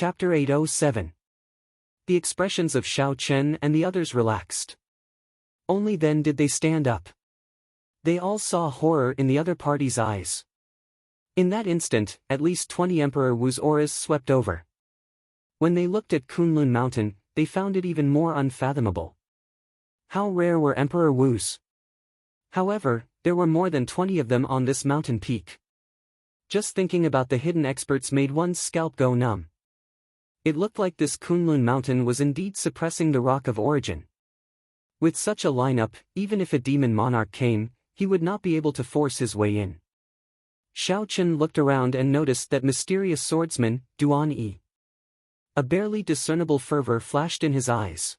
Chapter 807. The expressions of Xiao Chen and the others relaxed. Only then did they stand up. They all saw horror in the other party's eyes. In that instant, at least 20 Emperor Wu's auras swept over. When they looked at Kunlun Mountain, they found it even more unfathomable. How rare were Emperor Wu's? However, there were more than 20 of them on this mountain peak. Just thinking about the hidden experts made one's scalp go numb. It looked like this Kunlun Mountain was indeed suppressing the rock of origin. With such a lineup, even if a demon monarch came, he would not be able to force his way in. Xiao Chen looked around and noticed that mysterious swordsman, Duan Yi. A barely discernible fervor flashed in his eyes.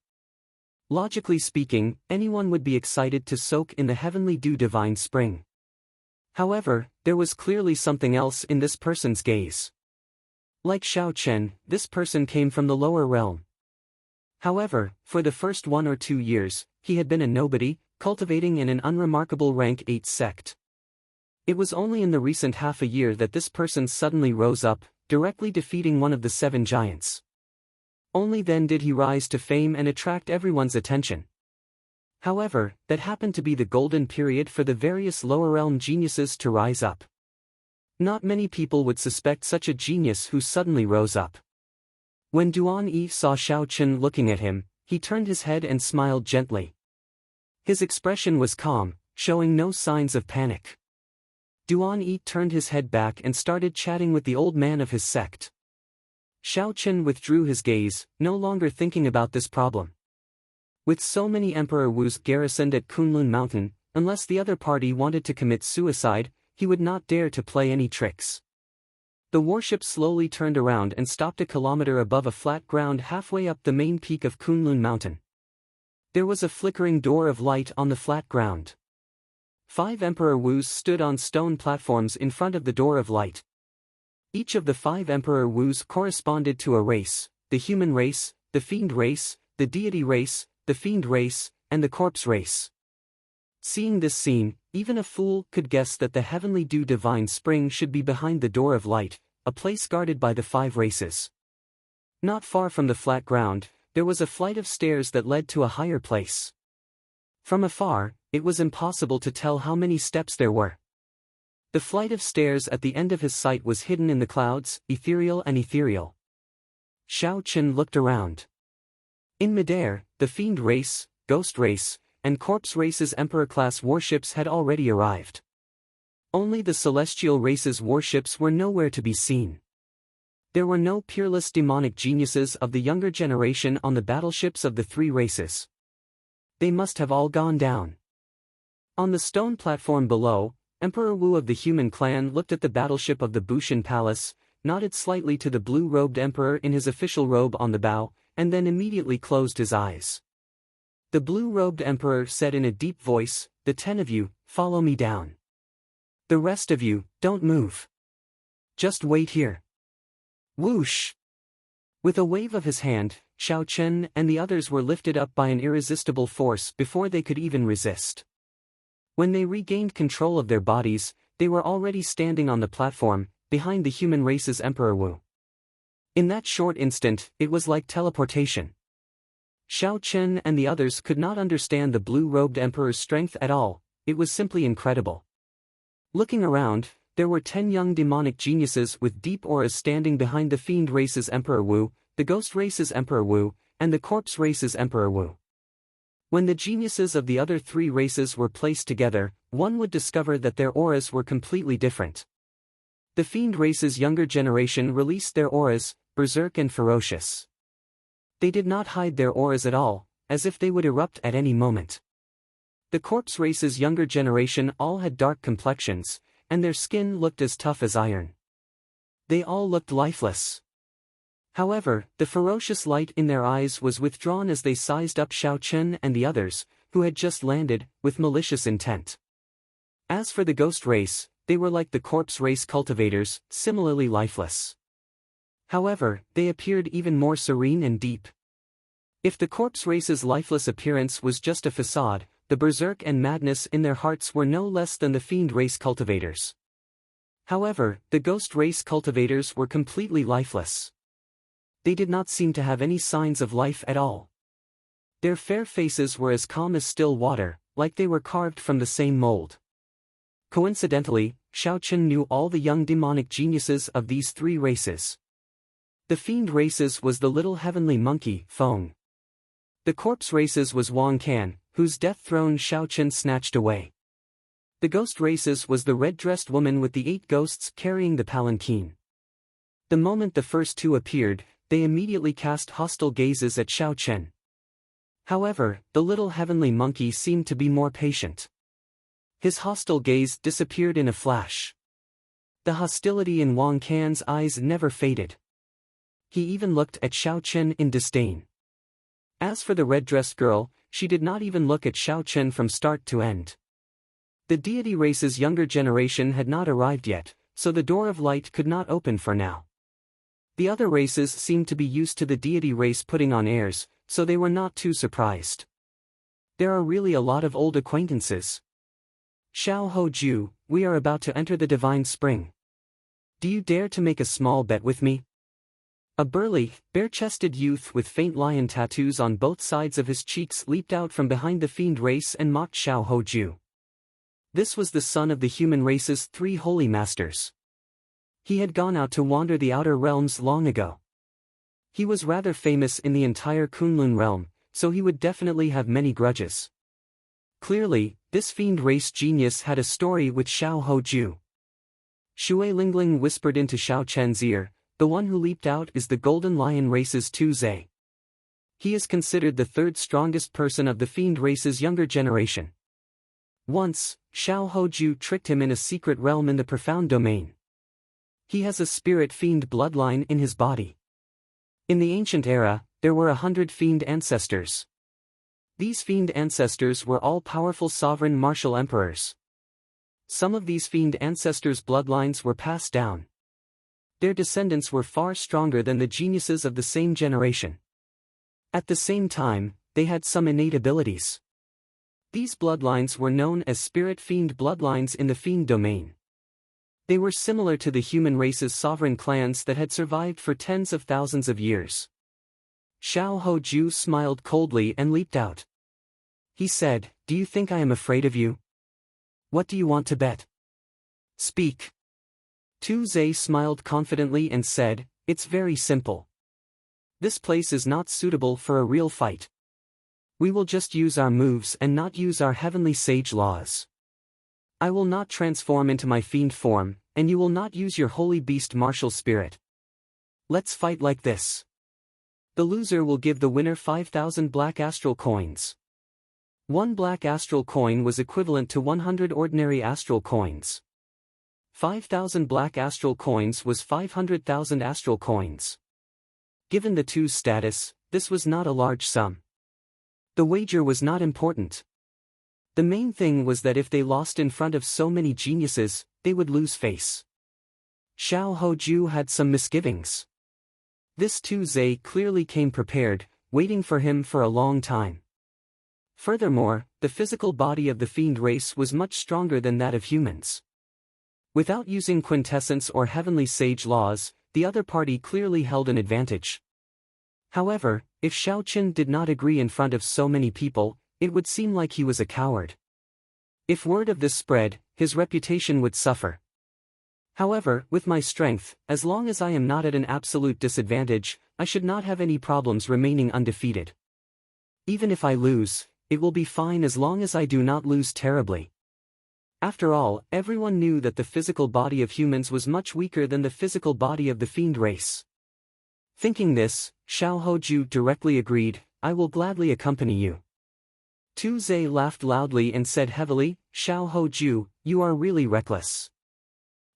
Logically speaking, anyone would be excited to soak in the heavenly dew divine spring. However, there was clearly something else in this person's gaze. Like Xiao Chen, this person came from the lower realm. However, for the first 1 or 2 years, he had been a nobody, cultivating in an unremarkable rank 8 sect. It was only in the recent half a year that this person suddenly rose up, directly defeating one of the 7 giants. Only then did he rise to fame and attract everyone's attention. However, that happened to be the golden period for the various lower realm geniuses to rise up. Not many people would suspect such a genius who suddenly rose up. When Duan Yi saw Xiao Chen looking at him, he turned his head and smiled gently. His expression was calm, showing no signs of panic. Duan Yi turned his head back and started chatting with the old man of his sect. Xiao Chen withdrew his gaze, no longer thinking about this problem. With so many Emperor Wu's garrisoned at Kunlun Mountain, unless the other party wanted to commit suicide, he would not dare to play any tricks. The warship slowly turned around and stopped a kilometer above a flat ground halfway up the main peak of Kunlun Mountain. There was a flickering door of light on the flat ground. 5 Emperor Wu's stood on stone platforms in front of the door of light. Each of the 5 Emperor Wu's corresponded to a race: the human race, the fiend race, the deity race, the fiend race, and the corpse race. Seeing this scene, even a fool could guess that the heavenly dew divine spring should be behind the door of light, a place guarded by the 5 races. Not far from the flat ground, there was a flight of stairs that led to a higher place. From afar, it was impossible to tell how many steps there were. The flight of stairs at the end of his sight was hidden in the clouds, ethereal and ethereal. Xiao Chen looked around. In midair, the fiend race, ghost race, and corpse race's emperor-class warships had already arrived. Only the celestial race's warships were nowhere to be seen. There were no peerless demonic geniuses of the younger generation on the battleships of the 3 races. They must have all gone down. On the stone platform below, Emperor Wu of the human clan looked at the battleship of the Bushan Palace, nodded slightly to the blue-robed emperor in his official robe on the bow, and then immediately closed his eyes. The blue-robed emperor said in a deep voice, "The 10 of you, follow me down. The rest of you, don't move. Just wait here." Whoosh! With a wave of his hand, Xiao Chen and the others were lifted up by an irresistible force before they could even resist. When they regained control of their bodies, they were already standing on the platform, behind the human race's Emperor Wu. In that short instant, it was like teleportation. Xiao Chen and the others could not understand the blue-robed emperor's strength at all. It was simply incredible. Looking around, there were 10 young demonic geniuses with deep auras standing behind the fiend race's Emperor Wu, the ghost race's Emperor Wu, and the corpse race's Emperor Wu. When the geniuses of the other 3 races were placed together, one would discover that their auras were completely different. The fiend race's younger generation released their auras, berserk and ferocious. They did not hide their auras at all, as if they would erupt at any moment. The corpse race's younger generation all had dark complexions, and their skin looked as tough as iron. They all looked lifeless. However, the ferocious light in their eyes was withdrawn as they sized up Xiao Chen and the others, who had just landed, with malicious intent. As for the ghost race, they were like the corpse race cultivators, similarly lifeless. However, they appeared even more serene and deep. If the corpse race's lifeless appearance was just a facade, the berserk and madness in their hearts were no less than the fiend race cultivators. However, the ghost race cultivators were completely lifeless. they did not seem to have any signs of life at all. Their fair faces were as calm as still water, like they were carved from the same mold. Coincidentally, Xiao Chen knew all the young demonic geniuses of these three races. The fiend races was the little heavenly monkey, Feng. The corpse races was Wang Can, whose death throne Xiao Chen snatched away. The ghost races was the red-dressed woman with the 8 ghosts carrying the palanquin. The moment the first two appeared, they immediately cast hostile gazes at Xiao Chen. However, the little heavenly monkey seemed to be more patient. His hostile gaze disappeared in a flash. The hostility in Wang Can's eyes never faded. He even looked at Xiao Chen in disdain. As for the red-dressed girl, she did not even look at Xiao Chen from start to end. The deity race's younger generation had not arrived yet, so the door of light could not open for now. The other races seemed to be used to the deity race putting on airs, so they were not too surprised. There are really a lot of old acquaintances. Xiao Hoju, we are about to enter the divine spring. Do you dare to make a small bet with me? A burly, bare-chested youth with faint lion tattoos on both sides of his cheeks leaped out from behind the fiend race and mocked Xiao Hoju. This was the son of the human race's 3 holy masters. He had gone out to wander the outer realms long ago. He was rather famous in the entire Kunlun realm, so he would definitely have many grudges. Clearly, this fiend race genius had a story with Xiao Hoju. Shui Lingling whispered into Xiao Chen's ear, the one who leaped out is the Golden Lion race's Tu Zhe. He is considered the 3rd strongest person of the fiend race's younger generation. Once, Xiao Hoju tricked him in a secret realm in the profound domain. He has a spirit fiend bloodline in his body. In the ancient era, there were 100 fiend ancestors. These fiend ancestors were all powerful sovereign martial emperors. Some of these fiend ancestors' bloodlines were passed down. Their descendants were far stronger than the geniuses of the same generation. At the same time, they had some innate abilities. These bloodlines were known as spirit fiend bloodlines in the fiend domain. They were similar to the human race's sovereign clans that had survived for tens of thousands of years. Xiao Hoju smiled coldly and leaped out. He said, "Do you think I am afraid of you? What do you want to bet? Speak." Tu Zhe smiled confidently and said, "It's very simple. This place is not suitable for a real fight. We will just use our moves and not use our heavenly sage laws. I will not transform into my fiend form, and you will not use your holy beast martial spirit. Let's fight like this. The loser will give the winner 5,000 black astral coins." 1 black astral coin was equivalent to 100 ordinary astral coins. 5,000 black astral coins was 500,000 astral coins. Given the two's status, this was not a large sum. The wager was not important. The main thing was that if they lost in front of so many geniuses, they would lose face. Xiao Hoju had some misgivings. This Tu Zhe clearly came prepared, waiting for him for a long time. Furthermore, the physical body of the fiend race was much stronger than that of humans. Without using quintessence or heavenly sage laws, the other party clearly held an advantage. However, if Xiao Chen did not agree in front of so many people, it would seem like he was a coward. If word of this spread, his reputation would suffer. However, with my strength, as long as I am not at an absolute disadvantage, I should not have any problems remaining undefeated. Even if I lose, it will be fine as long as I do not lose terribly. After all, everyone knew that the physical body of humans was much weaker than the physical body of the fiend race. Thinking this, Xiao Hoju directly agreed, "I will gladly accompany you." Tu Zhe laughed loudly and said heavily, "Xiao Hoju, you are really reckless.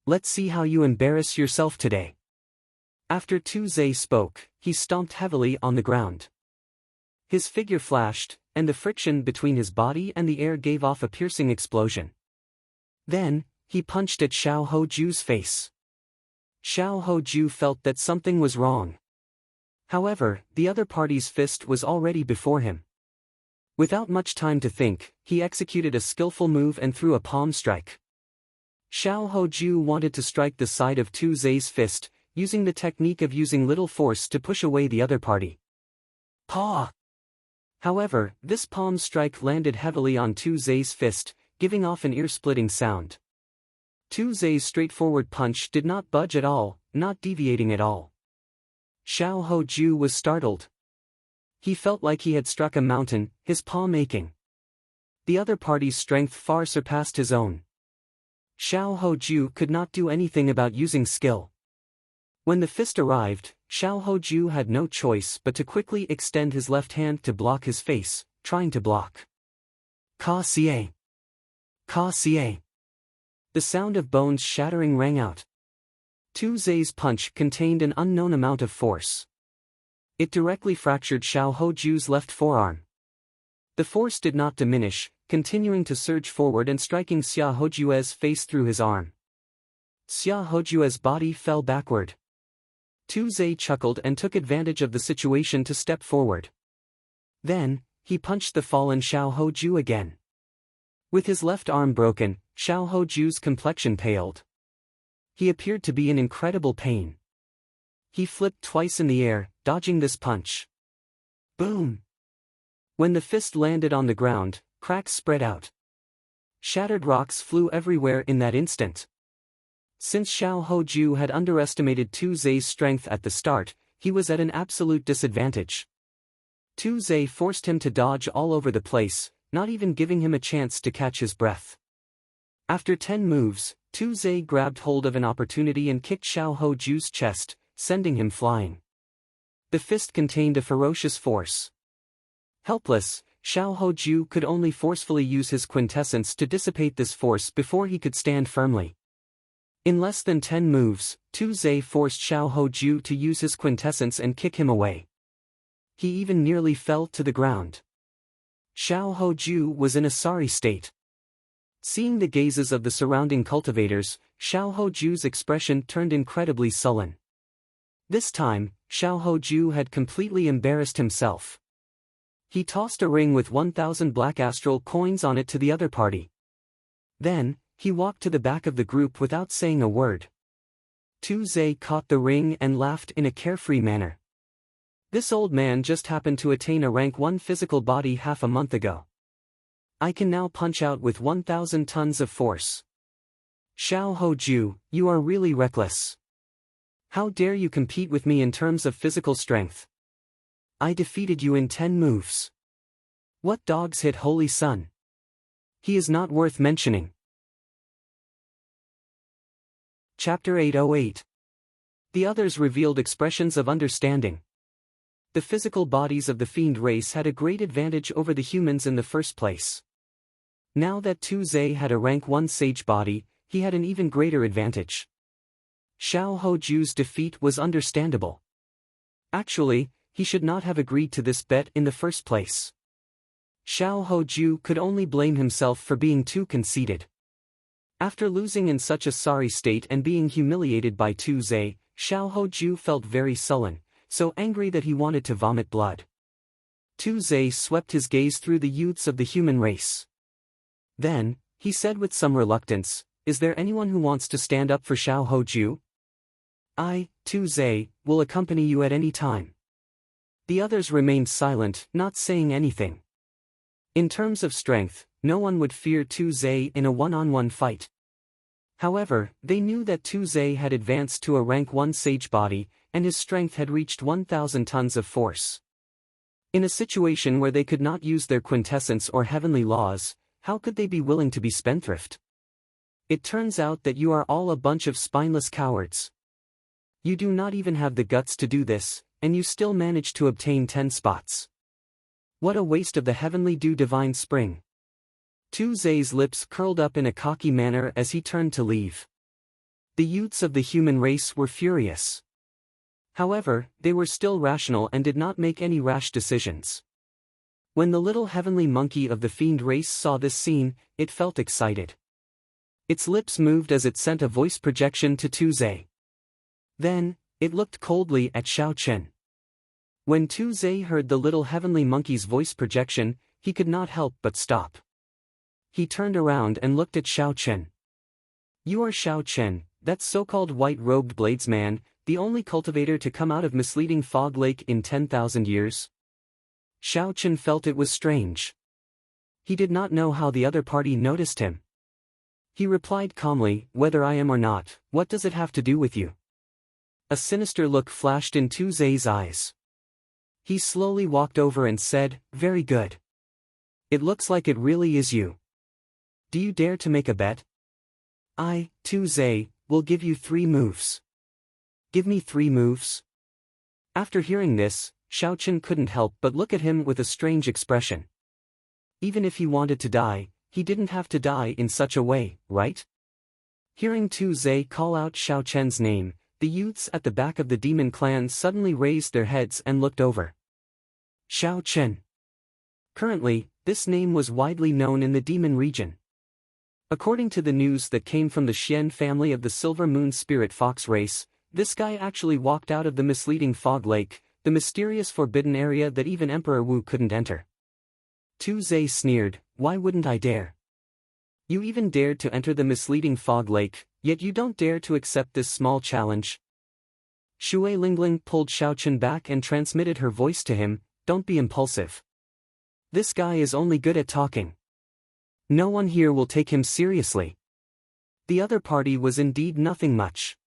Let's see how you embarrass yourself today." After Tu Zhe spoke, he stomped heavily on the ground. His figure flashed, and the friction between his body and the air gave off a piercing explosion. Then, he punched at Xiao Hoju's face. Xiao Hoju felt that something was wrong. However, the other party's fist was already before him. Without much time to think, he executed a skillful move and threw a palm strike. Xiao Hoju wanted to strike the side of Tu Zhe's fist, using the technique of using little force to push away the other party. Paw! However, this palm strike landed heavily on Tu Zai's fist, giving off an ear-splitting sound. Tu Zai's straightforward punch did not budge at all, not deviating at all. Xiao Hoju was startled. He felt like he had struck a mountain, his palm aching. The other party's strength far surpassed his own. Xiao Hoju could not do anything about using skill. When the fist arrived, Xiao Hoju had no choice but to quickly extend his left hand to block his face, trying to block. Ka Xie! Ka Xie! The sound of bones shattering rang out. Tu Zai's punch contained an unknown amount of force. It directly fractured Xiao Hoju's left forearm. The force did not diminish, continuing to surge forward and striking Xia Hojue's face through his arm. Xia Hojue's body fell backward. Tu Zai chuckled and took advantage of the situation to step forward. Then, he punched the fallen Xiao Hoju again. With his left arm broken, Xiao Hoju's complexion paled. He appeared to be in incredible pain. He flipped twice in the air, dodging this punch. Boom! When the fist landed on the ground, cracks spread out. Shattered rocks flew everywhere in that instant. Since Xiao Hoju had underestimated Tu Zai's strength at the start, he was at an absolute disadvantage. Tu Zai forced him to dodge all over the place, not even giving him a chance to catch his breath. After 10 moves, Tu Zai grabbed hold of an opportunity and kicked Xiao Hoju's chest, sending him flying. The fist contained a ferocious force. Helpless, Xiao Hoju could only forcefully use his quintessence to dissipate this force before he could stand firmly. In less than 10 moves, Tu Zai forced Xiao Hoju to use his quintessence and kick him away. He even nearly fell to the ground. Xiao Hoju was in a sorry state. Seeing the gazes of the surrounding cultivators, Xiao Hoju's expression turned incredibly sullen. This time, Xiao Hoju had completely embarrassed himself. He tossed a ring with 1,000 black astral coins on it to the other party. Then, he walked to the back of the group without saying a word. Tu Zai caught the ring and laughed in a carefree manner. This old man just happened to attain a rank 1 physical body half a month ago. I can now punch out with 1,000 tons of force. Xiao Hoju, you are really reckless. How dare you compete with me in terms of physical strength? I defeated you in 10 moves. What dogs hit Holy Sun? He is not worth mentioning. Chapter 808. The others revealed expressions of understanding. The physical bodies of the fiend race had a great advantage over the humans in the first place. Now that Tu Zai had a rank 1 sage body, he had an even greater advantage. Xiao Hoju's defeat was understandable. Actually, he should not have agreed to this bet in the first place. Xiao Hoju could only blame himself for being too conceited. After losing in such a sorry state and being humiliated by Tu Zai, Xiao Hoju felt very sullen, so angry that he wanted to vomit blood. Tu Zai swept his gaze through the youths of the human race. Then, he said with some reluctance, "Is there anyone who wants to stand up for Xiao Hoju? I, Tu Zai, will accompany you at any time." The others remained silent, not saying anything. In terms of strength, no one would fear Tu Zai in a one-on-one fight. However, they knew that Tu Zai had advanced to a rank 1 sage body, and his strength had reached 1,000 tons of force. In a situation where they could not use their quintessence or heavenly laws, how could they be willing to be spendthrift? It turns out that you are all a bunch of spineless cowards. You do not even have the guts to do this, and you still manage to obtain 10 spots. What a waste of the heavenly dew divine spring. Tu Zai's lips curled up in a cocky manner as he turned to leave. The youths of the human race were furious. However, they were still rational and did not make any rash decisions. When the little heavenly monkey of the fiend race saw this scene, it felt excited. Its lips moved as it sent a voice projection to Tu Zai. Then, it looked coldly at Xiao Chen. When Tu Zai heard the little heavenly monkey's voice projection, he could not help but stop. He turned around and looked at Xiao Chen. "You are Xiao Chen, that so-called white-robed bladesman, the only cultivator to come out of misleading Fog Lake in 10,000 years? Xiao Chen felt it was strange. He did not know how the other party noticed him. He replied calmly, "Whether I am or not, what does it have to do with you?" A sinister look flashed in Tu Zai's eyes. He slowly walked over and said, "Very good. It looks like it really is you. Do you dare to make a bet? I, Tu Zai, will give you 3 moves. Give me 3 moves?" After hearing this, Xiao Chen couldn't help but look at him with a strange expression. Even if he wanted to die, he didn't have to die in such a way, right? Hearing Tu Zai call out Xiao Chen's name, the youths at the back of the demon clan suddenly raised their heads and looked over. Xiao Chen. Currently, this name was widely known in the demon region. According to the news that came from the Xian family of the Silver Moon Spirit Fox race, this guy actually walked out of the misleading Fog Lake, the mysterious forbidden area that even Emperor Wu couldn't enter. Tu Zai sneered, "Why wouldn't I dare? You even dared to enter the misleading Fog Lake, yet you don't dare to accept this small challenge." Shui Lingling pulled Xiao Chen back and transmitted her voice to him, "Don't be impulsive. This guy is only good at talking. No one here will take him seriously." The other party was indeed nothing much.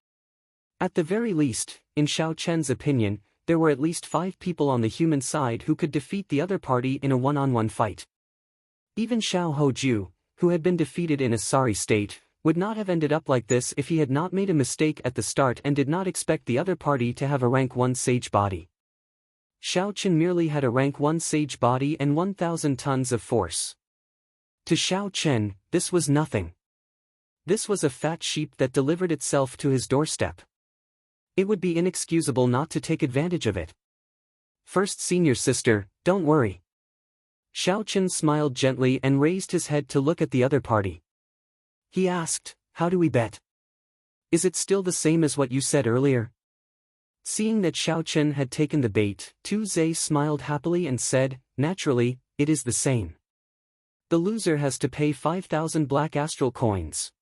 At the very least, in Xiao Chen's opinion, there were at least 5 people on the human side who could defeat the other party in a one-on-one fight. Even Xiao Hoju, who had been defeated in a sorry state, would not have ended up like this if he had not made a mistake at the start and did not expect the other party to have a rank 1 sage body. Xiao Chen merely had a rank 1 sage body and 1,000 tons of force. To Xiao Chen, this was nothing. This was a fat sheep that delivered itself to his doorstep. It would be inexcusable not to take advantage of it. "First senior sister, don't worry." Xiao Chen smiled gently and raised his head to look at the other party. He asked, "How do we bet? Is it still the same as what you said earlier?" Seeing that Xiao Chen had taken the bait, Tu Zai smiled happily and said, "Naturally, it is the same. The loser has to pay 5,000 black astral coins."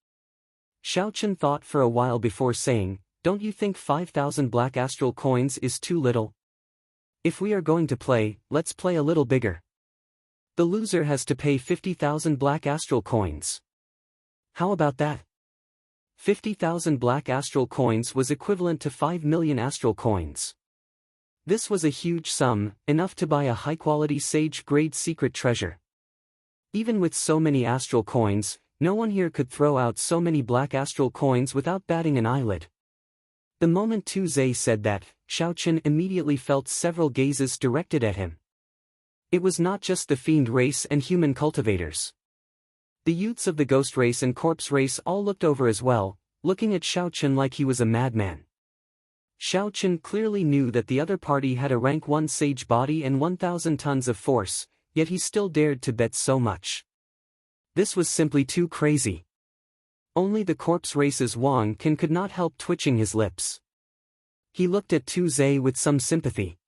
Xiao Chen thought for a while before saying, "Don't you think 5,000 black astral coins is too little? If we are going to play, let's play a little bigger. The loser has to pay 50,000 black astral coins. How about that?" 50,000 black astral coins was equivalent to 5 million astral coins. This was a huge sum, enough to buy a high-quality sage-grade secret treasure. Even with so many astral coins, no one here could throw out so many black astral coins without batting an eyelid. The moment Tu Zai said that, Xiao Chen immediately felt several gazes directed at him. It was not just the fiend race and human cultivators. The youths of the ghost race and corpse race all looked over as well, looking at Xiao Chen like he was a madman. Xiao Chen clearly knew that the other party had a rank 1 sage body and 1,000 tons of force, yet he still dared to bet so much. This was simply too crazy. Only the corpse race's Wang Qin could not help twitching his lips. He looked at Tu Zai with some sympathy.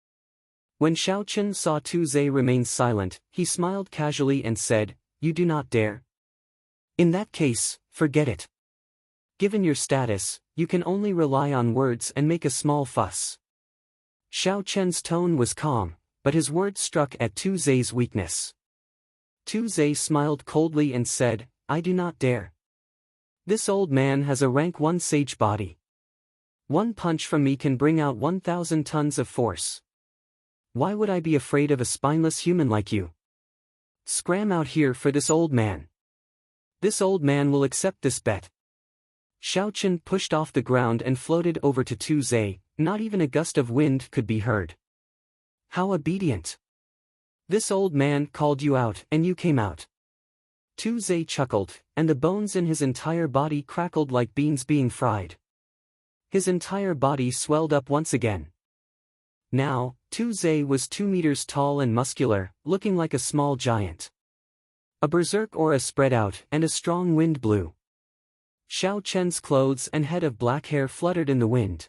When Xiao Chen saw Tu Zai remain silent, he smiled casually and said, "You do not dare? In that case, forget it. Given your status, you can only rely on words and make a small fuss." Xiao Chen's tone was calm, but his words struck at Tu Zai's weakness. Tu Zai smiled coldly and said, "I do not dare. This old man has a rank 1 sage body. One punch from me can bring out 1,000 tons of force. Why would I be afraid of a spineless human like you? Scram out here for this old man. This old man will accept this bet." Xiao Chen pushed off the ground and floated over to Tu Zai, not even a gust of wind could be heard. "How obedient. This old man called you out and you came out." Tu Zai chuckled, and the bones in his entire body crackled like beans being fried. His entire body swelled up once again. Now, Tu Zai was 2 meters tall and muscular, looking like a small giant. A berserk aura spread out and a strong wind blew. Xiao Chen's clothes and head of black hair fluttered in the wind.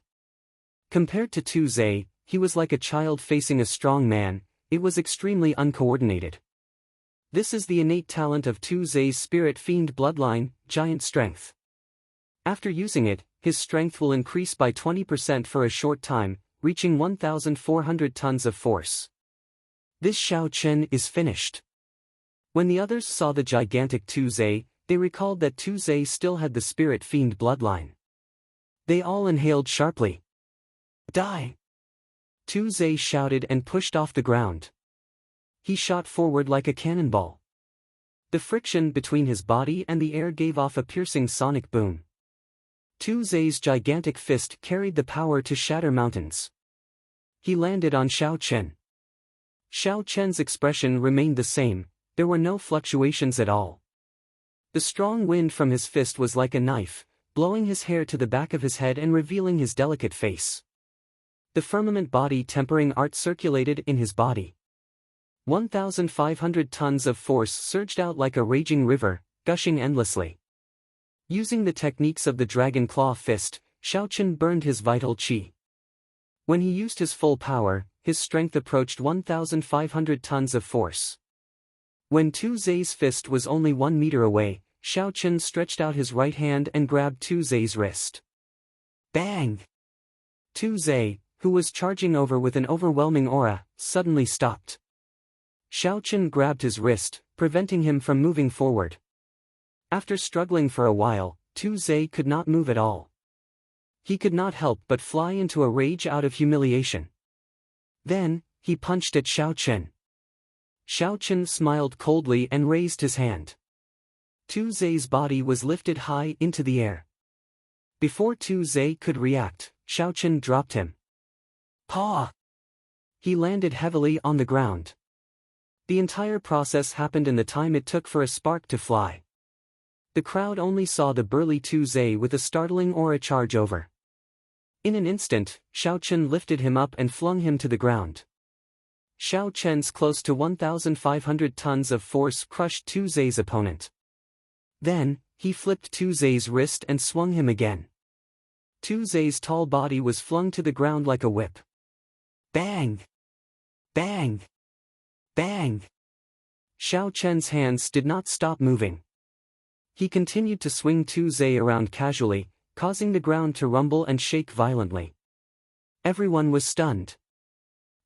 Compared to Tu Zai, he was like a child facing a strong man. It was extremely uncoordinated. This is the innate talent of Tu Zai's spirit fiend bloodline, giant strength. After using it, his strength will increase by 20% for a short time, reaching 1,400 tons of force. This Xiao Chen is finished. When the others saw the gigantic Tu Zai, they recalled that Tu Zai still had the spirit fiend bloodline. They all inhaled sharply. Die! Tu Zai shouted and pushed off the ground. He shot forward like a cannonball. The friction between his body and the air gave off a piercing sonic boom. Tu Zai's gigantic fist carried the power to shatter mountains. He landed on Xiao Chen. Xiao Chen's expression remained the same, there were no fluctuations at all. The strong wind from his fist was like a knife, blowing his hair to the back of his head and revealing his delicate face. The firmament body tempering art circulated in his body. 1,500 tons of force surged out like a raging river, gushing endlessly. Using the techniques of the Dragon Claw Fist, Xiao Chen burned his vital qi. When he used his full power, his strength approached 1,500 tons of force. When Tu Zai's fist was only 1 meter away, Xiao Chen stretched out his right hand and grabbed Tu Zai's wrist. Bang! Tu Zai, who was charging over with an overwhelming aura, suddenly stopped. Xiao Chen grabbed his wrist, preventing him from moving forward. After struggling for a while, Tu Zai could not move at all. He could not help but fly into a rage out of humiliation. Then, he punched at Xiao Chen. Xiao Chen smiled coldly and raised his hand. Tu Zai's body was lifted high into the air. Before Tu Zai could react, Xiao Chen dropped him. Paw! He landed heavily on the ground. The entire process happened in the time it took for a spark to fly. The crowd only saw the burly Tu Zai with a startling aura charge over. In an instant, Xiao Chen lifted him up and flung him to the ground. Xiao Chen's close to 1,500 tons of force crushed Tu Zai's opponent. Then, he flipped Tu Zai's wrist and swung him again. Tu Zai's tall body was flung to the ground like a whip. Bang! Bang! Bang! Xiao Chen's hands did not stop moving. He continued to swing Tu Zai around casually, causing the ground to rumble and shake violently. Everyone was stunned.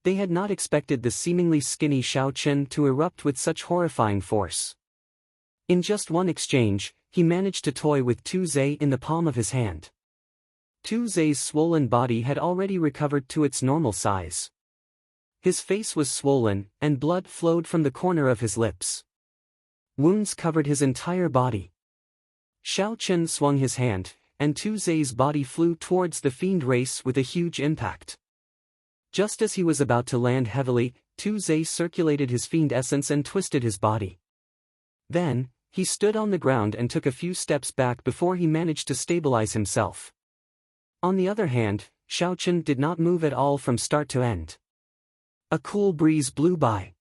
They had not expected the seemingly skinny Xiao Chen to erupt with such horrifying force. In just one exchange, he managed to toy with Tu Zai in the palm of his hand. Tu Zai's swollen body had already recovered to its normal size. His face was swollen, and blood flowed from the corner of his lips. Wounds covered his entire body. Xiao Chen swung his hand, and Tu Zai's body flew towards the fiend race with a huge impact. Just as he was about to land heavily, Tu Zai circulated his fiend essence and twisted his body. Then, he stood on the ground and took a few steps back before he managed to stabilize himself. On the other hand, Xiao Chen did not move at all from start to end. A cool breeze blew by.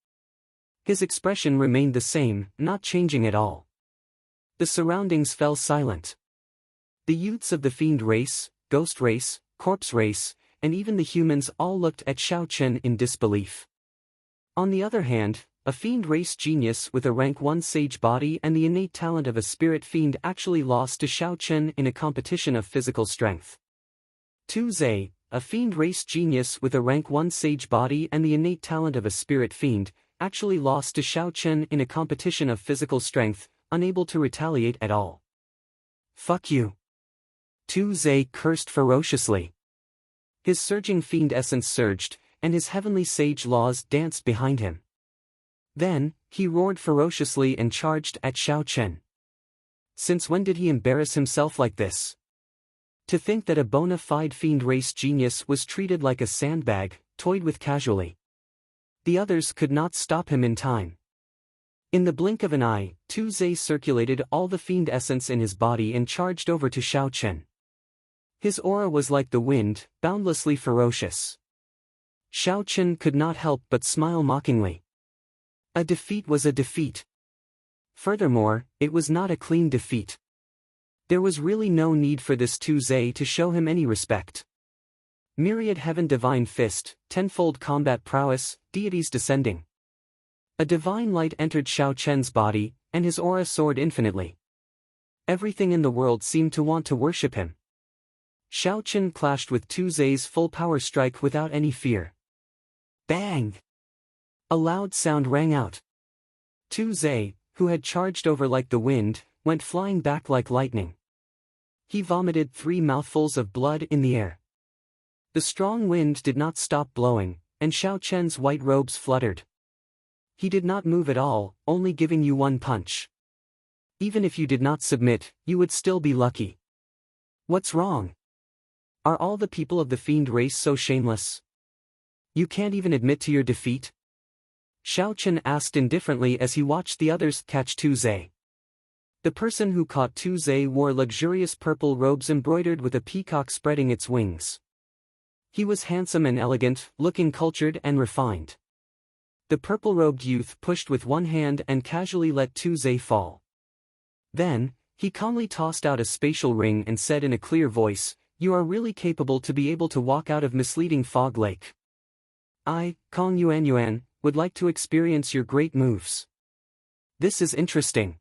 His expression remained the same, not changing at all. The surroundings fell silent. The youths of the fiend race, ghost race, corpse race, and even the humans all looked at Xiao Chen in disbelief. On the other hand, a fiend race genius with a rank 1 sage body and the innate talent of a spirit fiend actually lost to Xiao Chen in a competition of physical strength. Tu Zai, a fiend race genius with a rank 1 sage body and the innate talent of a spirit fiend, actually lost to Xiao Chen in a competition of physical strength, unable to retaliate at all. Fuck you! Tu Zai cursed ferociously. His surging fiend essence surged, and his heavenly sage laws danced behind him. Then, he roared ferociously and charged at Xiao Chen. Since when did he embarrass himself like this? To think that a bona fide fiend race genius was treated like a sandbag, toyed with casually. The others could not stop him in time. In the blink of an eye, Tu Zai circulated all the fiend essence in his body and charged over to Xiao Chen. His aura was like the wind, boundlessly ferocious. Xiao Chen could not help but smile mockingly. A defeat was a defeat. Furthermore, it was not a clean defeat. There was really no need for this Tu Zai to show him any respect. Myriad Heaven Divine Fist, tenfold combat prowess, deities descending. A divine light entered Xiao Chen's body, and his aura soared infinitely. Everything in the world seemed to want to worship him. Xiao Chen clashed with Tu Zai's full power strike without any fear. Bang! A loud sound rang out. Tu Zai, who had charged over like the wind, went flying back like lightning. He vomited 3 mouthfuls of blood in the air. The strong wind did not stop blowing, and Xiao Chen's white robes fluttered. He did not move at all, only giving you one punch. Even if you did not submit, you would still be lucky. What's wrong? Are all the people of the fiend race so shameless? You can't even admit to your defeat? Xiao Chen asked indifferently as he watched the others catch Tu Zai. The person who caught Tu Zai wore luxurious purple robes embroidered with a peacock spreading its wings. He was handsome and elegant, looking cultured and refined. The purple-robed youth pushed with one hand and casually let Tu Zai fall. Then, he calmly tossed out a spatial ring and said in a clear voice, "You are really capable to be able to walk out of misleading fog lake. I, Kong Yuan, would like to experience your great moves. This is interesting."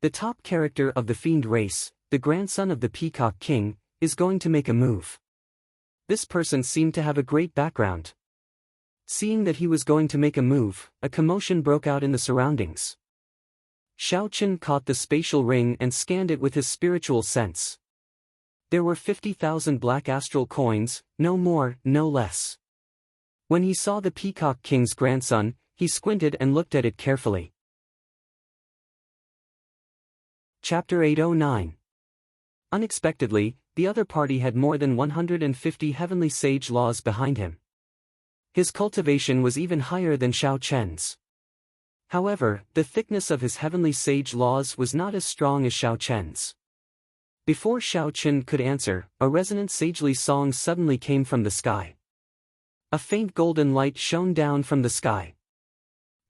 The top character of the fiend race, the grandson of the Peacock King, is going to make a move. This person seemed to have a great background. Seeing that he was going to make a move, a commotion broke out in the surroundings. Xiao Chen caught the spatial ring and scanned it with his spiritual sense. There were 50,000 black astral coins, no more, no less. When he saw the Peacock King's grandson, he squinted and looked at it carefully. Chapter 809. Unexpectedly, the other party had more than 150 heavenly sage laws behind him. His cultivation was even higher than Xiao Chen's. However, the thickness of his heavenly sage laws was not as strong as Xiao Chen's. Before Xiao Chen could answer, a resonant sagely song suddenly came from the sky. A faint golden light shone down from the sky.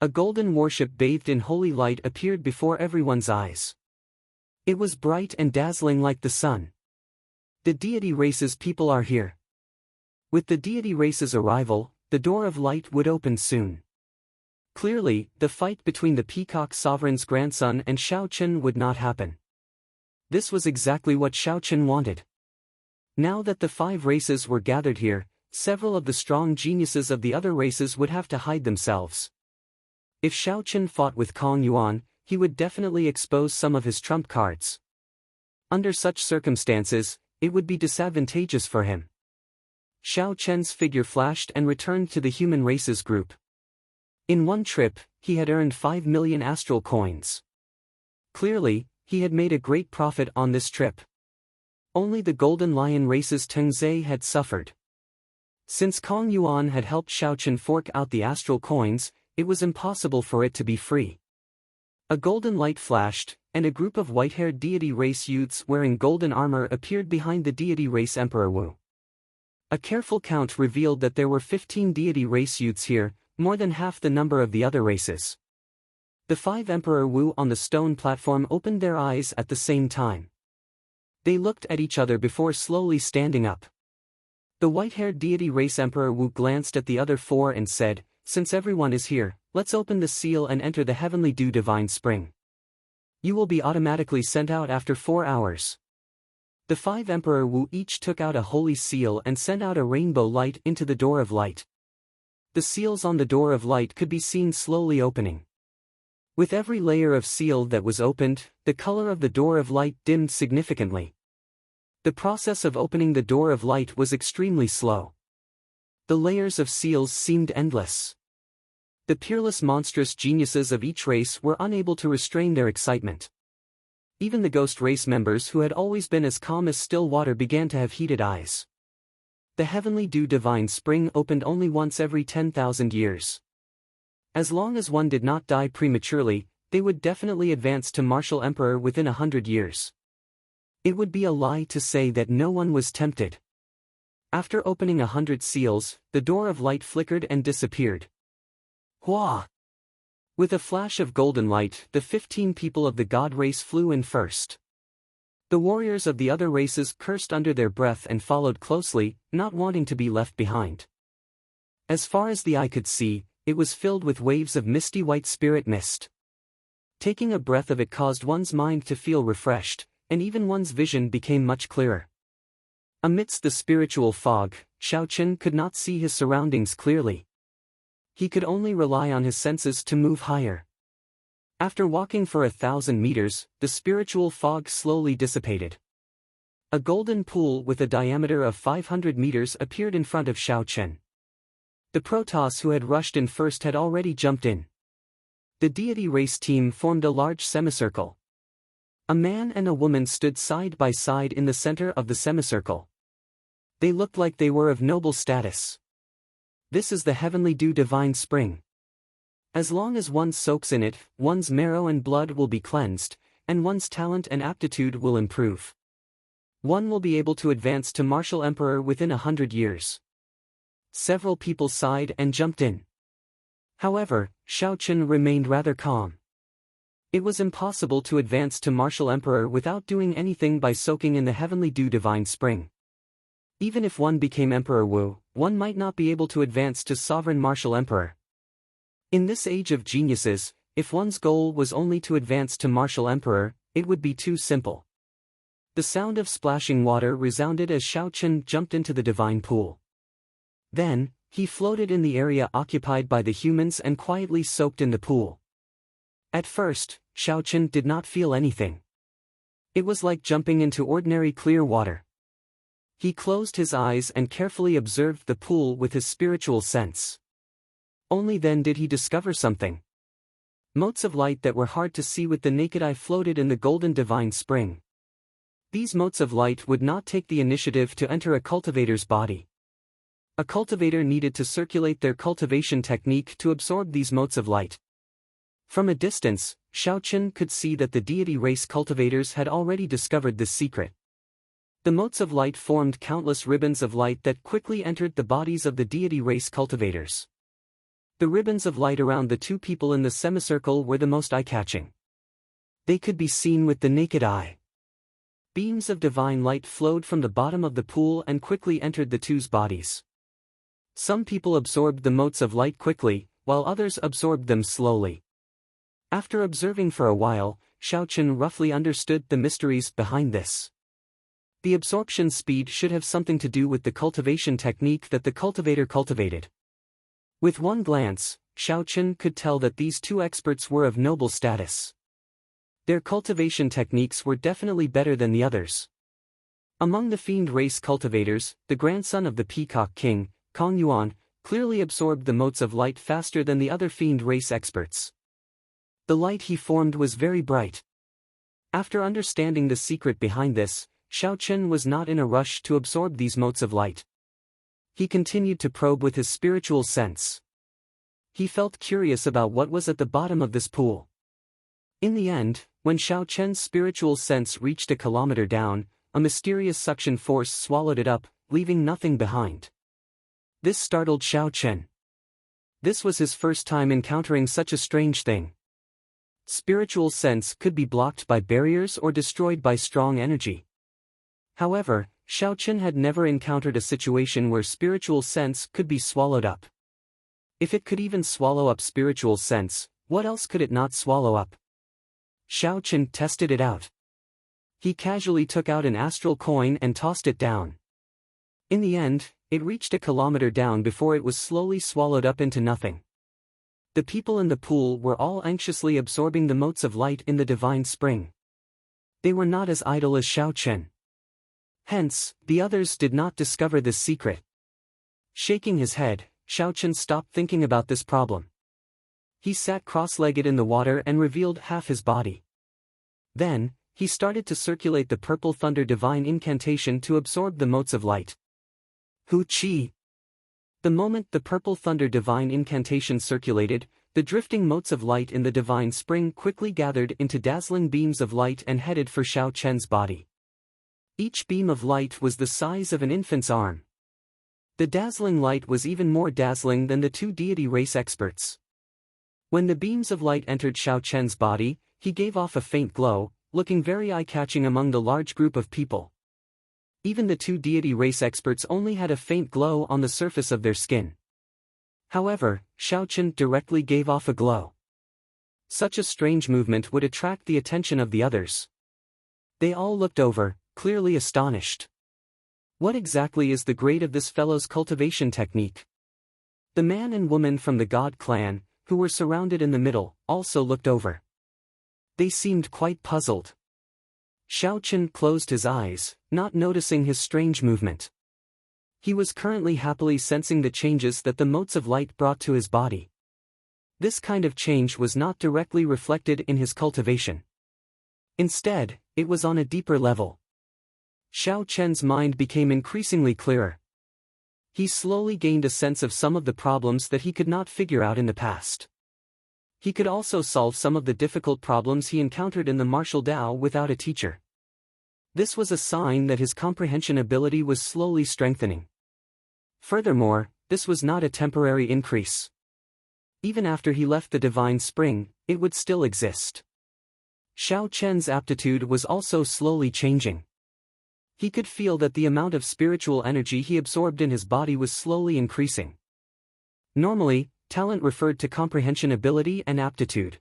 A golden warship bathed in holy light appeared before everyone's eyes. It was bright and dazzling like the sun. The deity race's people are here. With the deity race's arrival, the door of light would open soon. Clearly, the fight between the Peacock Sovereign's grandson and Xiao Chen would not happen. This was exactly what Xiao Chen wanted. Now that the 5 races were gathered here, several of the strong geniuses of the other races would have to hide themselves. If Xiao Chen fought with Kong Yuan, he would definitely expose some of his trump cards. Under such circumstances, it would be disadvantageous for him. Xiao Chen's figure flashed and returned to the human races group. In one trip, he had earned 5 million astral coins. Clearly, he had made a great profit on this trip. Only the Golden Lion race's Teng Zai had suffered. Since Kong Yuan had helped Xiao Chen fork out the astral coins, it was impossible for it to be free. A golden light flashed, and a group of white-haired deity race youths wearing golden armor appeared behind the deity race Emperor Wu. A careful count revealed that there were 15 deity race youths here, more than half the number of the other races. The 5 Emperor Wu on the stone platform opened their eyes at the same time. They looked at each other before slowly standing up. The white-haired deity race Emperor Wu glanced at the other 4 and said, "Since everyone is here, let's open the seal and enter the heavenly dew divine spring. You will be automatically sent out after 4 hours." The 5 Emperor Wu each took out a holy seal and sent out a rainbow light into the door of light. The seals on the door of light could be seen slowly opening. With every layer of seal that was opened, the color of the door of light dimmed significantly. The process of opening the door of light was extremely slow. The layers of seals seemed endless. The peerless monstrous geniuses of each race were unable to restrain their excitement. Even the ghost race members who had always been as calm as still water began to have heated eyes. The heavenly dew divine spring opened only once every 10,000 years. As long as one did not die prematurely, they would definitely advance to martial emperor within 100 years. It would be a lie to say that no one was tempted. After opening 100 seals, the door of light flickered and disappeared. Hua! With a flash of golden light, the 15 people of the god race flew in first. The warriors of the other races cursed under their breath and followed closely, not wanting to be left behind. As far as the eye could see, it was filled with waves of misty white spirit mist. Taking a breath of it caused one's mind to feel refreshed, and even one's vision became much clearer. Amidst the spiritual fog, Xiao Chen could not see his surroundings clearly. He could only rely on his senses to move higher. After walking for 1,000 meters, the spiritual fog slowly dissipated. A golden pool with a diameter of 500 meters appeared in front of Xiao Chen. The Protoss who had rushed in first had already jumped in. The deity race team formed a large semicircle. A man and a woman stood side by side in the center of the semicircle. They looked like they were of noble status. This is the heavenly dew divine spring. As long as one soaks in it, one's marrow and blood will be cleansed, and one's talent and aptitude will improve. One will be able to advance to martial emperor within 100 years. Several people sighed and jumped in. However, Xiao Chen remained rather calm. It was impossible to advance to martial emperor without doing anything by soaking in the heavenly dew divine spring. Even if one became Emperor Wu, one might not be able to advance to sovereign martial emperor. In this age of geniuses, if one's goal was only to advance to martial emperor, it would be too simple. The sound of splashing water resounded as Xiao Chen jumped into the divine pool. Then, he floated in the area occupied by the humans and quietly soaked in the pool. At first, Xiao Chen did not feel anything. It was like jumping into ordinary clear water. He closed his eyes and carefully observed the pool with his spiritual sense. Only then did he discover something. Motes of light that were hard to see with the naked eye floated in the golden divine spring. These motes of light would not take the initiative to enter a cultivator's body. A cultivator needed to circulate their cultivation technique to absorb these motes of light. From a distance, Xiao Chen could see that the deity race cultivators had already discovered this secret. The motes of light formed countless ribbons of light that quickly entered the bodies of the deity race cultivators. The ribbons of light around the two people in the semicircle were the most eye-catching. They could be seen with the naked eye. Beams of divine light flowed from the bottom of the pool and quickly entered the two's bodies. Some people absorbed the motes of light quickly, while others absorbed them slowly. After observing for a while, Xiao Chen roughly understood the mysteries behind this. The absorption speed should have something to do with the cultivation technique that the cultivator cultivated. With one glance, Xiao Chen could tell that these two experts were of noble status. Their cultivation techniques were definitely better than the others. Among the fiend race cultivators, the grandson of the Peacock King, Kong Yuan, clearly absorbed the motes of light faster than the other fiend race experts. The light he formed was very bright. After understanding the secret behind this, Xiao Chen was not in a rush to absorb these motes of light. He continued to probe with his spiritual sense. He felt curious about what was at the bottom of this pool. In the end, when Xiao Chen's spiritual sense reached a kilometer down, a mysterious suction force swallowed it up, leaving nothing behind. This startled Xiao Chen. This was his first time encountering such a strange thing. Spiritual sense could be blocked by barriers or destroyed by strong energy. However, Xiao Chen had never encountered a situation where spiritual sense could be swallowed up. If it could even swallow up spiritual sense, what else could it not swallow up? Xiao Chen tested it out. He casually took out an astral coin and tossed it down. In the end, it reached a kilometer down before it was slowly swallowed up into nothing. The people in the pool were all anxiously absorbing the motes of light in the divine spring. They were not as idle as Xiao Chen. Hence, the others did not discover this secret. Shaking his head, Xiao Chen stopped thinking about this problem. He sat cross-legged in the water and revealed half his body. Then, he started to circulate the purple thunder divine incantation to absorb the motes of light. Hu Qi. The moment the purple thunder divine incantation circulated, the drifting motes of light in the divine spring quickly gathered into dazzling beams of light and headed for Xiao Chen's body. Each beam of light was the size of an infant's arm. The dazzling light was even more dazzling than the two deity race experts. When the beams of light entered Xiao Chen's body, he gave off a faint glow, looking very eye-catching among the large group of people. Even the two deity race experts only had a faint glow on the surface of their skin. However, Xiao Chen directly gave off a glow. Such a strange movement would attract the attention of the others. They all looked over, clearly astonished. What exactly is the grade of this fellow's cultivation technique? The man and woman from the God clan, who were surrounded in the middle, also looked over. They seemed quite puzzled. Xiao Chen closed his eyes, not noticing his strange movement. He was currently happily sensing the changes that the motes of light brought to his body. This kind of change was not directly reflected in his cultivation. Instead, it was on a deeper level. Xiao Chen's mind became increasingly clearer. He slowly gained a sense of some of the problems that he could not figure out in the past. He could also solve some of the difficult problems he encountered in the martial Dao without a teacher. This was a sign that his comprehension ability was slowly strengthening. Furthermore, this was not a temporary increase. Even after he left the divine spring, it would still exist. Xiao Chen's aptitude was also slowly changing. He could feel that the amount of spiritual energy he absorbed in his body was slowly increasing. Normally, talent referred to comprehension ability and aptitude.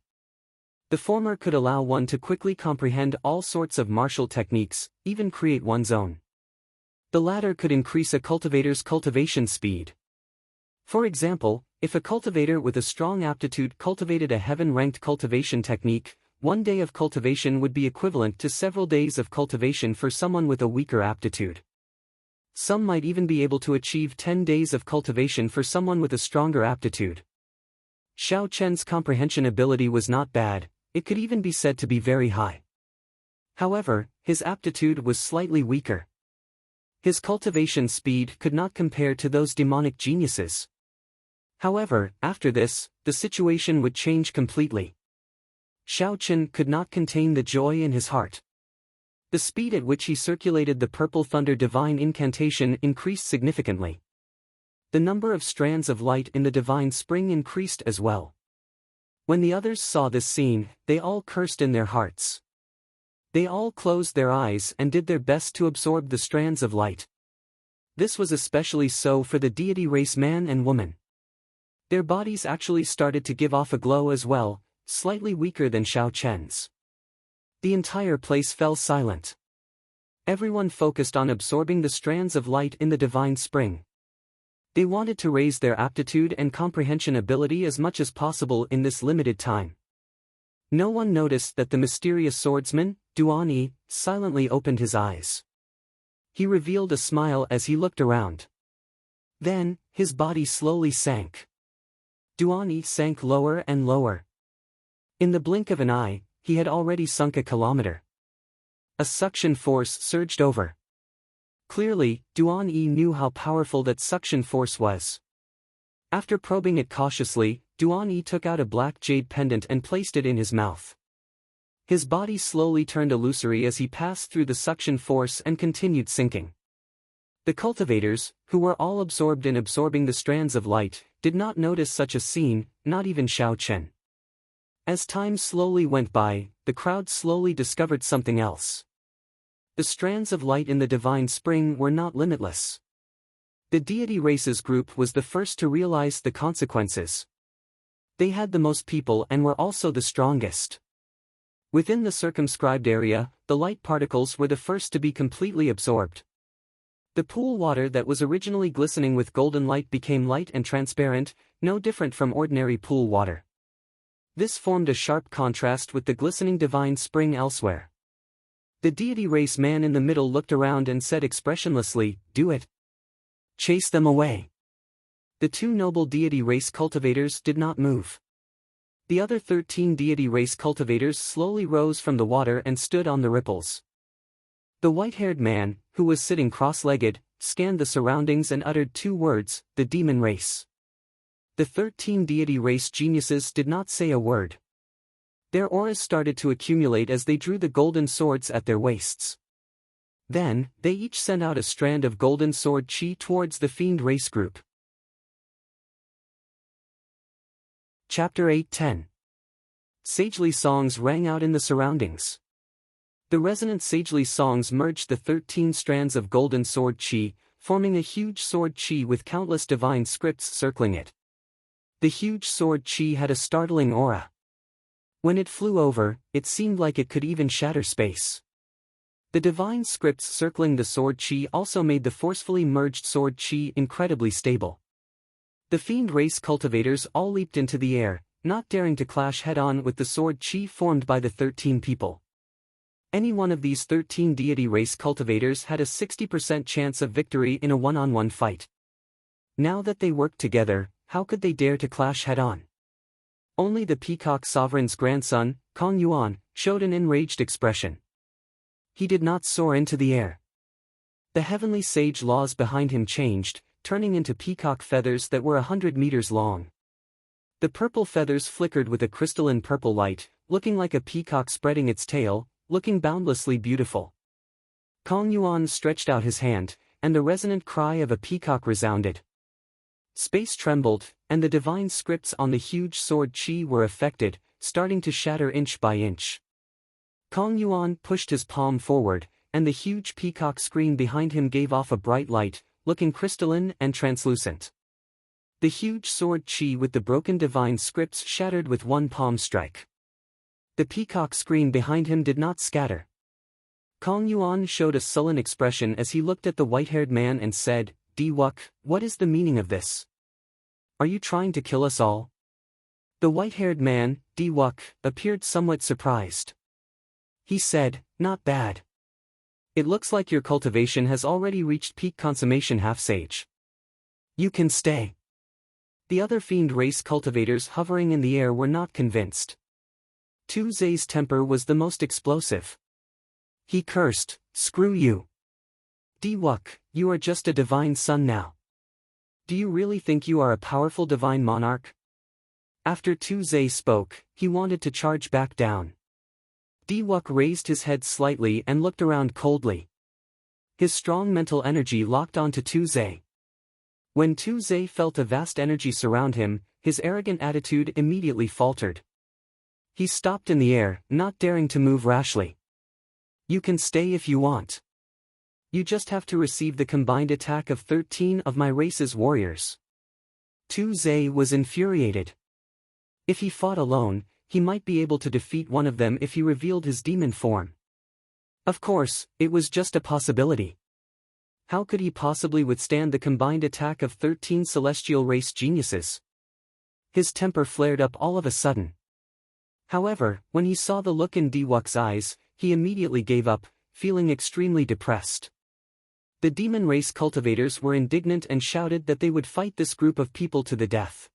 The former could allow one to quickly comprehend all sorts of martial techniques, even create one's own. The latter could increase a cultivator's cultivation speed. For example, if a cultivator with a strong aptitude cultivated a heaven-ranked cultivation technique, one day of cultivation would be equivalent to several days of cultivation for someone with a weaker aptitude. Some might even be able to achieve 10 days of cultivation for someone with a stronger aptitude. Xiao Chen's comprehension ability was not bad, it could even be said to be very high. However, his aptitude was slightly weaker. His cultivation speed could not compare to those demonic geniuses. However, after this, the situation would change completely. Xiao Chen could not contain the joy in his heart. The speed at which he circulated the Purple Thunder Divine Incantation increased significantly. The number of strands of light in the Divine Spring increased as well. When the others saw this scene, they all cursed in their hearts. They all closed their eyes and did their best to absorb the strands of light. This was especially so for the deity race man and woman. Their bodies actually started to give off a glow as well, slightly weaker than Xiao Chen's. The entire place fell silent. Everyone focused on absorbing the strands of light in the divine spring. They wanted to raise their aptitude and comprehension ability as much as possible in this limited time. No one noticed that the mysterious swordsman, Duan Yi, silently opened his eyes. He revealed a smile as he looked around. Then, his body slowly sank. Duan Yi sank lower and lower. In the blink of an eye, he had already sunk a kilometer. A suction force surged over. Clearly, Duan Yi knew how powerful that suction force was. After probing it cautiously, Duan Yi took out a black jade pendant and placed it in his mouth. His body slowly turned illusory as he passed through the suction force and continued sinking. The cultivators, who were all absorbed in absorbing the strands of light, did not notice such a scene, not even Xiao Chen. As time slowly went by, the crowd slowly discovered something else. The strands of light in the divine spring were not limitless. The deity races group was the first to realize the consequences. They had the most people and were also the strongest. Within the circumscribed area, the light particles were the first to be completely absorbed. The pool water that was originally glistening with golden light became light and transparent, no different from ordinary pool water. This formed a sharp contrast with the glistening divine spring elsewhere. The deity race man in the middle looked around and said expressionlessly, "Do it. Chase them away." The two noble deity race cultivators did not move. The other 13 deity race cultivators slowly rose from the water and stood on the ripples. The white-haired man, who was sitting cross-legged, scanned the surroundings and uttered two words, "the demon race." The 13 deity race geniuses did not say a word. Their auras started to accumulate as they drew the golden swords at their waists. Then, they each sent out a strand of golden sword chi towards the fiend race group. Chapter 8:10. Sagely songs rang out in the surroundings. The resonant sagely songs merged the 13 strands of golden sword chi, forming a huge sword chi with countless divine scripts circling it. The huge sword chi had a startling aura. When it flew over, it seemed like it could even shatter space. The divine scripts circling the sword chi also made the forcefully merged sword chi incredibly stable. The fiend race cultivators all leaped into the air, not daring to clash head-on with the sword chi formed by the 13 people. Any one of these 13 deity race cultivators had a 60% chance of victory in a one-on-one fight. Now that they worked together, how could they dare to clash head-on? Only the Peacock Sovereign's grandson, Kong Yuan, showed an enraged expression. He did not soar into the air. The heavenly sage laws behind him changed, turning into peacock feathers that were 100 meters long. The purple feathers flickered with a crystalline purple light, looking like a peacock spreading its tail, looking boundlessly beautiful. Kong Yuan stretched out his hand, and the resonant cry of a peacock resounded. Space trembled, and the divine scripts on the huge sword chi were affected, starting to shatter inch by inch. Kong Yuan pushed his palm forward, and the huge peacock screen behind him gave off a bright light, looking crystalline and translucent. The huge sword chi with the broken divine scripts shattered with one palm strike. The peacock screen behind him did not scatter. Kong Yuan showed a sullen expression as he looked at the white-haired man and said, "Diwuk, what is the meaning of this? Are you trying to kill us all?" The white-haired man, Diwuk, appeared somewhat surprised. He said, "Not bad. It looks like your cultivation has already reached peak consummation, half-sage. You can stay." The other fiend race cultivators hovering in the air were not convinced. Tu Zai's temper was the most explosive. He cursed, "Screw you. Diwuk, you are just a divine son now. Do you really think you are a powerful divine monarch?" After Tu Zai spoke, he wanted to charge back down. Diwuk raised his head slightly and looked around coldly. His strong mental energy locked onto Tu Zai. When Tu Zai felt a vast energy surround him, his arrogant attitude immediately faltered. He stopped in the air, not daring to move rashly. "You can stay if you want. You just have to receive the combined attack of 13 of my race's warriors." Tu Zai was infuriated. If he fought alone, he might be able to defeat one of them if he revealed his demon form. Of course, it was just a possibility. How could he possibly withstand the combined attack of 13 celestial race geniuses? His temper flared up all of a sudden. However, when he saw the look in Diwuk's eyes, he immediately gave up, feeling extremely depressed. The demon race cultivators were indignant and shouted that they would fight this group of people to the death.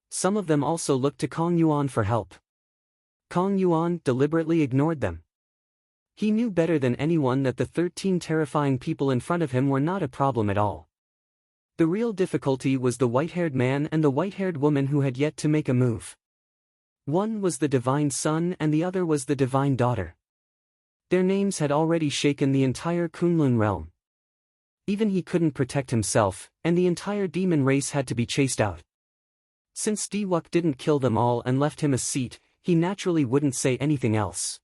Some of them also looked to Kong Yuan for help. Kong Yuan deliberately ignored them. He knew better than anyone that the 13 terrifying people in front of him were not a problem at all. The real difficulty was the white-haired man and the white-haired woman who had yet to make a move. One was the divine son and the other was the divine daughter. Their names had already shaken the entire Kunlun realm. Even he couldn't protect himself, and the entire demon race had to be chased out. Since Diwuk didn't kill them all and left him a seat, he naturally wouldn't say anything else.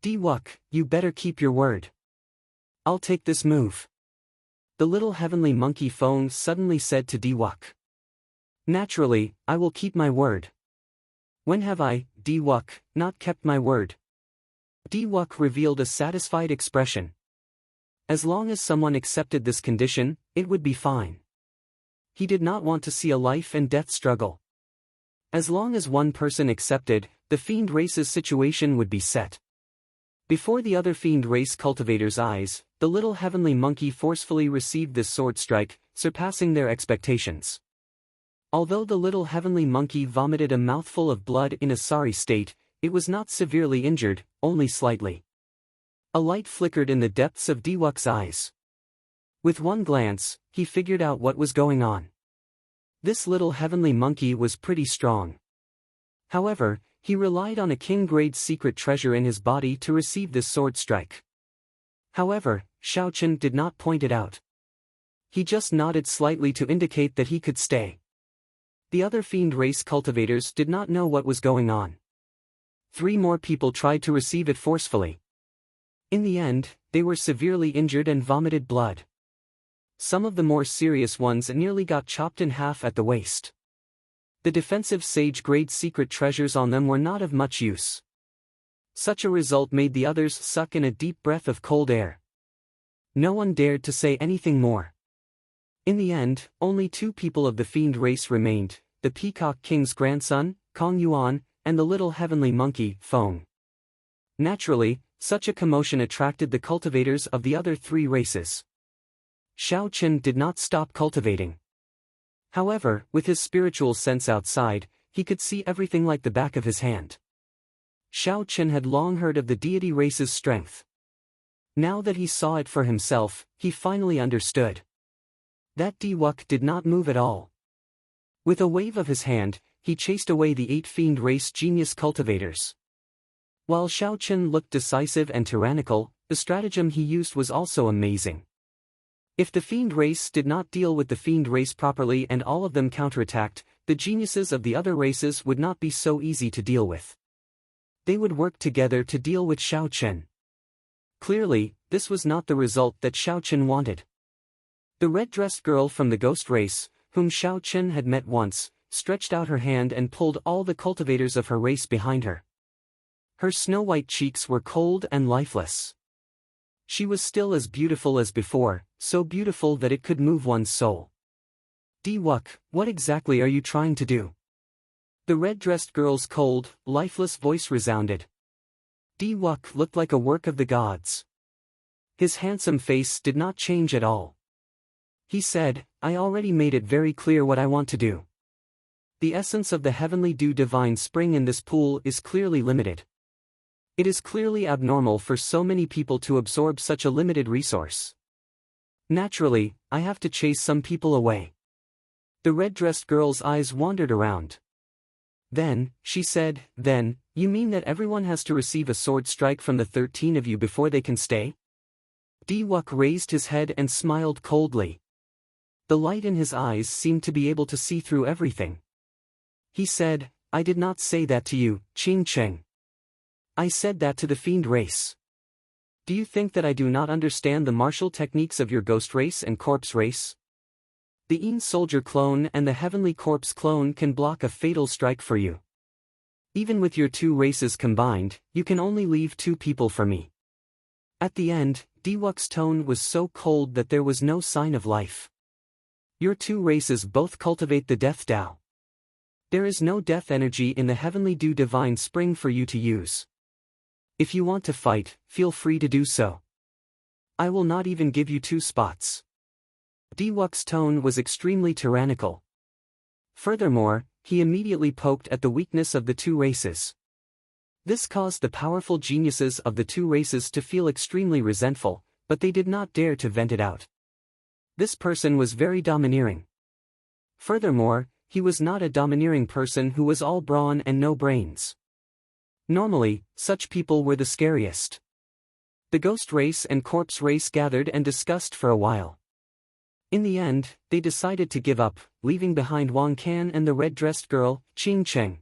"Diwuk, you better keep your word. I'll take this move." The little heavenly monkey phone suddenly said to Diwuk. "Naturally, I will keep my word. When have I, Diwuk, not kept my word?" Diwuk revealed a satisfied expression. As long as someone accepted this condition, it would be fine. He did not want to see a life and death struggle. As long as one person accepted, the fiend race's situation would be set. Before the other fiend race cultivators' eyes, the little heavenly monkey forcefully received this sword strike, surpassing their expectations. Although the little heavenly monkey vomited a mouthful of blood in a sorry state, it was not severely injured, only slightly. A light flickered in the depths of Diwuk's eyes. With one glance, he figured out what was going on. This little heavenly monkey was pretty strong. However, he relied on a king-grade secret treasure in his body to receive this sword strike. However, Xiaochen did not point it out. He just nodded slightly to indicate that he could stay. The other fiend race cultivators did not know what was going on. 3 more people tried to receive it forcefully. In the end, they were severely injured and vomited blood. Some of the more serious ones nearly got chopped in half at the waist. The defensive sage-grade secret treasures on them were not of much use. Such a result made the others suck in a deep breath of cold air. No one dared to say anything more. In the end, only 2 people of the fiend race remained, the Peacock King's grandson, Kong Yuan, and the little heavenly monkey, Feng. Naturally, such a commotion attracted the cultivators of the other 3 races. Xiao Qin did not stop cultivating. However, with his spiritual sense outside, he could see everything like the back of his hand. Xiao Qin had long heard of the deity race's strength. Now that he saw it for himself, he finally understood. That Diwuk did not move at all. With a wave of his hand, he chased away the 8 fiend race genius cultivators. While Xiao Qin looked decisive and tyrannical, the stratagem he used was also amazing. If the fiend race did not deal with the fiend race properly and all of them counterattacked, the geniuses of the other races would not be so easy to deal with. They would work together to deal with Xiao Qin. Clearly, this was not the result that Xiao Qin wanted. The red-dressed girl from the ghost race, whom Xiao Qin had met once, stretched out her hand and pulled all the cultivators of her race behind her. Her snow-white cheeks were cold and lifeless. She was still as beautiful as before, so beautiful that it could move one's soul. Diwuk, what exactly are you trying to do? The red-dressed girl's cold, lifeless voice resounded. Diwuk looked like a work of the gods. His handsome face did not change at all. He said, I already made it very clear what I want to do. The essence of the heavenly dew divine spring in this pool is clearly limited. It is clearly abnormal for so many people to absorb such a limited resource. Naturally, I have to chase some people away. The red-dressed girl's eyes wandered around. Then, she said, then, you mean that everyone has to receive a sword strike from the 13 of you before they can stay? Diwuk raised his head and smiled coldly. The light in his eyes seemed to be able to see through everything. He said, I did not say that to you, Qing Cheng. I said that to the fiend race. Do you think that I do not understand the martial techniques of your ghost race and corpse race? The Yin soldier clone and the heavenly corpse clone can block a fatal strike for you. Even with your 2 races combined, you can only leave 2 people for me. At the end, Diwuk's tone was so cold that there was no sign of life. Your 2 races both cultivate the death Tao. There is no death energy in the heavenly dew divine spring for you to use. If you want to fight, feel free to do so. I will not even give you 2 spots. Diwuk's tone was extremely tyrannical. Furthermore, he immediately poked at the weakness of the 2 races. This caused the powerful geniuses of the 2 races to feel extremely resentful, but they did not dare to vent it out. This person was very domineering. Furthermore, he was not a domineering person who was all brawn and no brains. Normally, such people were the scariest. The ghost race and corpse race gathered and discussed for a while. In the end, they decided to give up, leaving behind Wang Can and the red-dressed girl, Qing Cheng.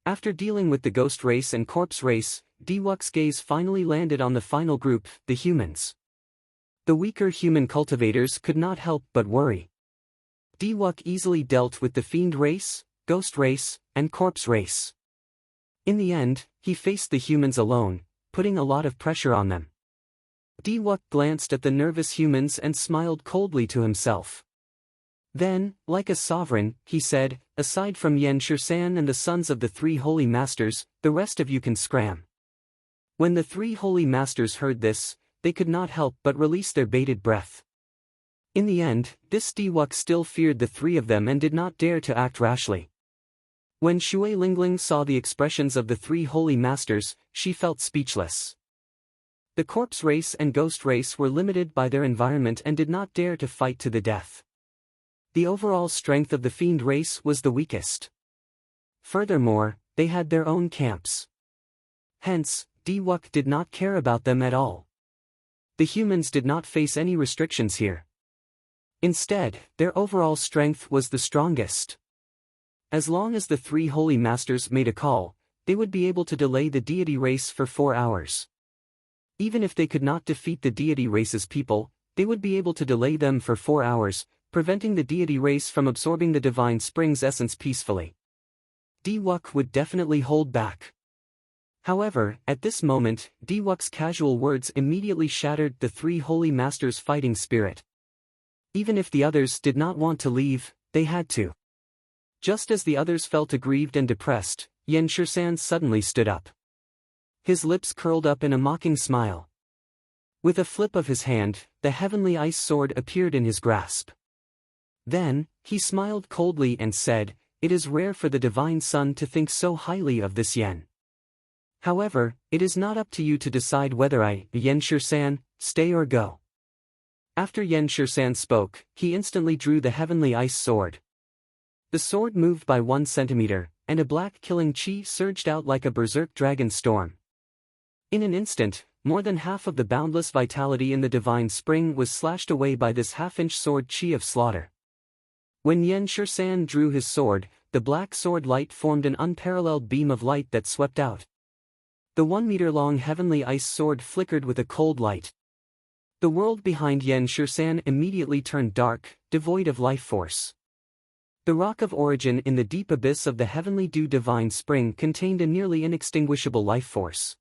After dealing with the ghost race and corpse race, Diwuk's gaze finally landed on the final group, the humans. The weaker human cultivators could not help but worry. Diwuk easily dealt with the fiend race, ghost race, and corpse race. In the end, he faced the humans alone, putting a lot of pressure on them. Diwuk glanced at the nervous humans and smiled coldly to himself. Then, like a sovereign, he said, aside from Yan Shisan and the sons of the 3 holy masters, the rest of you can scram. When the 3 holy masters heard this, they could not help but release their bated breath. In the end, this Diwuk still feared the 3 of them and did not dare to act rashly. When Shui Lingling saw the expressions of the 3 holy masters, she felt speechless. The corpse race and ghost race were limited by their environment and did not dare to fight to the death. The overall strength of the fiend race was the weakest. Furthermore, they had their own camps. Hence, Diwuk did not care about them at all. The humans did not face any restrictions here. Instead, their overall strength was the strongest. As long as the 3 holy masters made a call, they would be able to delay the deity race for 4 hours. Even if they could not defeat the deity race's people, they would be able to delay them for 4 hours, preventing the deity race from absorbing the divine spring's essence peacefully. Diwuk would definitely hold back. However, at this moment, Diwok's casual words immediately shattered the three holy masters' fighting spirit. Even if the others did not want to leave, they had to. Just as the others felt aggrieved and depressed, Yen Shisan suddenly stood up. His lips curled up in a mocking smile. With a flip of his hand, the heavenly ice sword appeared in his grasp. Then, he smiled coldly and said, "It is rare for the Divine Son to think so highly of this Yen. However, it is not up to you to decide whether I, Yen Shisan, stay or go." After Yen Shisan spoke, he instantly drew the heavenly ice sword. The sword moved by 1 centimeter, and a black killing chi surged out like a berserk dragon storm. In an instant, more than half of the boundless vitality in the divine spring was slashed away by this half-inch sword chi of slaughter. When Yen Shisan drew his sword, the black sword light formed an unparalleled beam of light that swept out. The 1-meter-long heavenly ice sword flickered with a cold light. The world behind Yen Shisan immediately turned dark, devoid of life force. The rock of origin in the deep abyss of the heavenly dew divine spring contained a nearly inextinguishable life force.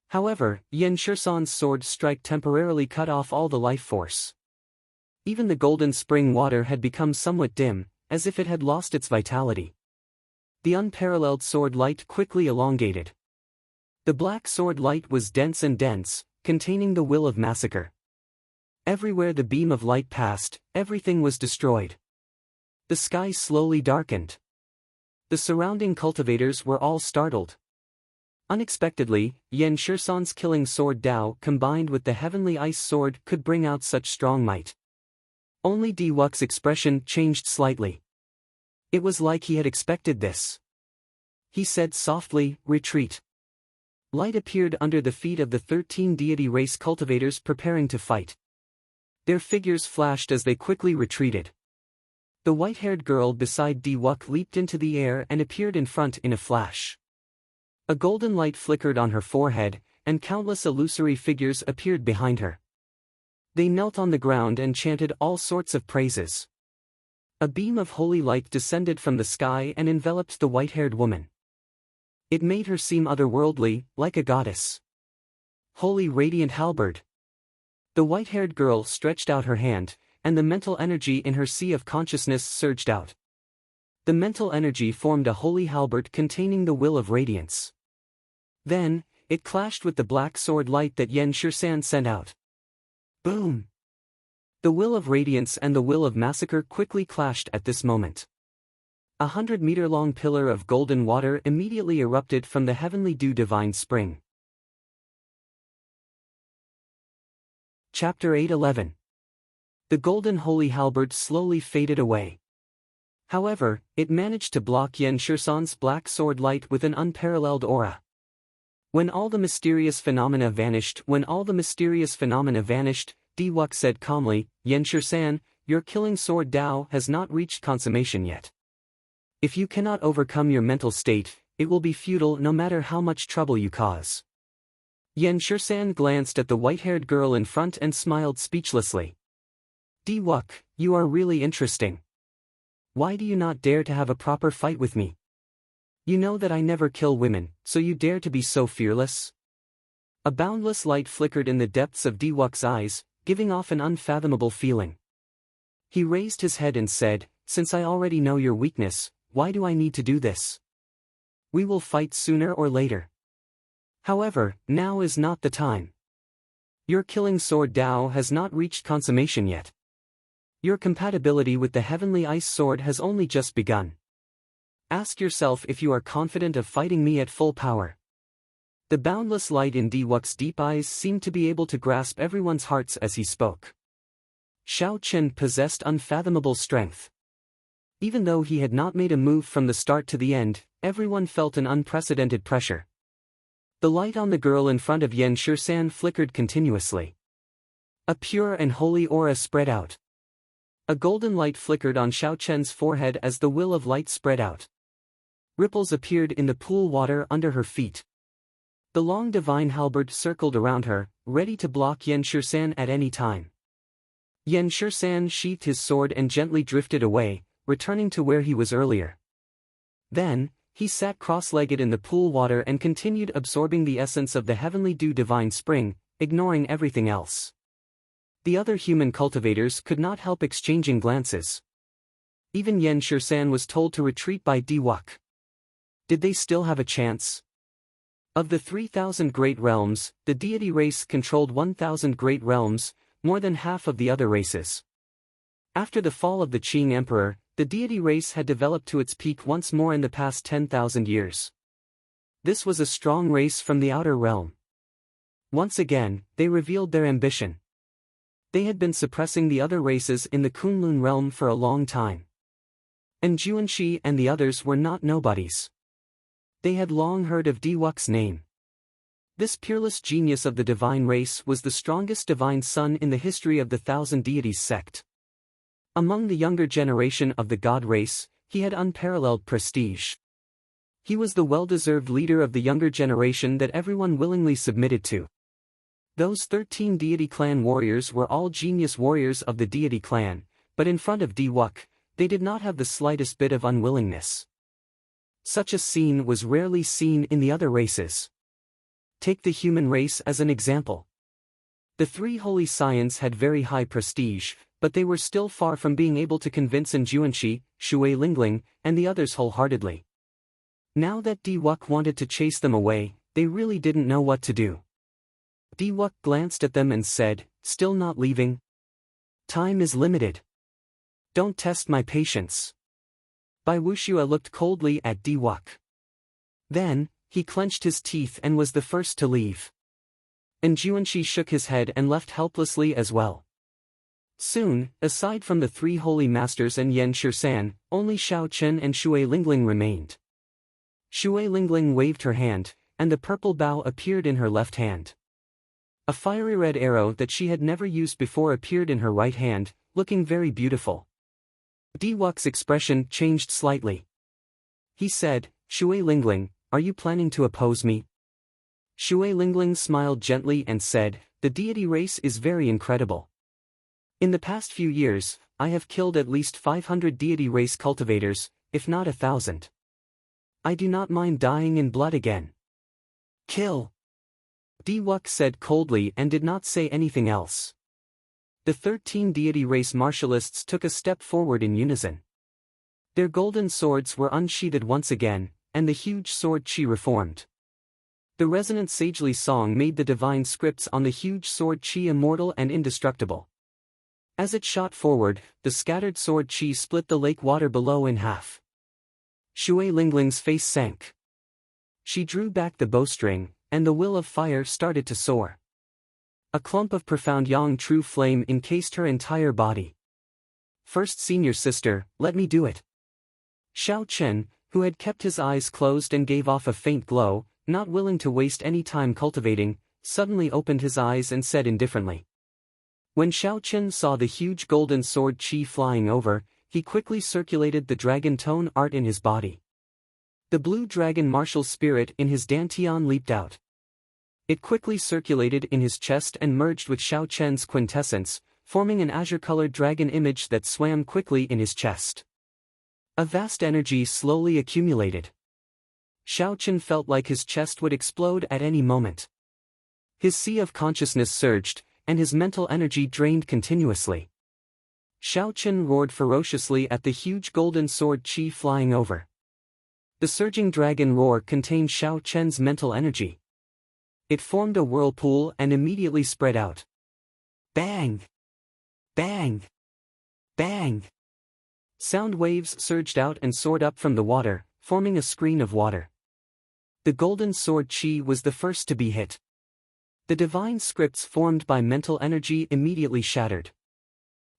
However, Yen Shisan's sword strike temporarily cut off all the life force. Even the golden spring water had become somewhat dim, as if it had lost its vitality. The unparalleled sword light quickly elongated. The black sword light was dense and dense, containing the will of massacre. Everywhere the beam of light passed, everything was destroyed. The sky slowly darkened. The surrounding cultivators were all startled. Unexpectedly, Yen Shisan's killing sword Dao combined with the heavenly ice sword could bring out such strong might. Only Diwok's expression changed slightly. It was like he had expected this. He said softly, "Retreat." Light appeared under the feet of the 13 deity race cultivators preparing to fight. Their figures flashed as they quickly retreated. The white-haired girl beside Diwok leaped into the air and appeared in front in a flash. A golden light flickered on her forehead, and countless illusory figures appeared behind her. They knelt on the ground and chanted all sorts of praises. A beam of holy light descended from the sky and enveloped the white-haired woman. It made her seem otherworldly, like a goddess. Holy radiant halberd. The white-haired girl stretched out her hand, and the mental energy in her sea of consciousness surged out. The mental energy formed a holy halberd containing the will of radiance. Then, it clashed with the black sword light that Yen Shisan sent out. Boom! The will of radiance and the will of massacre quickly clashed at this moment. 100-meter-long pillar of golden water immediately erupted from the heavenly dew divine spring. Chapter 8:11. The golden holy halberd slowly faded away. However, it managed to block Yen Shisan's black sword light with an unparalleled aura. When all the mysterious phenomena vanished, Diwok said calmly, "Yen Shisan, your killing sword Dao has not reached consummation yet. If you cannot overcome your mental state, it will be futile no matter how much trouble you cause." Yen Shisan glanced at the white-haired girl in front and smiled speechlessly. "Diwok, you are really interesting. Why do you not dare to have a proper fight with me? You know that I never kill women, so you dare to be so fearless?" A boundless light flickered in the depths of Diwok's eyes, giving off an unfathomable feeling. He raised his head and said, "Since I already know your weakness, why do I need to do this? We will fight sooner or later. However, now is not the time. Your killing sword Dao has not reached consummation yet. Your compatibility with the heavenly ice sword has only just begun. Ask yourself if you are confident of fighting me at full power." The boundless light in Diwok's deep eyes seemed to be able to grasp everyone's hearts as he spoke. Xiao Chen possessed unfathomable strength. Even though he had not made a move from the start to the end, everyone felt an unprecedented pressure. The light on the girl in front of Yen Shisan flickered continuously. A pure and holy aura spread out. A golden light flickered on Xiao Chen's forehead as the will of light spread out. Ripples appeared in the pool water under her feet. The long divine halberd circled around her, ready to block Yen Shisan at any time. Yen Shisan sheathed his sword and gently drifted away, returning to where he was earlier. Then, He sat cross-legged in the pool water and continued absorbing the essence of the heavenly dew divine spring, ignoring everything else. The other human cultivators could not help exchanging glances. Even Yen Shirsan was told to retreat by Diwuk. Did they still have a chance? Of the 3,000 great realms, the deity race controlled 1,000 great realms, more than half of the other races. After the fall of the Qing Emperor, the deity race had developed to its peak once more in the past 10,000 years. This was a strong race from the outer realm. Once again, they revealed their ambition. They had been suppressing the other races in the Kunlun realm for a long time. And Juanxi and the others were not nobodies. They had long heard of Diwuk's name. This peerless genius of the divine race was the strongest divine son in the history of the Thousand Deities sect. Among the younger generation of the god race, he had unparalleled prestige. He was the well-deserved leader of the younger generation that everyone willingly submitted to. Those 13 deity clan warriors were all genius warriors of the deity clan, but in front of Diwuk, they did not have the slightest bit of unwillingness. Such a scene was rarely seen in the other races. Take the human race as an example. The three holy scions had very high prestige, but they were still far from being able to convince Juanxi, Shui Lingling, and the others wholeheartedly. Now that Diwuk wanted to chase them away, they really didn't know what to do. Diwuk glanced at them and said, "Still not leaving? Time is limited. Don't test my patience." Bai Wuxue looked coldly at Diwuk. Then, he clenched his teeth and was the first to leave. And Juanxi shook his head and left helplessly as well. Soon, aside from the three holy masters and Yen Shirsan, only Shao Chen and Shui Lingling remained. Shui Lingling waved her hand, and the purple bow appeared in her left hand. A fiery red arrow that she had never used before appeared in her right hand, looking very beautiful. Diwuk's expression changed slightly. He said, "Shui Lingling, are you planning to oppose me?" Shui Lingling smiled gently and said, "The deity race is very incredible. In the past few years, I have killed at least 500 deity race cultivators, if not 1,000. I do not mind dying in blood again." "Kill!" Diwuk said coldly and did not say anything else. The 13 deity race martialists took a step forward in unison. Their golden swords were unsheathed once again, and the huge sword qi reformed. The resonant sagely song made the divine scripts on the huge sword qi immortal and indestructible. As it shot forward, the scattered sword qi split the lake water below in half. Shui Lingling's face sank. She drew back the bowstring, and the will of fire started to soar. A clump of profound yang true flame encased her entire body. "First senior sister, let me do it." Shao Chen, who had kept his eyes closed and gave off a faint glow, not willing to waste any time cultivating, suddenly opened his eyes and said indifferently. When Shao Chen saw the huge golden sword qi flying over, he quickly circulated the dragon tone art in his body. The blue dragon martial spirit in his dantian leaped out. It quickly circulated in his chest and merged with Shao Chen's quintessence, forming an azure-colored dragon image that swam quickly in his chest. A vast energy slowly accumulated. Shao Chen felt like his chest would explode at any moment. His sea of consciousness surged, and his mental energy drained continuously. Shao Chen roared ferociously at the huge golden sword qi flying over. The surging dragon roar contained Shao Chen's mental energy. It formed a whirlpool and immediately spread out. Bang! Bang! Bang! Sound waves surged out and soared up from the water, forming a screen of water. The golden sword qi was the first to be hit. The divine scripts formed by mental energy immediately shattered.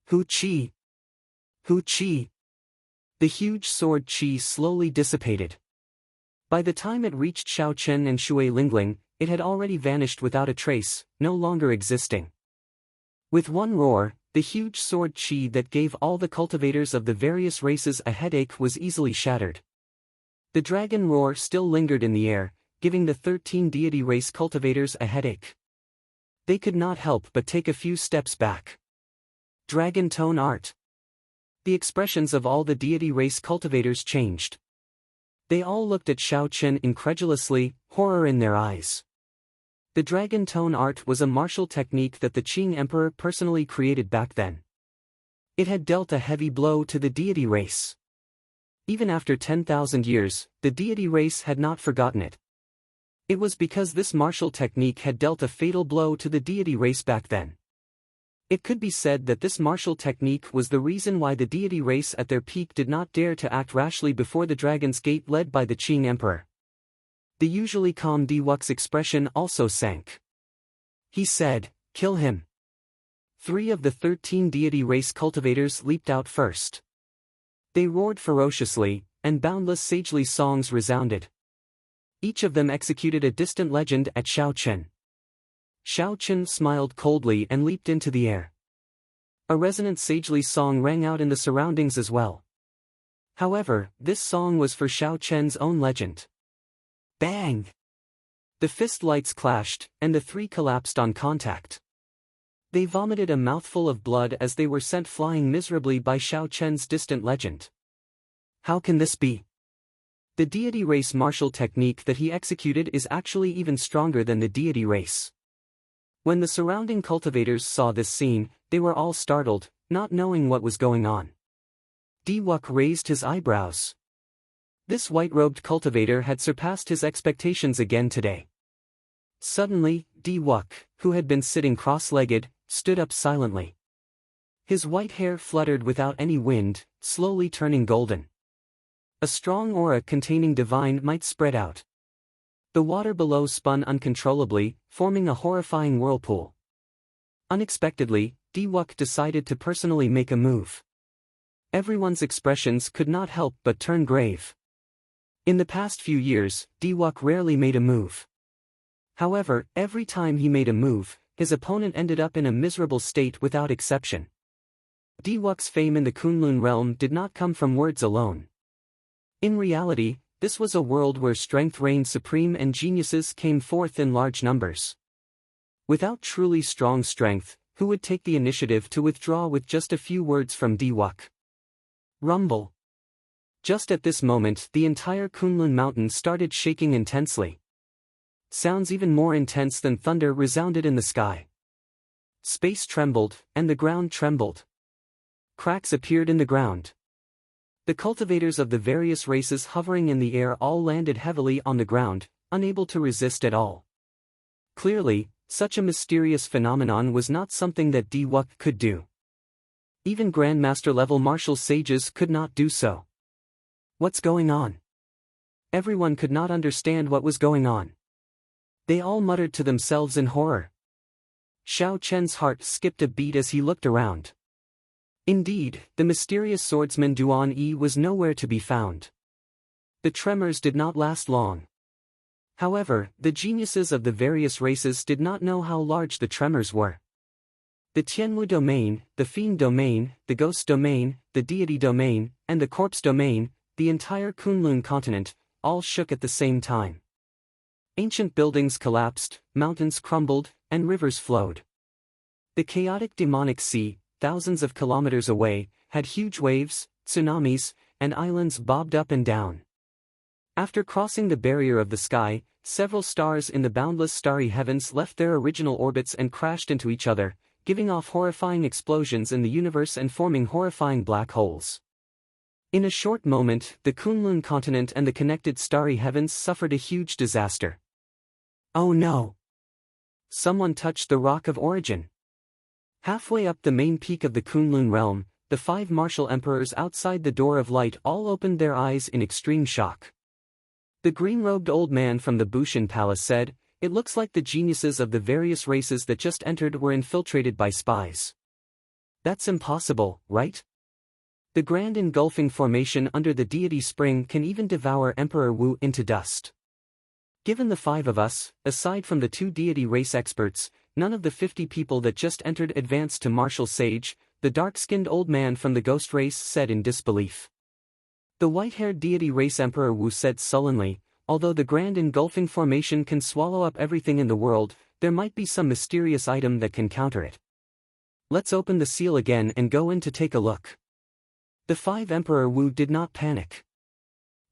Hu qi! Hu qi! The huge sword qi slowly dissipated. By the time it reached Shao Chen and Shui Lingling, it had already vanished without a trace, no longer existing. With one roar, the huge sword qi that gave all the cultivators of the various races a headache was easily shattered. The dragon roar still lingered in the air, giving the 13 deity race cultivators a headache. They could not help but take a few steps back. Dragon tone art. The expressions of all the deity race cultivators changed. They all looked at Xiao Chen incredulously, horror in their eyes. The dragon tone art was a martial technique that the Qing emperor personally created back then. It had dealt a heavy blow to the deity race. Even after 10,000 years, the deity race had not forgotten it. It was because this martial technique had dealt a fatal blow to the deity race back then. It could be said that this martial technique was the reason why the deity race at their peak did not dare to act rashly before the Dragon's Gate led by the Qing emperor. The usually calm Diwuk's expression also sank. He said, "Kill him." 3 of the 13 deity race cultivators leaped out first. They roared ferociously, and boundless sagely songs resounded. Each of them executed a distant legend at Xiao Chen. Xiao Chen smiled coldly and leaped into the air. A resonant sagely song rang out in the surroundings as well. However, this song was for Xiao Chen's own legend. Bang! The fist lights clashed, and the 3 collapsed on contact. They vomited a mouthful of blood as they were sent flying miserably by Xiao Chen's distant legend. How can this be? The deity race martial technique that he executed is actually even stronger than the deity race. When the surrounding cultivators saw this scene, they were all startled, not knowing what was going on. Diwuk raised his eyebrows. This white-robed cultivator had surpassed his expectations again today. Suddenly, Diwuk, who had been sitting cross-legged, stood up silently. His white hair fluttered without any wind, slowly turning golden. A strong aura containing divine might spread out. The water below spun uncontrollably, forming a horrifying whirlpool. Unexpectedly, Diwuk decided to personally make a move. Everyone's expressions could not help but turn grave. In the past few years, Diwuk rarely made a move. However, every time he made a move, his opponent ended up in a miserable state without exception. Diwuk's fame in the Kunlun realm did not come from words alone. In reality, this was a world where strength reigned supreme and geniuses came forth in large numbers. Without truly strong strength, who would take the initiative to withdraw with just a few words from Diwuk? Rumble. Just at this moment, the entire Kunlun mountain started shaking intensely. Sounds even more intense than thunder resounded in the sky. Space trembled, and the ground trembled. Cracks appeared in the ground. The cultivators of the various races hovering in the air all landed heavily on the ground, unable to resist at all. Clearly, such a mysterious phenomenon was not something that Diwuk could do. Even Grandmaster-level martial sages could not do so. What's going on? Everyone could not understand what was going on. They all muttered to themselves in horror. Xiao Chen's heart skipped a beat as he looked around. Indeed, the mysterious swordsman Duan Yi was nowhere to be found. The tremors did not last long. However, the geniuses of the various races did not know how large the tremors were. The Tianwu domain, the Fiend domain, the Ghost domain, the Deity domain, and the Corpse domain, the entire Kunlun continent, all shook at the same time. Ancient buildings collapsed, mountains crumbled, and rivers flowed. The chaotic demonic sea, thousands of kilometers away, had huge waves, tsunamis, and islands bobbed up and down. After crossing the barrier of the sky, several stars in the boundless starry heavens left their original orbits and crashed into each other, giving off horrifying explosions in the universe and forming horrifying black holes. In a short moment, the Kunlun continent and the connected starry heavens suffered a huge disaster. Oh no! Someone touched the Rock of Origin. Halfway up the main peak of the Kunlun realm, the 5 martial emperors outside the Door of Light all opened their eyes in extreme shock. The green-robed old man from the Bushin Palace said, "It looks like the geniuses of the various races that just entered were infiltrated by spies." That's impossible, right? The grand engulfing formation under the deity spring can even devour Emperor Wu into dust. Given the 5 of us, aside from the 2 deity race experts, none of the 50 people that just entered advanced to martial sage, the dark-skinned old man from the ghost race said in disbelief. The white-haired deity race Emperor Wu said sullenly, "Although the grand engulfing formation can swallow up everything in the world, there might be some mysterious item that can counter it. Let's open the seal again and go in to take a look." The 5 Emperor Wu did not panic.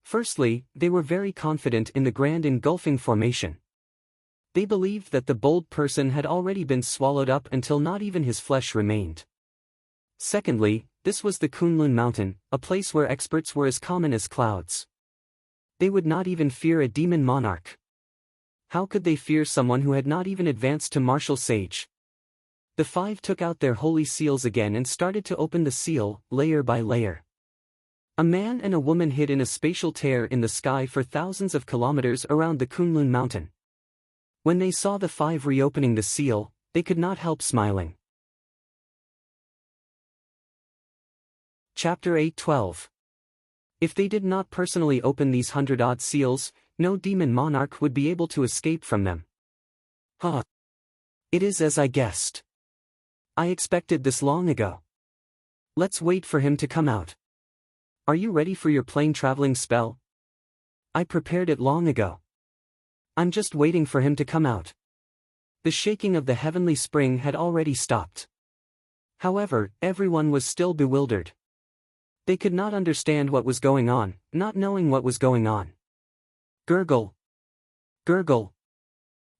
Firstly, they were very confident in the grand engulfing formation. They believed that the bold person had already been swallowed up until not even his flesh remained. Secondly, this was the Kunlun Mountain, a place where experts were as common as clouds. They would not even fear a demon monarch. How could they fear someone who had not even advanced to martial sage? The five took out their holy seals again and started to open the seal, layer by layer. A man and a woman hid in a spatial tear in the sky for thousands of kilometers around the Kunlun Mountain. When they saw the five reopening the seal, they could not help smiling. Chapter 8:12. If they did not personally open these 100-odd seals, no demon monarch would be able to escape from them. Huh. It is as I guessed. I expected this long ago. Let's wait for him to come out. Are you ready for your plane traveling spell? I prepared it long ago. I'm just waiting for him to come out. The shaking of the heavenly spring had already stopped. However, everyone was still bewildered. They could not understand what was going on, not knowing what was going on. Gurgle. Gurgle.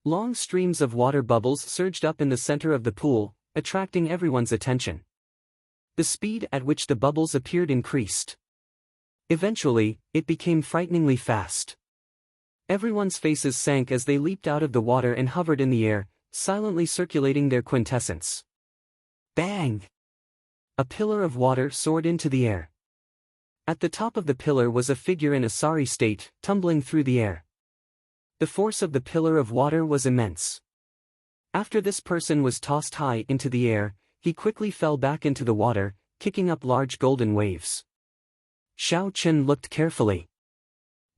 Long streams of water bubbles surged up in the center of the pool, attracting everyone's attention. The speed at which the bubbles appeared increased. Eventually, it became frighteningly fast. Everyone's faces sank as they leaped out of the water and hovered in the air, silently circulating their quintessence. Bang! A pillar of water soared into the air. At the top of the pillar was a figure in a sorry state, tumbling through the air. The force of the pillar of water was immense. After this person was tossed high into the air, he quickly fell back into the water, kicking up large golden waves. Xiao Chen looked carefully.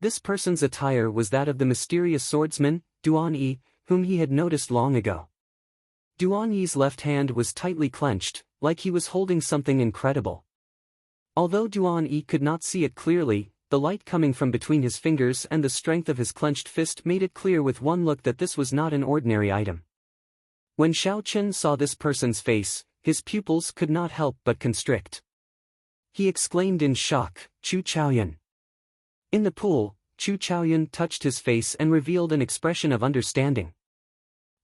This person's attire was that of the mysterious swordsman, Duan Yi, whom he had noticed long ago. Duan Yi's left hand was tightly clenched, like he was holding something incredible. Although Duan Yi could not see it clearly, the light coming from between his fingers and the strength of his clenched fist made it clear with one look that this was not an ordinary item. When Xiao Chen saw this person's face, his pupils could not help but constrict. He exclaimed in shock, "Chu Chaoyun." In the pool, Chu Chaoyun touched his face and revealed an expression of understanding.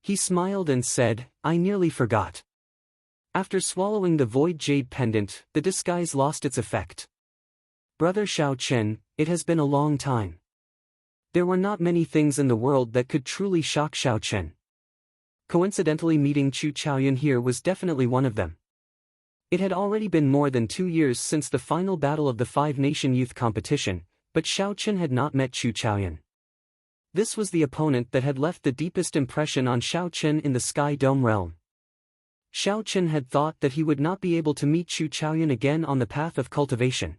He smiled and said, "I nearly forgot." After swallowing the void jade pendant, the disguise lost its effect. "Brother Xiao Chen, it has been a long time." There were not many things in the world that could truly shock Xiao Chen. Coincidentally, meeting Chu Chaoyun here was definitely one of them. It had already been more than 2 years since the final battle of the Five-Nation Youth Competition, but Xiao Chen had not met Chu Chaoyun. This was the opponent that had left the deepest impression on Xiao Chen in the Sky Dome realm. Xiao Chen had thought that he would not be able to meet Chu Chaoyun again on the path of cultivation.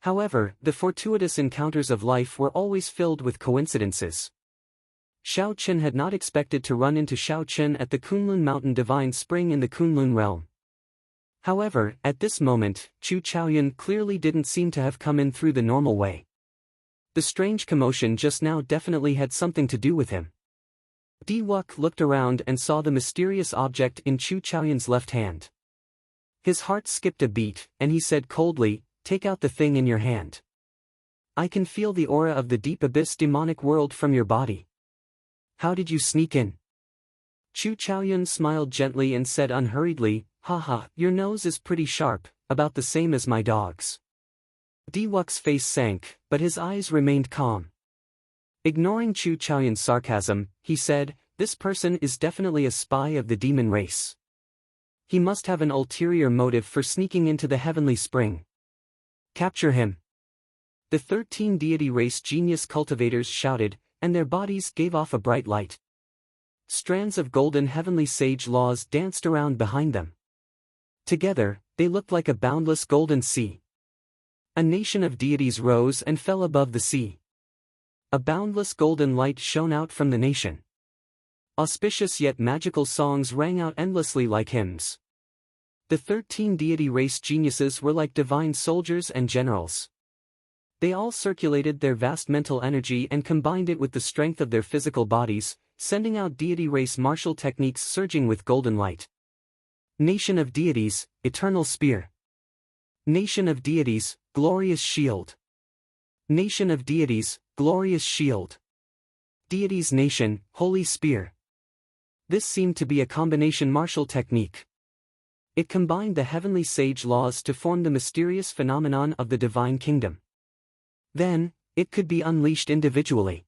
However, the fortuitous encounters of life were always filled with coincidences. Xiao Chen had not expected to run into Xiao Chen at the Kunlun Mountain Divine Spring in the Kunlun realm. However, at this moment, Chu Chaoyun clearly didn't seem to have come in through the normal way. The strange commotion just now definitely had something to do with him. Di Wuk looked around and saw the mysterious object in Chu Chaoyun's left hand. His heart skipped a beat, and he said coldly, "Take out the thing in your hand. I can feel the aura of the deep abyss demonic world from your body. How did you sneak in?" Chu Chaoyun smiled gently and said unhurriedly, "Haha, your nose is pretty sharp, about the same as my dog's." Di Wuk's face sank, but his eyes remained calm. Ignoring Chu Chaoyun's sarcasm, he said, "This person is definitely a spy of the demon race. He must have an ulterior motive for sneaking into the heavenly spring. Capture him." The 13 deity race genius cultivators shouted, and their bodies gave off a bright light. Strands of golden heavenly sage laws danced around behind them. Together, they looked like a boundless golden sea. A nation of deities rose and fell above the sea. A boundless golden light shone out from the nation. Auspicious yet magical songs rang out endlessly like hymns. The 13 deity race geniuses were like divine soldiers and generals. They all circulated their vast mental energy and combined it with the strength of their physical bodies, sending out deity race martial techniques surging with golden light. Nation of deities, eternal spear. Nation of deities, glorious shield. Nation of deities, glorious shield. Deities nation, holy spear. This seemed to be a combination martial technique. It combined the heavenly sage laws to form the mysterious phenomenon of the divine kingdom. Then, it could be unleashed individually.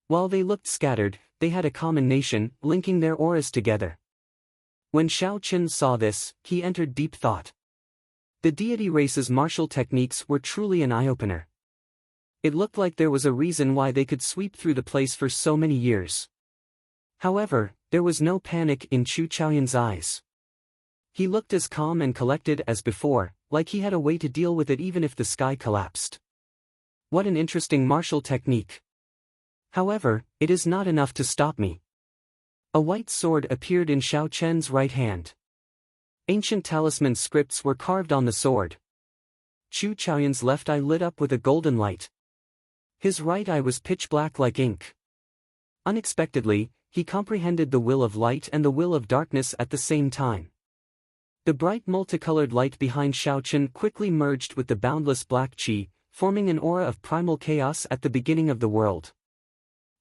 While they looked scattered, they had a common nation, linking their auras together. When Shao Qin saw this, he entered deep thought. The deity race's martial techniques were truly an eye-opener. It looked like there was a reason why they could sweep through the place for so many years. However, there was no panic in Chu Chaoyun's eyes. He looked as calm and collected as before, like he had a way to deal with it even if the sky collapsed. What an interesting martial technique. However, it is not enough to stop me. A white sword appeared in Shao Chen's right hand. Ancient talisman scripts were carved on the sword. Chu Chaoyun's left eye lit up with a golden light. His right eye was pitch black like ink. Unexpectedly, he comprehended the will of light and the will of darkness at the same time. The bright multicolored light behind Shao Chen quickly merged with the boundless black qi, forming an aura of primal chaos at the beginning of the world.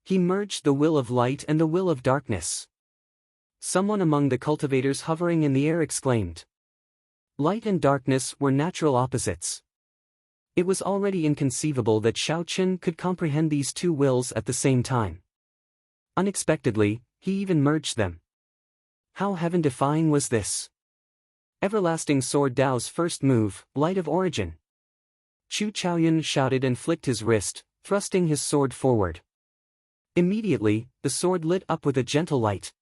He merged the will of light and the will of darkness. Someone among the cultivators hovering in the air exclaimed. Light and darkness were natural opposites. It was already inconceivable that Shao Chen could comprehend these two wills at the same time. Unexpectedly, he even merged them. How heaven-defying was this? Everlasting Sword Dao's first move, Light of Origin. Chu Chaoyun shouted and flicked his wrist, thrusting his sword forward. Immediately, the sword lit up with a gentle light.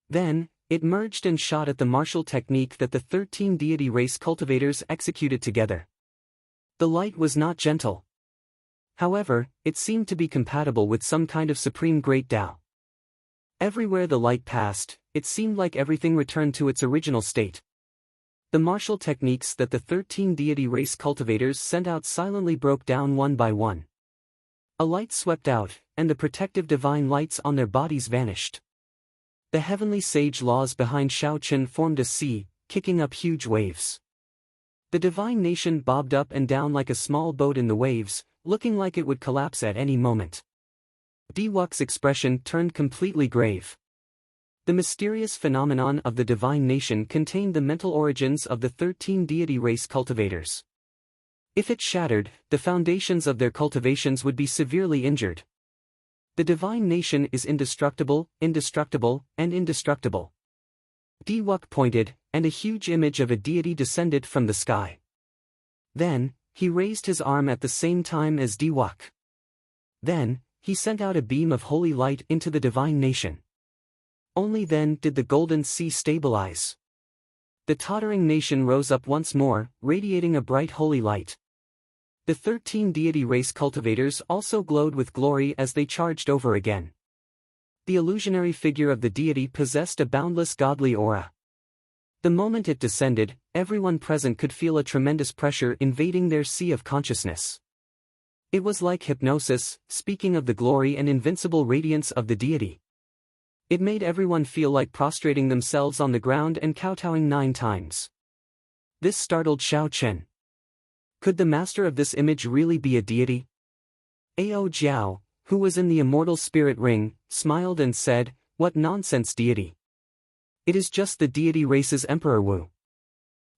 Then, it merged and shot at the martial technique that the 13 deity race cultivators executed together. The light was not gentle. However, it seemed to be compatible with some kind of supreme great Tao. Everywhere the light passed, it seemed like everything returned to its original state. The martial techniques that the 13 deity race cultivators sent out silently broke down one by one. A light swept out, and the protective divine lights on their bodies vanished. The heavenly sage laws behind Shao Chen formed a sea, kicking up huge waves. The divine nation bobbed up and down like a small boat in the waves, looking like it would collapse at any moment. Diwuk's expression turned completely grave. The mysterious phenomenon of the divine nation contained the mental origins of the 13 deity race cultivators. If it shattered, the foundations of their cultivations would be severely injured. The divine nation is indestructible, indestructible, and indestructible. Diwuk pointed, and a huge image of a deity descended from the sky. Then, he raised his arm at the same time as Diwuk. Then, he sent out a beam of holy light into the divine nation. Only then did the golden sea stabilize. The tottering nation rose up once more, radiating a bright holy light. The 13 deity race cultivators also glowed with glory as they charged over again. The illusionary figure of the deity possessed a boundless godly aura. The moment it descended, everyone present could feel a tremendous pressure invading their sea of consciousness. It was like hypnosis, speaking of the glory and invincible radiance of the deity. It made everyone feel like prostrating themselves on the ground and kowtowing 9 times. This startled Shao Chen. Could the master of this image really be a deity? Ao Jiao, who was in the immortal spirit ring, smiled and said, "What nonsense deity? It is just the deity race's Emperor Wu.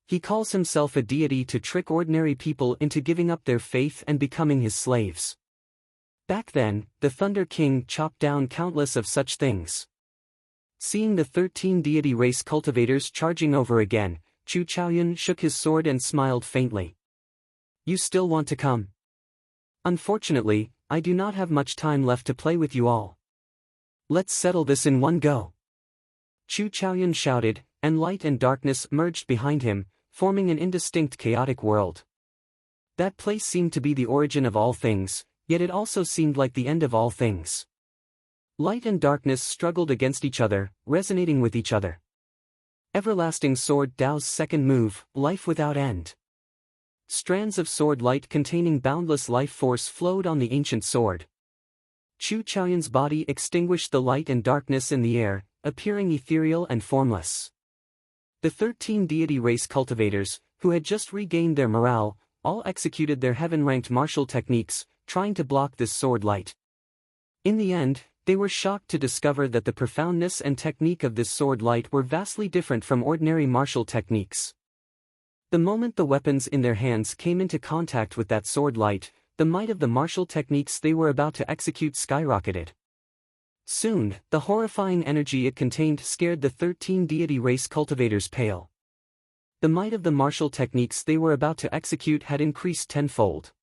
He calls himself a deity to trick ordinary people into giving up their faith and becoming his slaves." Back then, the Thunder King chopped down countless of such things. Seeing the 13 deity race cultivators charging over again, Chu Chaoyun shook his sword and smiled faintly. "You still want to come? Unfortunately, I do not have much time left to play with you all. Let's settle this in one go." Chu Chaoyun shouted, and light and darkness merged behind him, forming an indistinct chaotic world. That place seemed to be the origin of all things, yet it also seemed like the end of all things. Light and darkness struggled against each other, resonating with each other. Everlasting Sword Dao's second move, Life Without End. Strands of sword light containing boundless life force flowed on the ancient sword. Chu Chaoyun's body extinguished the light and darkness in the air, appearing ethereal and formless. The 13 deity race cultivators, who had just regained their morale, all executed their heaven-ranked martial techniques, trying to block this sword light. In the end, they were shocked to discover that the profoundness and technique of this sword light were vastly different from ordinary martial techniques. The moment the weapons in their hands came into contact with that sword light, the might of the martial techniques they were about to execute skyrocketed. Soon, the horrifying energy it contained scared the 13 deity race cultivators pale. The might of the martial techniques they were about to execute had increased tenfold.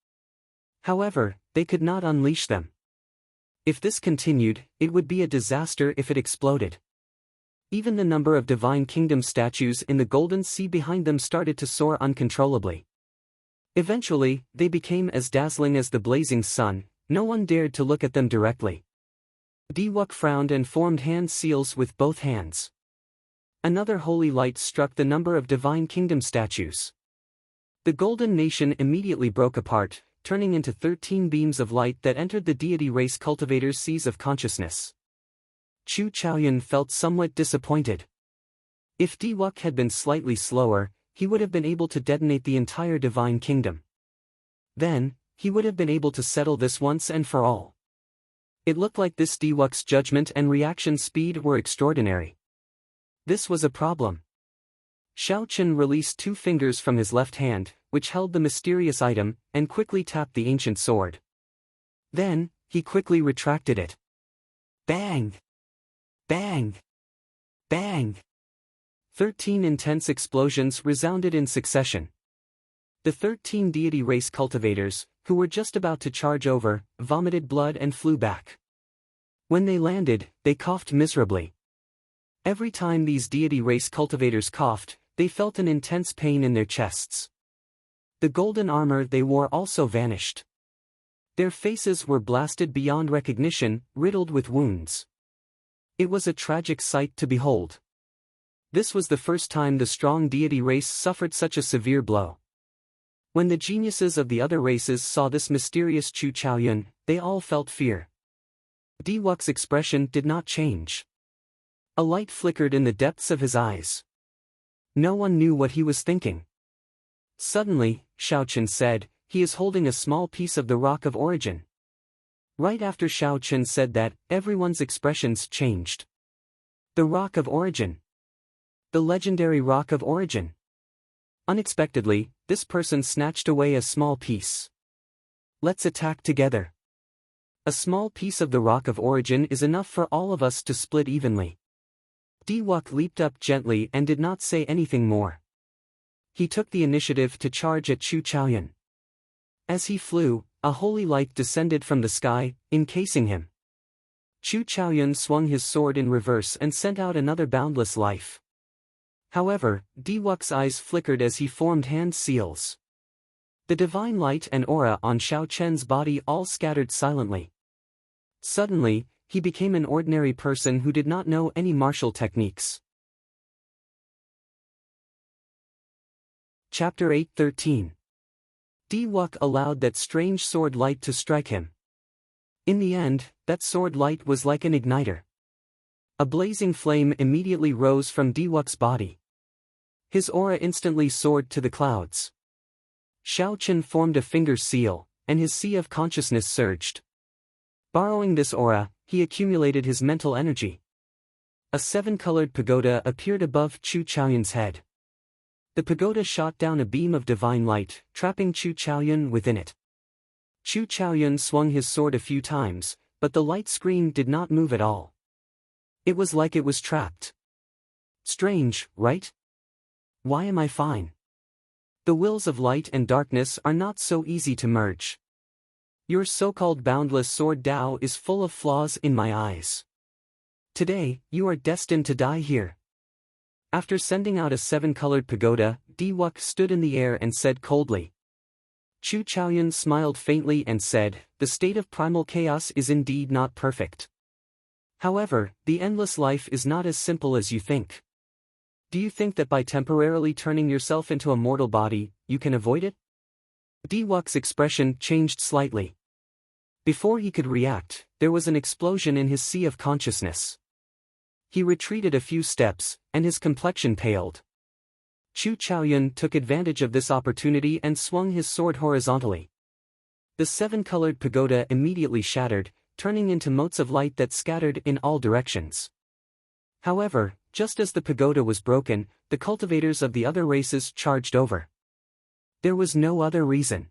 However, they could not unleash them. If this continued, it would be a disaster if it exploded. Even the number of divine kingdom statues in the golden sea behind them started to soar uncontrollably. Eventually, they became as dazzling as the blazing sun. No one dared to look at them directly. Diwuk frowned and formed hand seals with both hands. Another holy light struck the number of divine kingdom statues. The golden nation immediately broke apart, turning into 13 beams of light that entered the deity race cultivators' seas of consciousness. Chu Chaoyun felt somewhat disappointed. If Diwuk had been slightly slower, he would have been able to detonate the entire divine kingdom. Then, he would have been able to settle this once and for all. It looked like this Diwuk's judgment and reaction speed were extraordinary. This was a problem. Xiao Chen released 2 fingers from his left hand, which held the mysterious item, and quickly tapped the ancient sword. Then, he quickly retracted it. Bang! Bang! Bang! 13 intense explosions resounded in succession. The 13 deity race cultivators, who were just about to charge over, vomited blood and flew back. When they landed, they coughed miserably. Every time these deity race cultivators coughed, they felt an intense pain in their chests. The golden armor they wore also vanished. Their faces were blasted beyond recognition, riddled with wounds. It was a tragic sight to behold. This was the first time the strong deity race suffered such a severe blow. When the geniuses of the other races saw this mysterious Chu Chaoyun, they all felt fear. Diwuk's expression did not change. A light flickered in the depths of his eyes. No one knew what he was thinking. Suddenly, Xiao Chen said, "He is holding a small piece of the Rock of Origin." Right after Xiao Chen said that, everyone's expressions changed. The Rock of Origin. The legendary Rock of Origin. Unexpectedly, this person snatched away a small piece. Let's attack together. A small piece of the Rock of Origin is enough for all of us to split evenly. Diwuk leaped up gently and did not say anything more. He took the initiative to charge at Chu Chaoyun. As he flew, a holy light descended from the sky, encasing him. Chu Chaoyun swung his sword in reverse and sent out another boundless life. However, Diwuk's eyes flickered as he formed hand seals. The divine light and aura on Xiao Chen's body all scattered silently. Suddenly, he became an ordinary person who did not know any martial techniques. Chapter 8:13. Diwuk allowed that strange sword light to strike him. In the end, that sword light was like an igniter. A blazing flame immediately rose from Diwuk's body. His aura instantly soared to the clouds. Xiao Chen formed a finger seal, and his sea of consciousness surged. Borrowing this aura, he accumulated his mental energy. A 7-colored pagoda appeared above Chu Chaoyun's head. The pagoda shot down a beam of divine light, trapping Chu Chaoyun within it. Chu Chaoyun swung his sword a few times, but the light screen did not move at all. It was like it was trapped. Strange, right? Why am I fine? The wills of light and darkness are not so easy to merge. Your so-called boundless sword Tao is full of flaws in my eyes. Today, you are destined to die here. After sending out a 7-colored pagoda, Diwuk stood in the air and said coldly. Chu Chaoyun smiled faintly and said, "The state of primal chaos is indeed not perfect. However, the endless life is not as simple as you think. Do you think that by temporarily turning yourself into a mortal body, you can avoid it?" Diwuk's expression changed slightly. Before he could react, there was an explosion in his sea of consciousness. He retreated a few steps, and his complexion paled. Chu Chaoyun took advantage of this opportunity and swung his sword horizontally. The seven-colored pagoda immediately shattered, turning into motes of light that scattered in all directions. However, just as the pagoda was broken, the cultivators of the other races charged over. There was no other reason.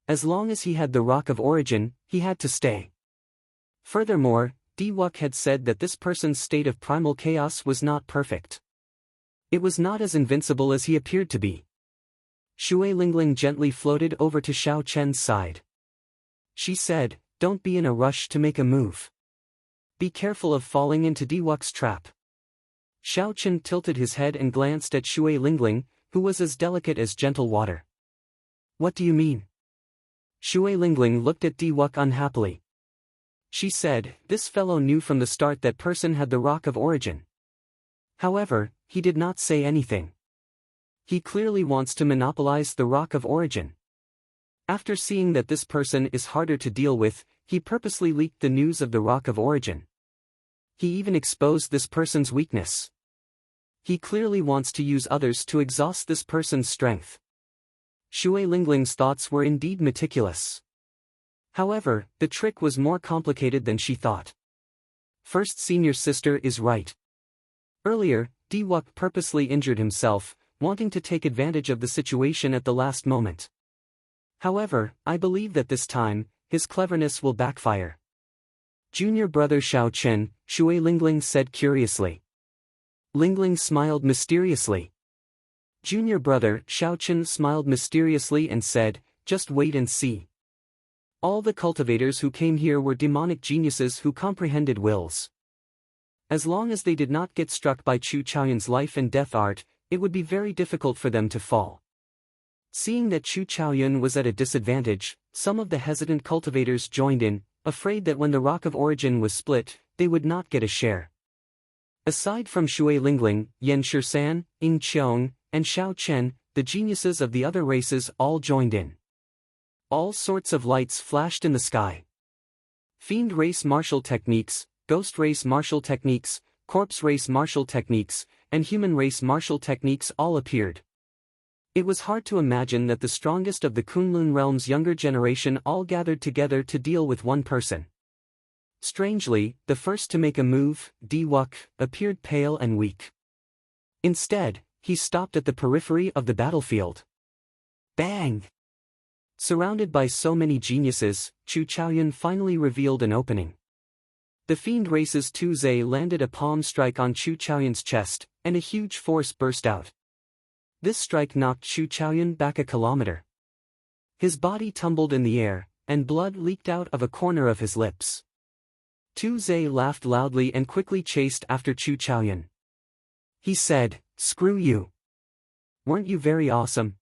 As long as he had the Rock of Origin, he had to stay. Furthermore, Diwuk had said that this person's state of primal chaos was not perfect. It was not as invincible as he appeared to be. Shui Lingling gently floated over to Xiao Chen's side. She said, "Don't be in a rush to make a move. Be careful of falling into Diwuk's trap." Xiao Chen tilted his head and glanced at Shui Lingling, who was as delicate as gentle water. "What do you mean?" Shui Lingling looked at Diwuk unhappily. She said, "This fellow knew from the start that person had the Rock of Origin. However, he did not say anything. He clearly wants to monopolize the Rock of Origin. After seeing that this person is harder to deal with, he purposely leaked the news of the Rock of Origin. He even exposed this person's weakness. He clearly wants to use others to exhaust this person's strength." Shui Lingling's thoughts were indeed meticulous. However, the trick was more complicated than she thought. First, senior sister is right. Earlier, Diwuk purposely injured himself, wanting to take advantage of the situation at the last moment. However, I believe that this time, his cleverness will backfire. Junior brother Xiao Chen, Shui Lingling said curiously. Lingling smiled mysteriously. Junior brother Xiao Chen smiled mysteriously and said, "Just wait and see." All the cultivators who came here were demonic geniuses who comprehended wills. As long as they did not get struck by Chu Chaoyun's life and death art, it would be very difficult for them to fall. Seeing that Chu Chaoyun was at a disadvantage, some of the hesitant cultivators joined in, afraid that when the Rock of Origin was split, they would not get a share. Aside from Shui Lingling, Yan Shisan, Ying Qiong, and Xiao Chen, the geniuses of the other races all joined in. All sorts of lights flashed in the sky. Fiend race martial techniques, ghost race martial techniques, corpse race martial techniques, and human race martial techniques all appeared. It was hard to imagine that the strongest of the Kunlun realm's younger generation all gathered together to deal with one person. Strangely, the first to make a move, Diwuk, appeared pale and weak. Instead, he stopped at the periphery of the battlefield. Bang! Surrounded by so many geniuses, Chu Chaoyun finally revealed an opening. The Fiend Race's Tu Zhe landed a palm strike on Chu Chaoyun's chest, and a huge force burst out. This strike knocked Chu Chaoyun back a kilometer. His body tumbled in the air, and blood leaked out of a corner of his lips. Tu Zhe laughed loudly and quickly chased after Chu Chaoyun. He said, "Screw you. Weren't you very awesome?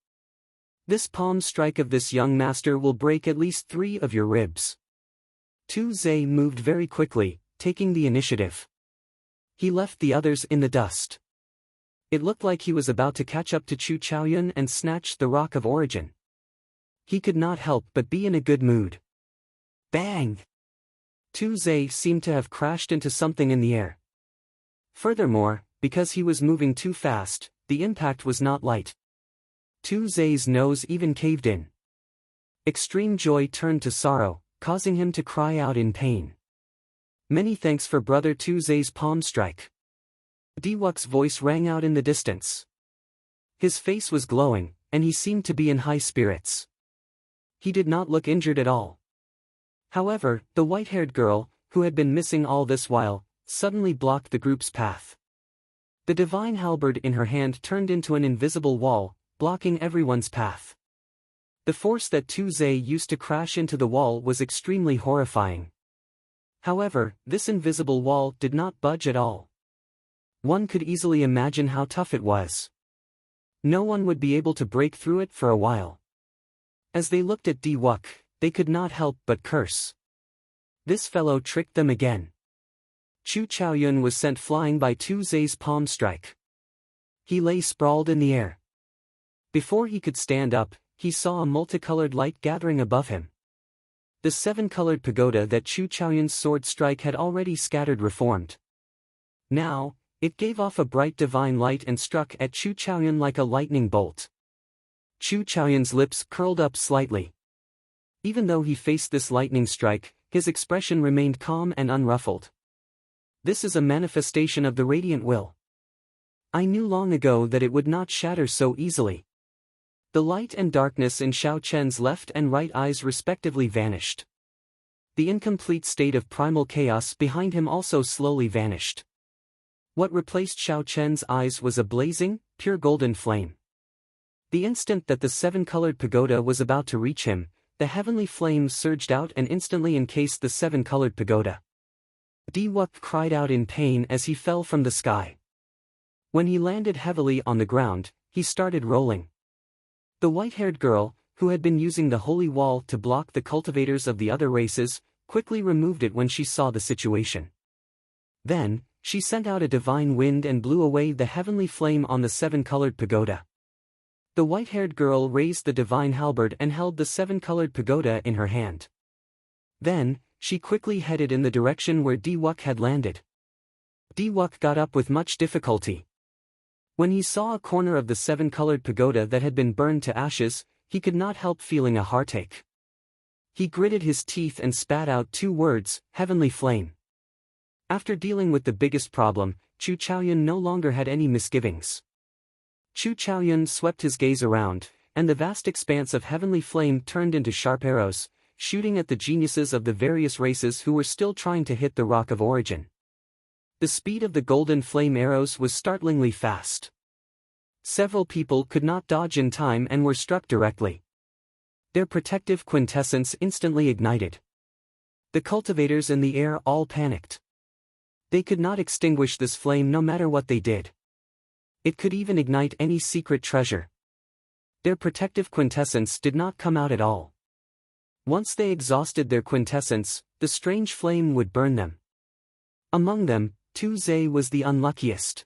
This palm strike of this young master will break at least 3 of your ribs." Tu Zhe moved very quickly, taking the initiative. He left the others in the dust. It looked like he was about to catch up to Chu Chaoyun and snatch the Rock of Origin. He could not help but be in a good mood. Bang! Tu Zhe seemed to have crashed into something in the air. Furthermore, because he was moving too fast, the impact was not light. Tu Zhe's nose even caved in. Extreme joy turned to sorrow, causing him to cry out in pain. "Many thanks for brother Tu Zhe's palm strike." Diwuk's voice rang out in the distance. His face was glowing, and he seemed to be in high spirits. He did not look injured at all. However, the white-haired girl, who had been missing all this while, suddenly blocked the group's path. The divine halberd in her hand turned into an invisible wall, blocking everyone's path. The force that Tu Zhe used to crash into the wall was extremely horrifying. However, this invisible wall did not budge at all. One could easily imagine how tough it was. No one would be able to break through it for a while. As they looked at Diwuk, they could not help but curse. This fellow tricked them again. Chu Chaoyun was sent flying by Tu Zhe's palm strike. He lay sprawled in the air. Before he could stand up, he saw a multicolored light gathering above him. The 7-colored pagoda that Chu Chaoyun's sword strike had already scattered reformed. Now, It gave off a bright divine light and struck at Chu Chaoyun like a lightning bolt. Chu Chaoyun's lips curled up slightly. Even though he faced this lightning strike, his expression remained calm and unruffled. This is a manifestation of the radiant will. I knew long ago that it would not shatter so easily. The light and darkness in Xiao Chen's left and right eyes respectively vanished. The incomplete state of primal chaos behind him also slowly vanished. What replaced Xiao Chen's eyes was a blazing, pure golden flame. The instant that the seven-colored pagoda was about to reach him, the heavenly flame surged out and instantly encased the seven-colored pagoda. Diwuk cried out in pain as he fell from the sky. When he landed heavily on the ground, he started rolling. The white-haired girl, who had been using the holy wall to block the cultivators of the other races, quickly removed it when she saw the situation. Then, she sent out a divine wind and blew away the heavenly flame on the seven-colored pagoda. The white-haired girl raised the divine halberd and held the seven-colored pagoda in her hand. Then, she quickly headed in the direction where Diwuk had landed. Diwuk got up with much difficulty. When he saw a corner of the seven-colored pagoda that had been burned to ashes, he could not help feeling a heartache. He gritted his teeth and spat out two words, heavenly flame. After dealing with the biggest problem, Chu Chaoyun no longer had any misgivings. Chu Chaoyun swept his gaze around, and the vast expanse of heavenly flame turned into sharp arrows, shooting at the geniuses of the various races who were still trying to hit the Rock of Origin. The speed of the golden flame arrows was startlingly fast. Several people could not dodge in time and were struck directly. Their protective quintessence instantly ignited. The cultivators in the air all panicked. They could not extinguish this flame no matter what they did. It could even ignite any secret treasure. Their protective quintessence did not come out at all. Once they exhausted their quintessence, the strange flame would burn them. Among them, Tu Zhe was the unluckiest.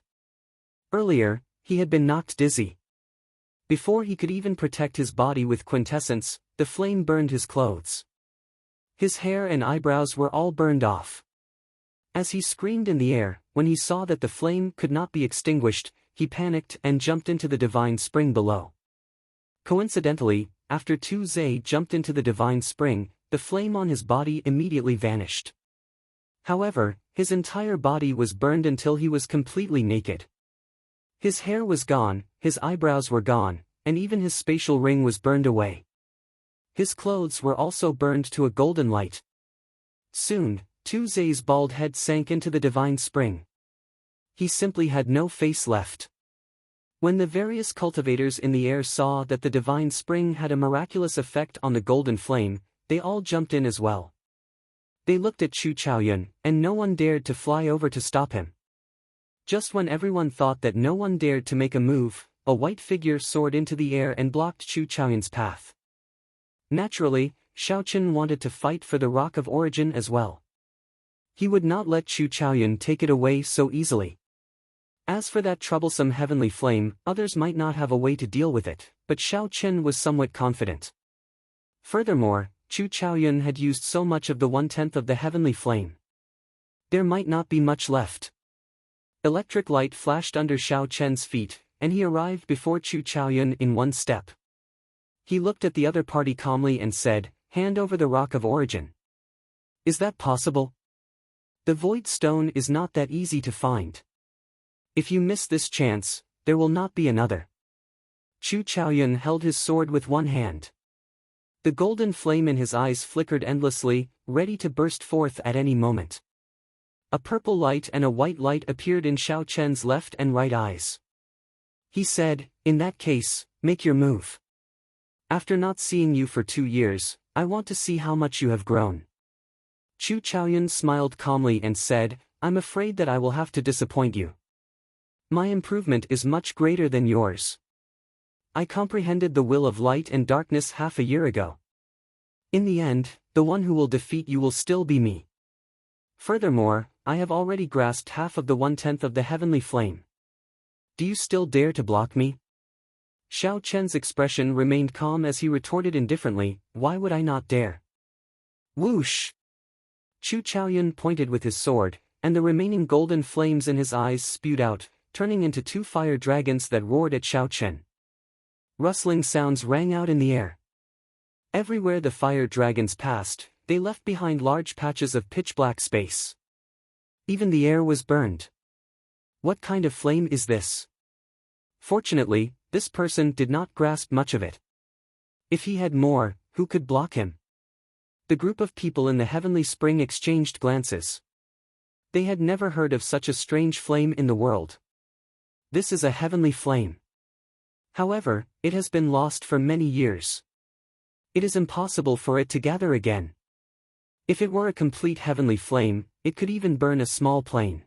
Earlier, he had been knocked dizzy. Before he could even protect his body with quintessence, the flame burned his clothes. His hair and eyebrows were all burned off. As he screamed in the air, when he saw that the flame could not be extinguished, he panicked and jumped into the divine spring below. Coincidentally, after Tu Zhe jumped into the divine spring, the flame on his body immediately vanished. However, his entire body was burned until he was completely naked. His hair was gone, his eyebrows were gone, and even his spatial ring was burned away. His clothes were also burned to a golden light. Soon, Tu Zhe's bald head sank into the divine spring. He simply had no face left. When the various cultivators in the air saw that the divine spring had a miraculous effect on the golden flame, they all jumped in as well. They looked at Chu Chaoyun, and no one dared to fly over to stop him. Just when everyone thought that no one dared to make a move, a white figure soared into the air and blocked Chu Chaoyun's path. Naturally, Xiao Chen wanted to fight for the Rock of Origin as well. He would not let Chu Chaoyun take it away so easily. As for that troublesome heavenly flame, others might not have a way to deal with it, but Xiao Chen was somewhat confident. Furthermore, Chu Chaoyun had used so much of the 1/10 of the heavenly flame. There might not be much left. Electric light flashed under Xiao Chen's feet, and he arrived before Chu Chaoyun in one step. He looked at the other party calmly and said, "Hand over the Rock of Origin." "Is that possible? The Void Stone is not that easy to find. If you miss this chance, there will not be another." Chu Chaoyun held his sword with one hand. The golden flame in his eyes flickered endlessly, ready to burst forth at any moment. A purple light and a white light appeared in Xiao Chen's left and right eyes. He said, "In that case, make your move. After not seeing you for 2 years, I want to see how much you have grown." Chu Chaoyun smiled calmly and said, "I'm afraid that I will have to disappoint you. My improvement is much greater than yours. I comprehended the will of light and darkness half a year ago. In the end, the one who will defeat you will still be me. Furthermore, I have already grasped half of the 1/10 of the heavenly flame. Do you still dare to block me?" Xiao Chen's expression remained calm as he retorted indifferently, "Why would I not dare?" Whoosh! Chu Chaoyun pointed with his sword, and the remaining golden flames in his eyes spewed out, turning into 2 fire dragons that roared at Xiao Chen. Rustling sounds rang out in the air. Everywhere the fire dragons passed, they left behind large patches of pitch-black space. Even the air was burned. What kind of flame is this? Fortunately, this person did not grasp much of it. If he had more, who could block him? The group of people in the heavenly spring exchanged glances. They had never heard of such a strange flame in the world. This is a heavenly flame. However, it has been lost for many years. It is impossible for it to gather again. If it were a complete heavenly flame, it could even burn a small plane.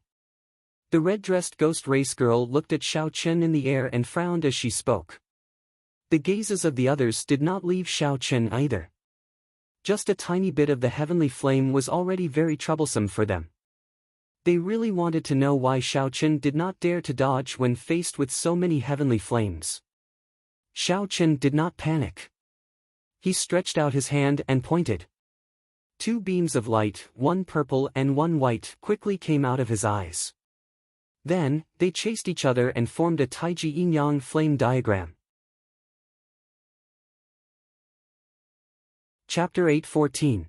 The red-dressed ghost race girl looked at Xiao Chen in the air and frowned as she spoke. The gazes of the others did not leave Xiao Chen either. Just a tiny bit of the heavenly flame was already very troublesome for them. They really wanted to know why Xiao Chen did not dare to dodge when faced with so many heavenly flames. Xiao Chen did not panic. He stretched out his hand and pointed. 2 beams of light, one purple and one white, quickly came out of his eyes. Then, they chased each other and formed a Taiji yin-yang flame diagram. Chapter 8:14.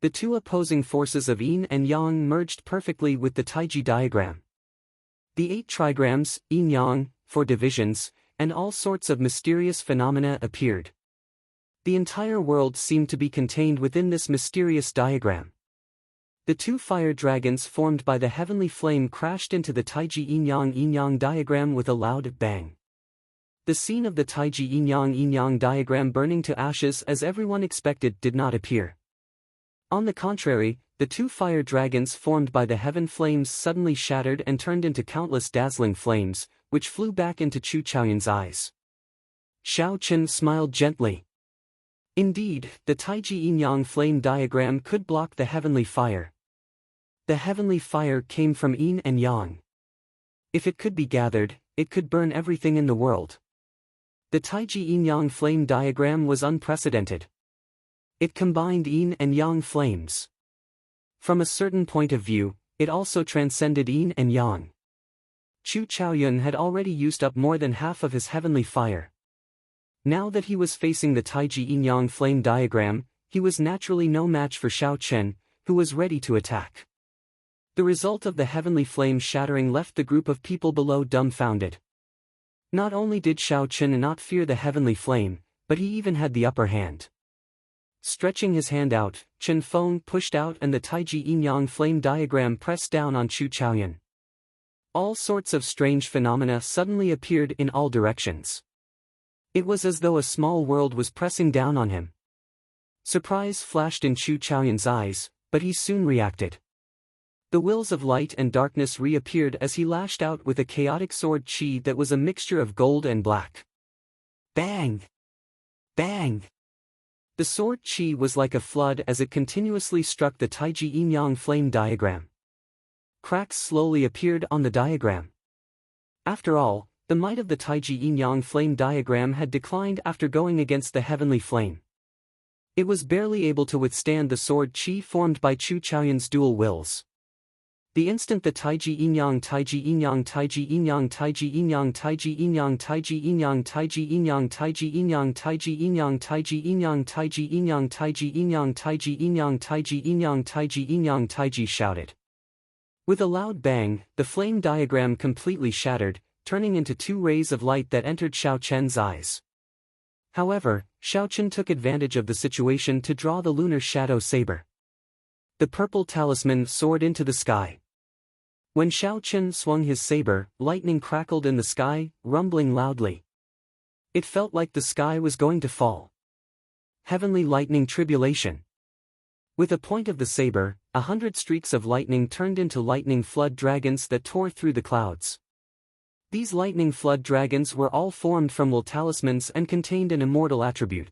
The 2 opposing forces of yin and yang merged perfectly with the Taiji diagram. The 8 trigrams, yin-yang, 4 divisions, and all sorts of mysterious phenomena appeared. The entire world seemed to be contained within this mysterious diagram. The 2 fire dragons formed by the heavenly flame crashed into the Taiji yin-yang diagram with a loud bang. The scene of the Taiji yin-yang diagram burning to ashes as everyone expected did not appear. On the contrary, the 2 fire dragons formed by the heaven flames suddenly shattered and turned into countless dazzling flames, which flew back into Chu Chaoyun's eyes. Xiao Chen smiled gently. Indeed, the Taiji yin-yang flame diagram could block the heavenly fire. The heavenly fire came from yin and yang. If it could be gathered, it could burn everything in the world. The Taiji yin-yang flame diagram was unprecedented. It combined yin and yang flames. From a certain point of view, it also transcended yin and yang. Chu Chaoyun had already used up more than half of his heavenly fire. Now that he was facing the Taiji yin-yang flame diagram, he was naturally no match for Xiao Chen, who was ready to attack. The result of the heavenly flame shattering left the group of people below dumbfounded. Not only did Xiao Chen not fear the heavenly flame, but he even had the upper hand. Stretching his hand out, Chen Feng pushed out and the Taiji yin-yang flame diagram pressed down on Chu Chaoyun. All sorts of strange phenomena suddenly appeared in all directions. It was as though a small world was pressing down on him. Surprise flashed in Chu Chaoyun's eyes, but he soon reacted. The wills of light and darkness reappeared as he lashed out with a chaotic sword chi that was a mixture of gold and black. Bang! Bang! The sword chi was like a flood as it continuously struck the Taiji yin-yang flame diagram. Cracks slowly appeared on the diagram. After all, the might of the Taiji yin-yang flame diagram had declined after going against the heavenly flame. It was barely able to withstand the sword chi formed by Chu Chaoyun's dual wills. The instant the Taiji yin-yang Taiji yin-yang Taiji yin-yang Taiji yin-yang Taiji yin-yang Taiji yin-yang Taiji yin-yang Taiji yin-yang Taiji yin-yang Taiji yin-yang Taiji yin-yang Taiji yin-yang Taiji yin-yang Taiji yin-yang Taiji yin-yang Taiji shouted. With a loud bang, the flame diagram completely shattered, turning into 2 rays of light that entered Xiao Chen's eyes. However, Xiao Chen took advantage of the situation to draw the lunar shadow saber. The purple talisman soared into the sky. When Xiao Chen swung his saber, lightning crackled in the sky, rumbling loudly. It felt like the sky was going to fall. Heavenly lightning tribulation. With a point of the saber, 100 streaks of lightning turned into lightning flood dragons that tore through the clouds. These lightning flood dragons were all formed from will talismans and contained an immortal attribute.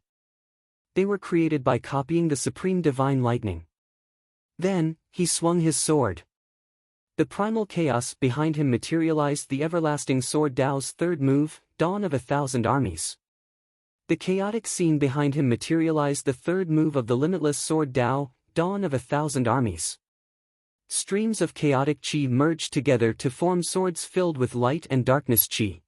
They were created by copying the supreme divine lightning. Then, he swung his sword. The primal chaos behind him materialized the everlasting sword Dao's 3rd move, Dawn of 1,000 Armies. The chaotic scene behind him materialized the 3rd move of the limitless sword Dao, Dawn of 1,000 Armies. Streams of chaotic qi merged together to form swords filled with light and darkness qi.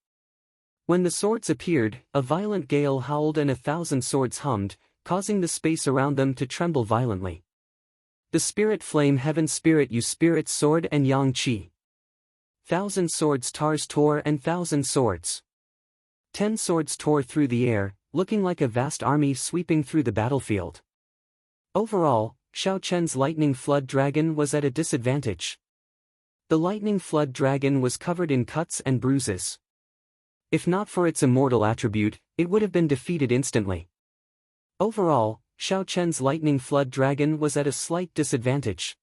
When the swords appeared, a violent gale howled and 1,000 swords hummed, causing the space around them to tremble violently. The spirit flame heaven spirit you spirit sword and yang qi. 1,000 swords tars tore and 1,000 swords. 10 swords tore through the air, looking like a vast army sweeping through the battlefield. Overall, Xiao Chen's lightning flood dragon was at a disadvantage. The lightning flood dragon was covered in cuts and bruises. If not for its immortal attribute, it would have been defeated instantly. Overall, Xiao Chen's lightning flood dragon was at a slight disadvantage.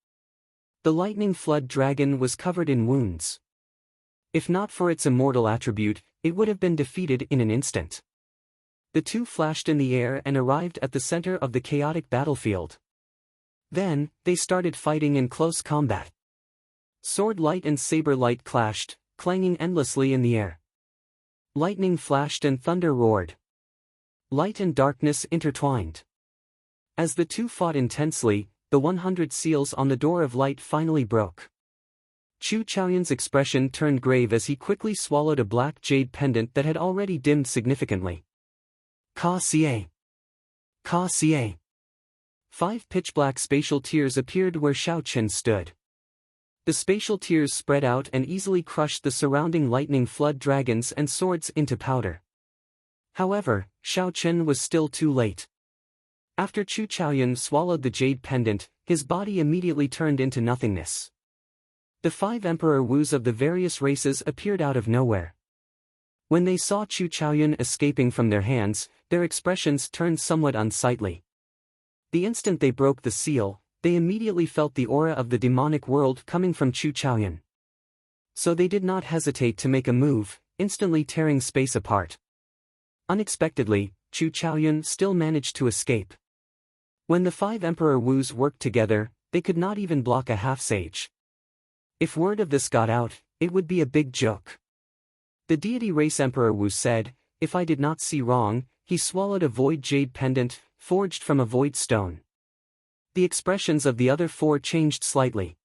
The lightning flood dragon was covered in wounds. If not for its immortal attribute, it would have been defeated in an instant. The two flashed in the air and arrived at the center of the chaotic battlefield. Then, they started fighting in close combat. Sword light and saber light clashed, clanging endlessly in the air. Lightning flashed and thunder roared. Light and darkness intertwined. As the two fought intensely, the 100 seals on the door of light finally broke. Chu Chaoyun's expression turned grave as he quickly swallowed a black jade pendant that had already dimmed significantly. Ka Xie. Ka Xie. 5 pitch-black spatial tears appeared where Xiao Chen stood. The spatial tears spread out and easily crushed the surrounding lightning flood dragons and swords into powder. However, Xiao Chen was still too late. After Chu Chaoyun swallowed the jade pendant, his body immediately turned into nothingness. The 5 Emperor Wus of the various races appeared out of nowhere. When they saw Chu Chaoyun escaping from their hands, their expressions turned somewhat unsightly. The instant they broke the seal, they immediately felt the aura of the demonic world coming from Chu Chaoyun. So they did not hesitate to make a move, instantly tearing space apart. Unexpectedly, Chu Chaoyun still managed to escape. When the 5 Emperor Wus worked together, they could not even block a half-sage. If word of this got out, it would be a big joke. The deity race Emperor Wu said, "If I did not see wrong," he swallowed a void jade pendant, forged from a void stone. The expressions of the other 4 changed slightly.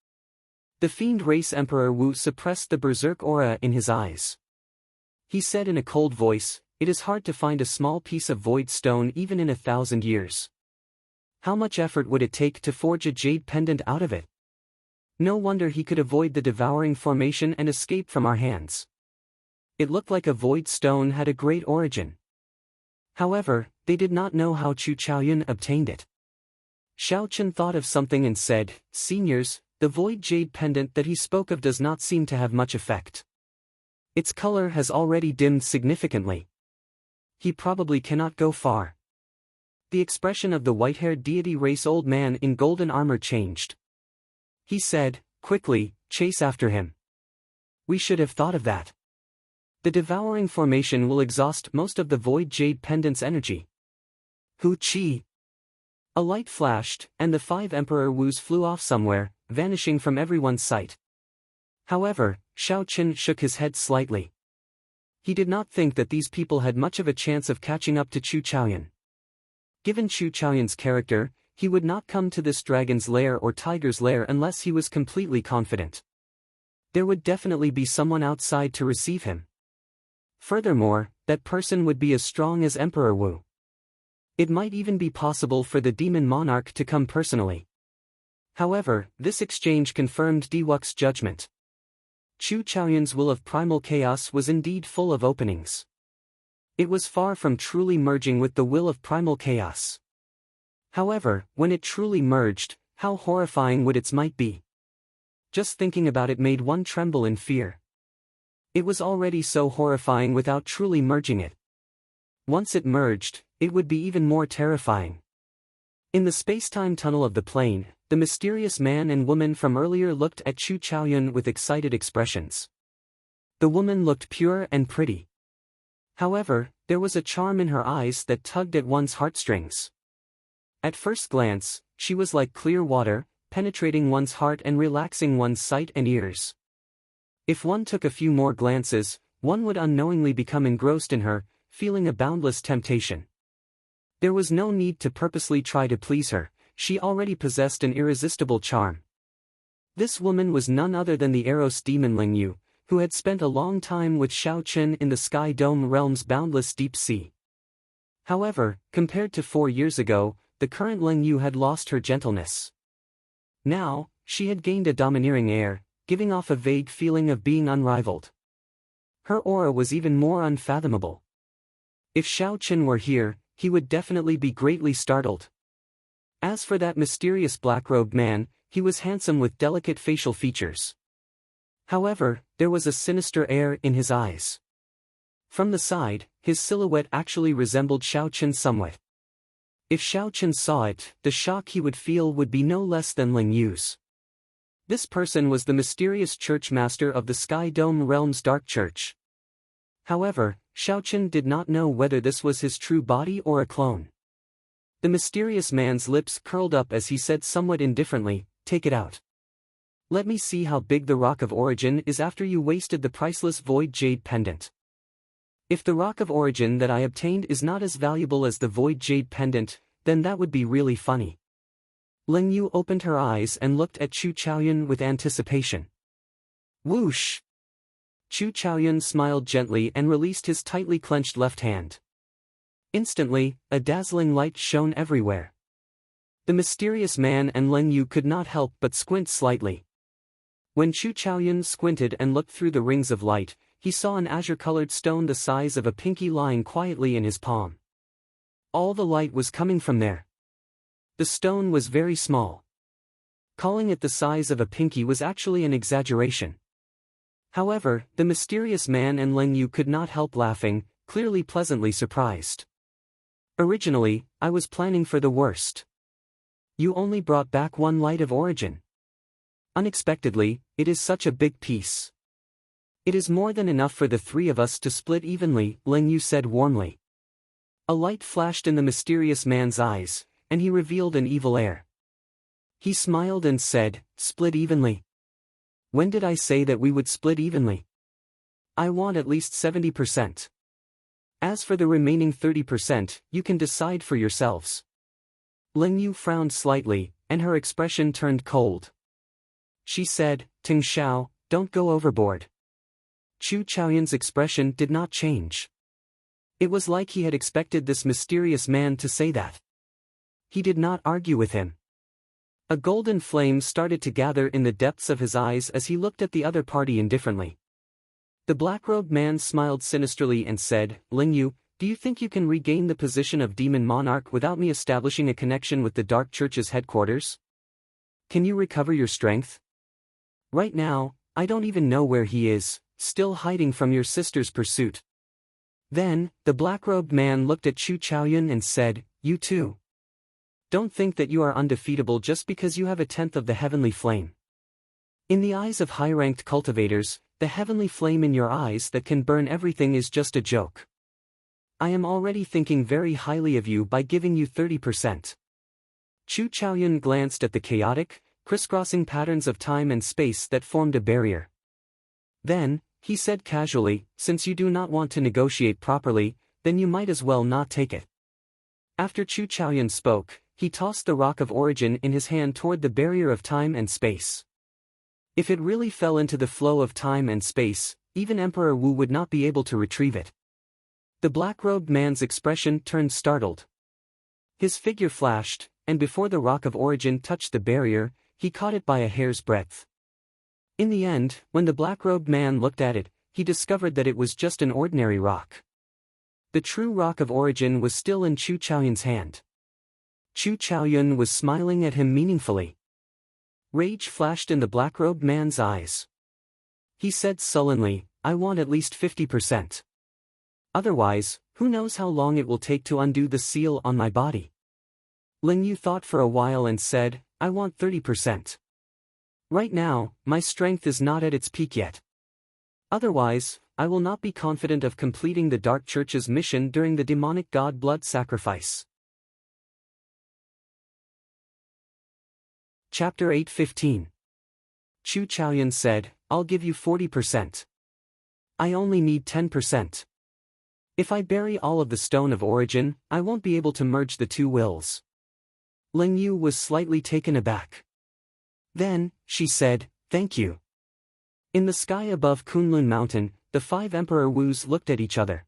The fiend race Emperor Wu suppressed the berserk aura in his eyes. He said in a cold voice, "It is hard to find a small piece of void stone even in 1,000 years. How much effort would it take to forge a jade pendant out of it? No wonder he could avoid the devouring formation and escape from our hands. It looked like a void stone had a great origin." However, they did not know how Chu Chaoyun obtained it. Xiao Chen thought of something and said, "Seniors, the void jade pendant that he spoke of does not seem to have much effect. Its color has already dimmed significantly. He probably cannot go far." The expression of the white-haired deity race old man in golden armor changed. He said, quickly, "Chase after him. We should have thought of that. The devouring formation will exhaust most of the void jade pendant's energy." Hu Qi. A light flashed, and the 5 Emperor Wus flew off somewhere, vanishing from everyone's sight. However, Xiao Chen shook his head slightly. He did not think that these people had much of a chance of catching up to Chu Chaoyun. Given Chu Chaoyun's character, he would not come to this dragon's lair or tiger's lair unless he was completely confident. There would definitely be someone outside to receive him. Furthermore, that person would be as strong as Emperor Wu. It might even be possible for the demon monarch to come personally. However, this exchange confirmed Diwuk's judgment. Chu Chaoyun's will of primal chaos was indeed full of openings. It was far from truly merging with the will of primal chaos. However, when it truly merged, how horrifying would its might be? Just thinking about it made one tremble in fear. It was already so horrifying without truly merging it. Once it merged, it would be even more terrifying. In the space-time tunnel of the plane, the mysterious man and woman from earlier looked at Chu Chaoyun with excited expressions. The woman looked pure and pretty. However, there was a charm in her eyes that tugged at one's heartstrings. At first glance, she was like clear water, penetrating one's heart and relaxing one's sight and ears. If one took a few more glances, one would unknowingly become engrossed in her, feeling a boundless temptation. There was no need to purposely try to please her, she already possessed an irresistible charm. This woman was none other than the Eros demon Ling Yu, who had spent a long time with Xiao Chen in the Sky Dome realm's boundless deep sea. However, compared to 4 years ago, the current Ling Yu had lost her gentleness. Now, she had gained a domineering air, giving off a vague feeling of being unrivaled. Her aura was even more unfathomable. If Xiao Chen were here, he would definitely be greatly startled. As for that mysterious black-robed man, he was handsome with delicate facial features. However, there was a sinister air in his eyes. From the side, his silhouette actually resembled Xiao Chen somewhat. If Xiao Chen saw it, the shock he would feel would be no less than Ling Yu's. This person was the mysterious church master of the Sky Dome realm's dark church. However, Xiao Chen did not know whether this was his true body or a clone. The mysterious man's lips curled up as he said somewhat indifferently, "Take it out. Let me see how big the Rock of Origin is after you wasted the priceless Void Jade Pendant. If the Rock of Origin that I obtained is not as valuable as the Void Jade Pendant, then that would be really funny." Ling Yu opened her eyes and looked at Chu Chaoyun with anticipation. Whoosh! Chu Chaoyun smiled gently and released his tightly clenched left hand. Instantly, a dazzling light shone everywhere. The mysterious man and Ling Yu could not help but squint slightly. When Chu Chaoyun squinted and looked through the rings of light, he saw an azure-colored stone the size of a pinky lying quietly in his palm. All the light was coming from there. The stone was very small. Calling it the size of a pinky was actually an exaggeration. However, the mysterious man and Ling Yu could not help laughing, clearly pleasantly surprised. Originally, I was planning for the worst. You only brought back one light of origin. Unexpectedly, it is such a big piece. It is more than enough for the three of us to split evenly, Ling Yu said warmly. A light flashed in the mysterious man's eyes, and he revealed an evil air. He smiled and said, "Split evenly? When did I say that we would split evenly? I want at least 70%. As for the remaining 30%, you can decide for yourselves." Ling Yu frowned slightly, and her expression turned cold. She said, "Ting Xiao, don't go overboard." Chu Chaoyun's expression did not change. It was like he had expected this mysterious man to say that. He did not argue with him. A golden flame started to gather in the depths of his eyes as he looked at the other party indifferently. The black-robed man smiled sinisterly and said, "Ling Yu, do you think you can regain the position of Demon Monarch without me establishing a connection with the Dark Church's headquarters? Can you recover your strength? Right now, I don't even know where he is, still hiding from your sister's pursuit." Then, the black-robed man looked at Chu Chaoyun and said, "You too. Don't think that you are undefeatable just because you have a tenth of the heavenly flame. In the eyes of high-ranked cultivators, the heavenly flame in your eyes that can burn everything is just a joke. I am already thinking very highly of you by giving you 30%. Chu Chaoyun glanced at the chaotic, crisscrossing patterns of time and space that formed a barrier. Then, he said casually, "Since you do not want to negotiate properly, then you might as well not take it." After Chu Chaoyun spoke, he tossed the Rock of Origin in his hand toward the barrier of time and space. If it really fell into the flow of time and space, even Emperor Wu would not be able to retrieve it. The black-robed man's expression turned startled. His figure flashed, and before the Rock of Origin touched the barrier, he caught it by a hair's breadth. In the end, when the black-robed man looked at it, he discovered that it was just an ordinary rock. The true Rock of Origin was still in Chu Chaoyun's hand. Chu Chaoyun was smiling at him meaningfully. Rage flashed in the black-robed man's eyes. He said sullenly, "I want at least 50%. Otherwise, who knows how long it will take to undo the seal on my body." Ling Yu thought for a while and said, "I want 30%. Right now, my strength is not at its peak yet. Otherwise, I will not be confident of completing the Dark Church's mission during the demonic god blood sacrifice." Chapter 8:15. Chu Chaoyun said, "I'll give you 40%. I only need 10%. If I bury all of the Stone of Origin, I won't be able to merge the two wills." Ling Yu was slightly taken aback. Then, she said, "Thank you." In the sky above Kunlun Mountain, the 5 Emperor Wus looked at each other.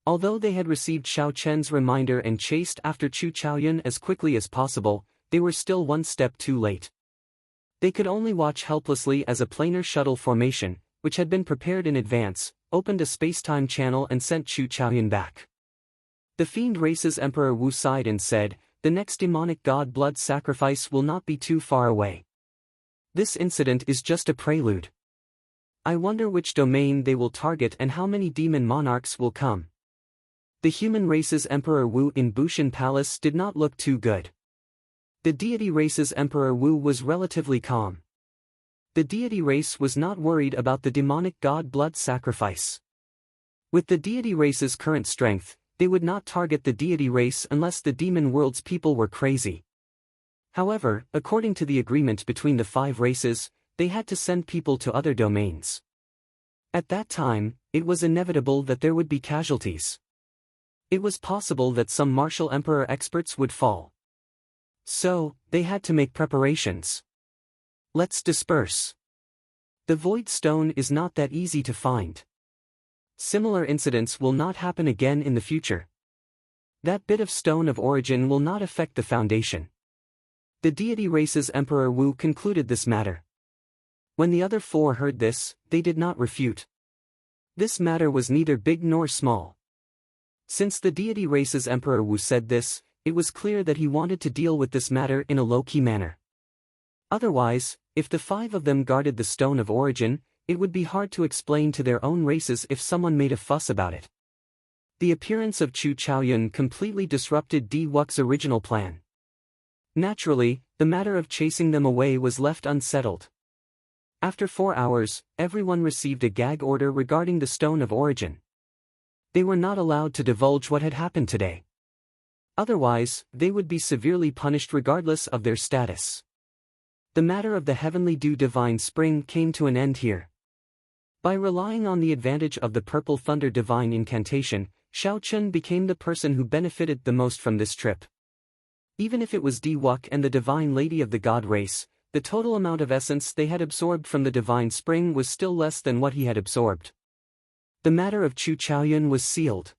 Although they had received Xiao Chen's reminder and chased after Chu Chaoyun as quickly as possible, they were still one step too late. They could only watch helplessly as a planar shuttle formation, which had been prepared in advance, opened a spacetime channel and sent Chu Chaoyun back. The Fiend Race's Emperor Wu sighed and said, "The next demonic god blood sacrifice will not be too far away. This incident is just a prelude. I wonder which domain they will target and how many demon monarchs will come." The human race's Emperor Wu in Bushan Palace did not look too good. The deity race's Emperor Wu was relatively calm. The deity race was not worried about the demonic god blood sacrifice. With the deity race's current strength, they would not target the deity race unless the demon world's people were crazy. However, according to the agreement between the 5 races, they had to send people to other domains. At that time, it was inevitable that there would be casualties. It was possible that some martial emperor experts would fall. So, they had to make preparations. Let's disperse. The Void Stone is not that easy to find. Similar incidents will not happen again in the future. That bit of stone of origin will not affect the foundation. The deity race's Emperor Wu concluded this matter. When the other 4 heard this, they did not refute. This matter was neither big nor small. Since the deity race's Emperor Wu said this, it was clear that he wanted to deal with this matter in a low-key manner. Otherwise, if the 5 of them guarded the Stone of Origin, it would be hard to explain to their own races if someone made a fuss about it. The appearance of Chu Chaoyun completely disrupted Di Wux's original plan. Naturally, the matter of chasing them away was left unsettled. After 4 hours, everyone received a gag order regarding the Stone of Origin. They were not allowed to divulge what had happened today. Otherwise, they would be severely punished regardless of their status. The matter of the Heavenly Dew Divine Spring came to an end here. By relying on the advantage of the Purple Thunder Divine Incantation, Xiao Chen became the person who benefited the most from this trip. Even if it was Di Wuk and the Divine Lady of the God race, the total amount of essence they had absorbed from the Divine Spring was still less than what he had absorbed. The matter of Chu Chaoyun was sealed.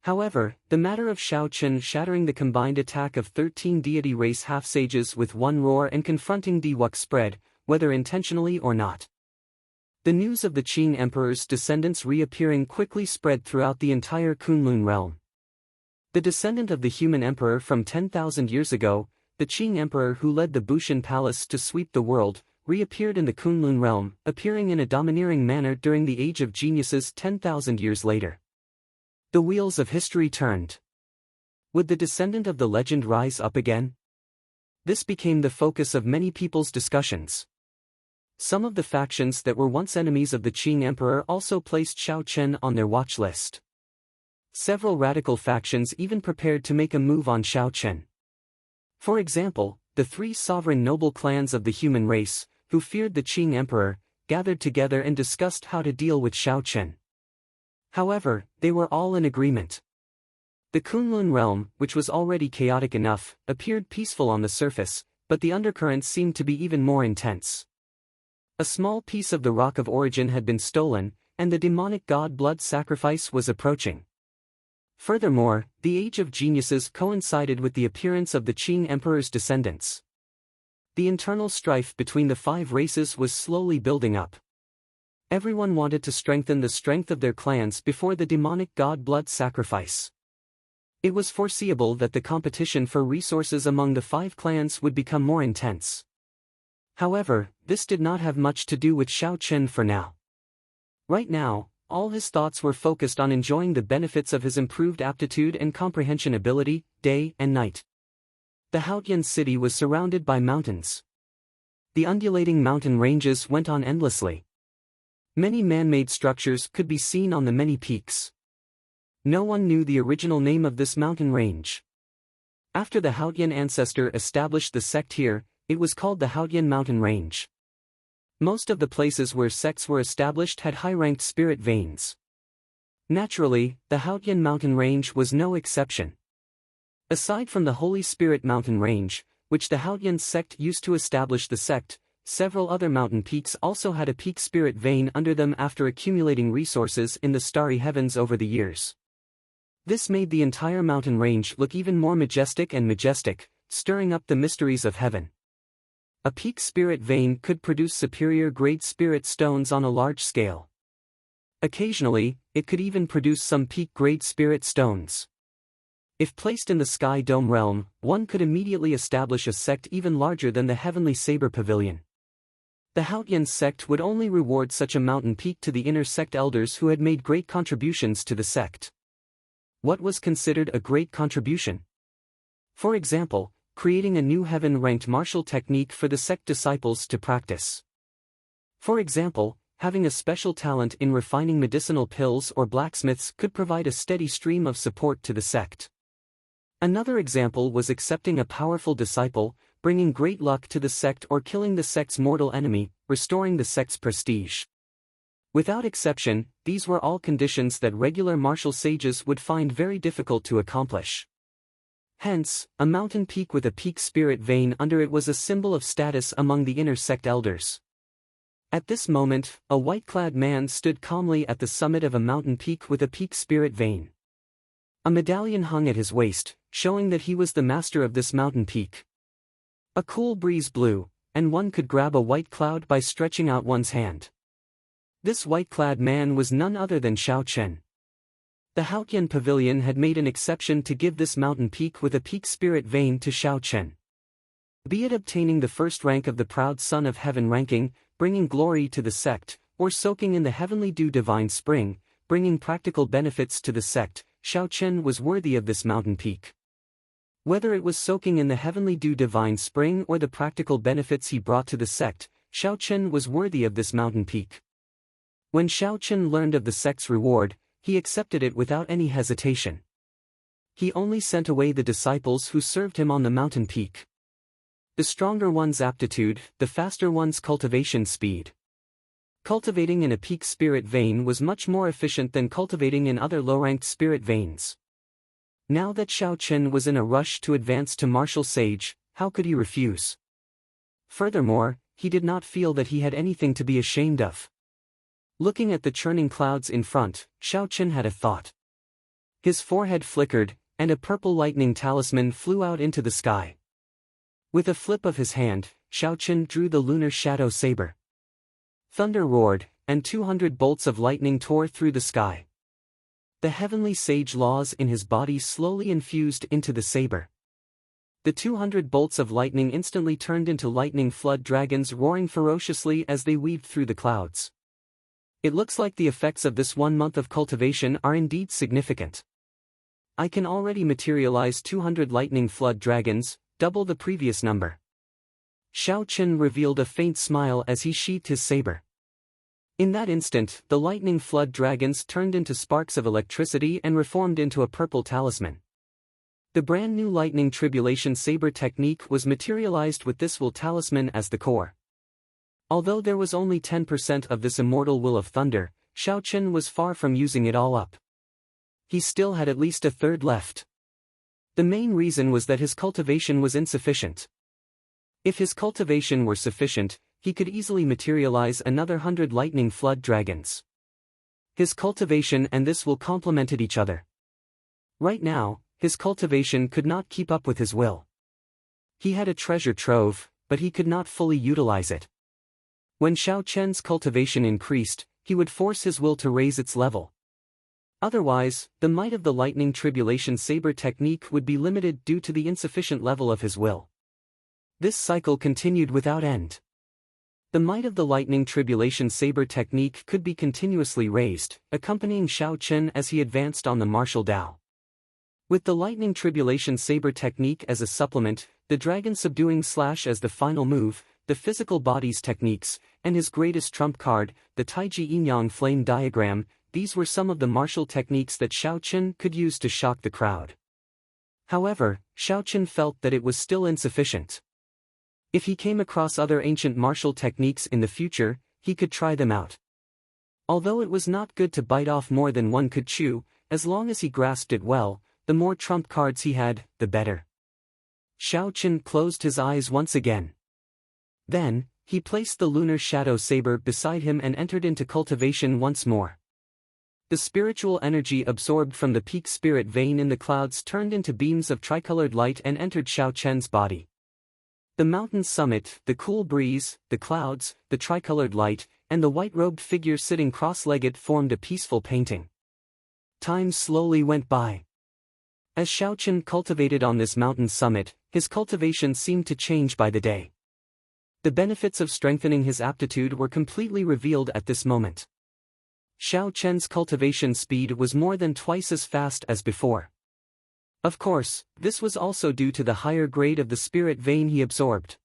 However, the matter of Xiao Chen shattering the combined attack of 13 deity race half-sages with one roar and confronting Di Wuk spread, whether intentionally or not. The news of the Qing Emperor's descendants reappearing quickly spread throughout the entire Kunlun realm. The descendant of the human emperor from 10,000 years ago, the Qing Emperor who led the Bushan Palace to sweep the world, reappeared in the Kunlun realm, appearing in a domineering manner during the Age of Geniuses 10,000 years later. The wheels of history turned. Would the descendant of the legend rise up again? This became the focus of many people's discussions. Some of the factions that were once enemies of the Qing Emperor also placed Xiao Chen on their watch list. Several radical factions even prepared to make a move on Xiao Chen. For example, the 3 sovereign noble clans of the human race, who feared the Qing Emperor, gathered together and discussed how to deal with Xiao Chen. However, they were all in agreement. The Kunlun realm, which was already chaotic enough, appeared peaceful on the surface, but the undercurrents seemed to be even more intense. A small piece of the Rock of Origin had been stolen, and the demonic god blood sacrifice was approaching. Furthermore, the Age of Geniuses coincided with the appearance of the Qing Emperor's descendants. The internal strife between the 5 races was slowly building up. Everyone wanted to strengthen the strength of their clans before the demonic god blood sacrifice. It was foreseeable that the competition for resources among the 5 clans would become more intense. However, this did not have much to do with Xiao Chen for now. Right now, all his thoughts were focused on enjoying the benefits of his improved aptitude and comprehension ability, day and night. The Haotian city was surrounded by mountains. The undulating mountain ranges went on endlessly. Many man-made structures could be seen on the many peaks. No one knew the original name of this mountain range. After the Haotian ancestor established the sect here, it was called the Haotian Mountain Range. Most of the places where sects were established had high-ranked spirit veins. Naturally, the Haotian Mountain Range was no exception. Aside from the Holy Spirit Mountain Range, which the Haotian sect used to establish the sect. Several other mountain peaks also had a peak spirit vein under them after accumulating resources in the starry heavens over the years. This made the entire mountain range look even more majestic, stirring up the mysteries of heaven. A peak spirit vein could produce superior grade spirit stones on a large scale. Occasionally, it could even produce some peak grade spirit stones. If placed in the sky dome realm, one could immediately establish a sect even larger than the heavenly saber pavilion. The Haotian sect would only reward such a mountain peak to the inner sect elders who had made great contributions to the sect. What was considered a great contribution? For example, creating a new heaven-ranked martial technique for the sect disciples to practice. For example, having a special talent in refining medicinal pills or blacksmiths could provide a steady stream of support to the sect. Another example was accepting a powerful disciple, bringing great luck to the sect, or killing the sect's mortal enemy, restoring the sect's prestige. Without exception, these were all conditions that regular martial sages would find very difficult to accomplish. Hence, a mountain peak with a peak spirit vein under it was a symbol of status among the inner sect elders. At this moment, a white-clad man stood calmly at the summit of a mountain peak with a peak spirit vein. A medallion hung at his waist, showing that he was the master of this mountain peak. A cool breeze blew, and one could grab a white cloud by stretching out one's hand. This white-clad man was none other than Xiao Chen. The Haotian Pavilion had made an exception to give this mountain peak with a peak spirit vein to Xiao Chen. Be it obtaining the first rank of the proud son of heaven ranking, bringing glory to the sect, or soaking in the heavenly dew divine spring, bringing practical benefits to the sect, Xiao Chen was worthy of this mountain peak. Whether it was soaking in the heavenly dew divine spring or the practical benefits he brought to the sect, Xiao Chen was worthy of this mountain peak. When Xiao Chen learned of the sect's reward, he accepted it without any hesitation. He only sent away the disciples who served him on the mountain peak. The stronger one's aptitude, the faster one's cultivation speed. Cultivating in a peak spirit vein was much more efficient than cultivating in other low-ranked spirit veins. Now that Xiao Chen was in a rush to advance to martial sage, how could he refuse? Furthermore, he did not feel that he had anything to be ashamed of. Looking at the churning clouds in front, Xiao Chen had a thought. His forehead flickered, and a purple lightning talisman flew out into the sky. With a flip of his hand, Xiao Chen drew the lunar shadow saber. Thunder roared, and 200 bolts of lightning tore through the sky. The heavenly sage laws in his body slowly infused into the saber. The 200 bolts of lightning instantly turned into lightning flood dragons roaring ferociously as they weaved through the clouds. It looks like the effects of this 1 month of cultivation are indeed significant. I can already materialize 200 lightning flood dragons, double the previous number. Xiao Chen revealed a faint smile as he sheathed his saber. In that instant, the lightning flood dragons turned into sparks of electricity and reformed into a purple talisman. The brand new lightning tribulation saber technique was materialized with this will talisman as the core. Although there was only 10% of this immortal will of thunder, Xiao Chen was far from using it all up. He still had at least a third left. The main reason was that his cultivation was insufficient. If his cultivation were sufficient, he could easily materialize another 100 lightning flood dragons. His cultivation and this will complemented each other. Right now, his cultivation could not keep up with his will. He had a treasure trove, but he could not fully utilize it. When Xiao Chen's cultivation increased, he would force his will to raise its level. Otherwise, the might of the lightning tribulation saber technique would be limited due to the insufficient level of his will. This cycle continued without end. The might of the lightning tribulation saber technique could be continuously raised, accompanying Xiao Chen as he advanced on the martial Tao. With the lightning tribulation saber technique as a supplement, the dragon subduing slash as the final move, the physical body's techniques, and his greatest trump card, the Taiji Yin-Yang flame diagram, these were some of the martial techniques that Xiao Chen could use to shock the crowd. However, Xiao Chen felt that it was still insufficient. If he came across other ancient martial techniques in the future, he could try them out. Although it was not good to bite off more than one could chew, as long as he grasped it well, the more trump cards he had, the better. Xiao Chen closed his eyes once again. Then, he placed the lunar shadow saber beside him and entered into cultivation once more. The spiritual energy absorbed from the peak spirit vein in the clouds turned into beams of tricolored light and entered Xiao Chen's body. The mountain's summit, the cool breeze, the clouds, the tricolored light, and the white-robed figure sitting cross-legged formed a peaceful painting. Time slowly went by. As Xiao Chen cultivated on this mountain summit, his cultivation seemed to change by the day. The benefits of strengthening his aptitude were completely revealed at this moment. Xiao Chen's cultivation speed was more than twice as fast as before. Of course, this was also due to the higher grade of the spirit vein he absorbed.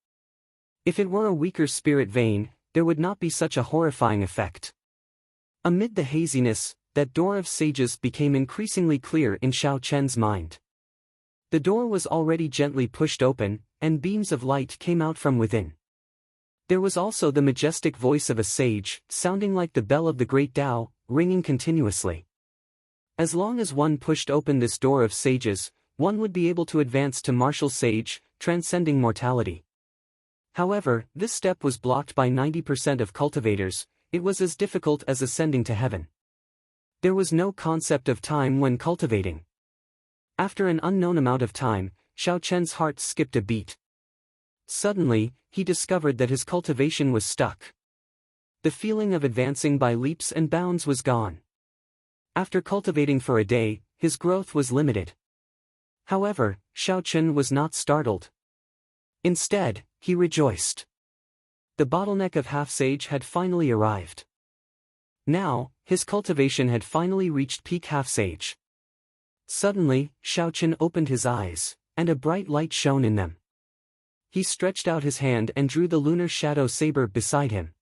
If it were a weaker spirit vein, there would not be such a horrifying effect. Amid the haziness, that door of sages became increasingly clear in Xiao Chen's mind. The door was already gently pushed open, and beams of light came out from within. There was also the majestic voice of a sage, sounding like the bell of the great Tao, ringing continuously. As long as one pushed open this door of sages, one would be able to advance to martial sage, transcending mortality. However, this step was blocked by 90% of cultivators. It was as difficult as ascending to heaven. There was no concept of time when cultivating. After an unknown amount of time, Xiao Chen's heart skipped a beat. Suddenly, he discovered that his cultivation was stuck. The feeling of advancing by leaps and bounds was gone. After cultivating for a day, his growth was limited. However, Xiao Chen was not startled. Instead, he rejoiced. The bottleneck of half-sage had finally arrived. Now, his cultivation had finally reached peak half-sage. Suddenly, Xiao Chen opened his eyes, and a bright light shone in them. He stretched out his hand and drew the lunar shadow saber beside him.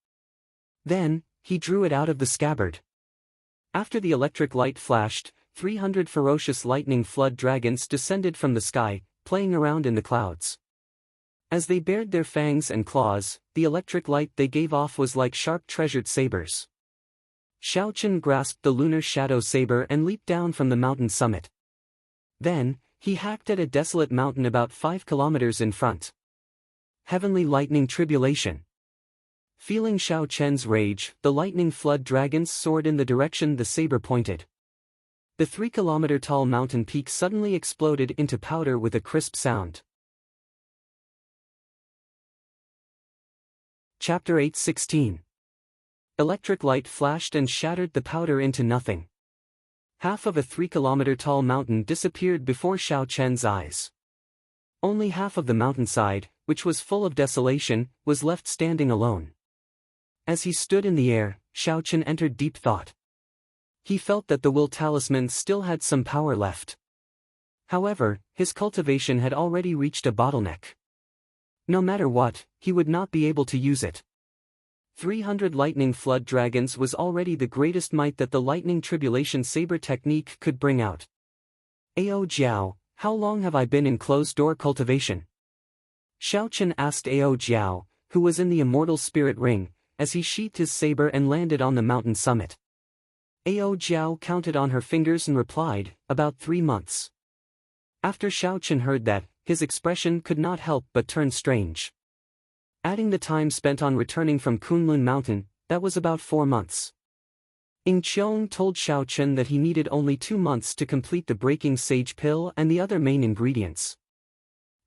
Then, he drew it out of the scabbard. After the electric light flashed, 300 ferocious lightning flood dragons descended from the sky, playing around in the clouds. As they bared their fangs and claws, the electric light they gave off was like sharp treasured sabers. Xiao Chen grasped the lunar shadow saber and leaped down from the mountain summit. Then, he hacked at a desolate mountain about 5 kilometers in front. Heavenly lightning tribulation. Feeling Xiao Chen's rage, the lightning flood dragons soared in the direction the saber pointed. The 3-kilometer-tall mountain peak suddenly exploded into powder with a crisp sound. Chapter 8:16. Electric light flashed and shattered the powder into nothing. Half of a 3-kilometer-tall mountain disappeared before Xiao Chen's eyes. Only half of the mountainside, which was full of desolation, was left standing alone. As he stood in the air, Xiao Chen entered deep thought. He felt that the will talisman still had some power left. However, his cultivation had already reached a bottleneck. No matter what, he would not be able to use it. 300 lightning flood dragons was already the greatest might that the lightning tribulation saber technique could bring out. Ao Jiao, how long have I been in closed-door cultivation? Xiao Chen asked Ao Jiao, who was in the immortal spirit ring, as he sheathed his saber and landed on the mountain summit. Ao Jiao counted on her fingers and replied, about 3 months. After Xiao Chen heard that, his expression could not help but turn strange. Adding the time spent on returning from Kunlun Mountain, that was about 4 months. Ying Qiong told Xiao Chen that he needed only 2 months to complete the breaking sage pill and the other main ingredients.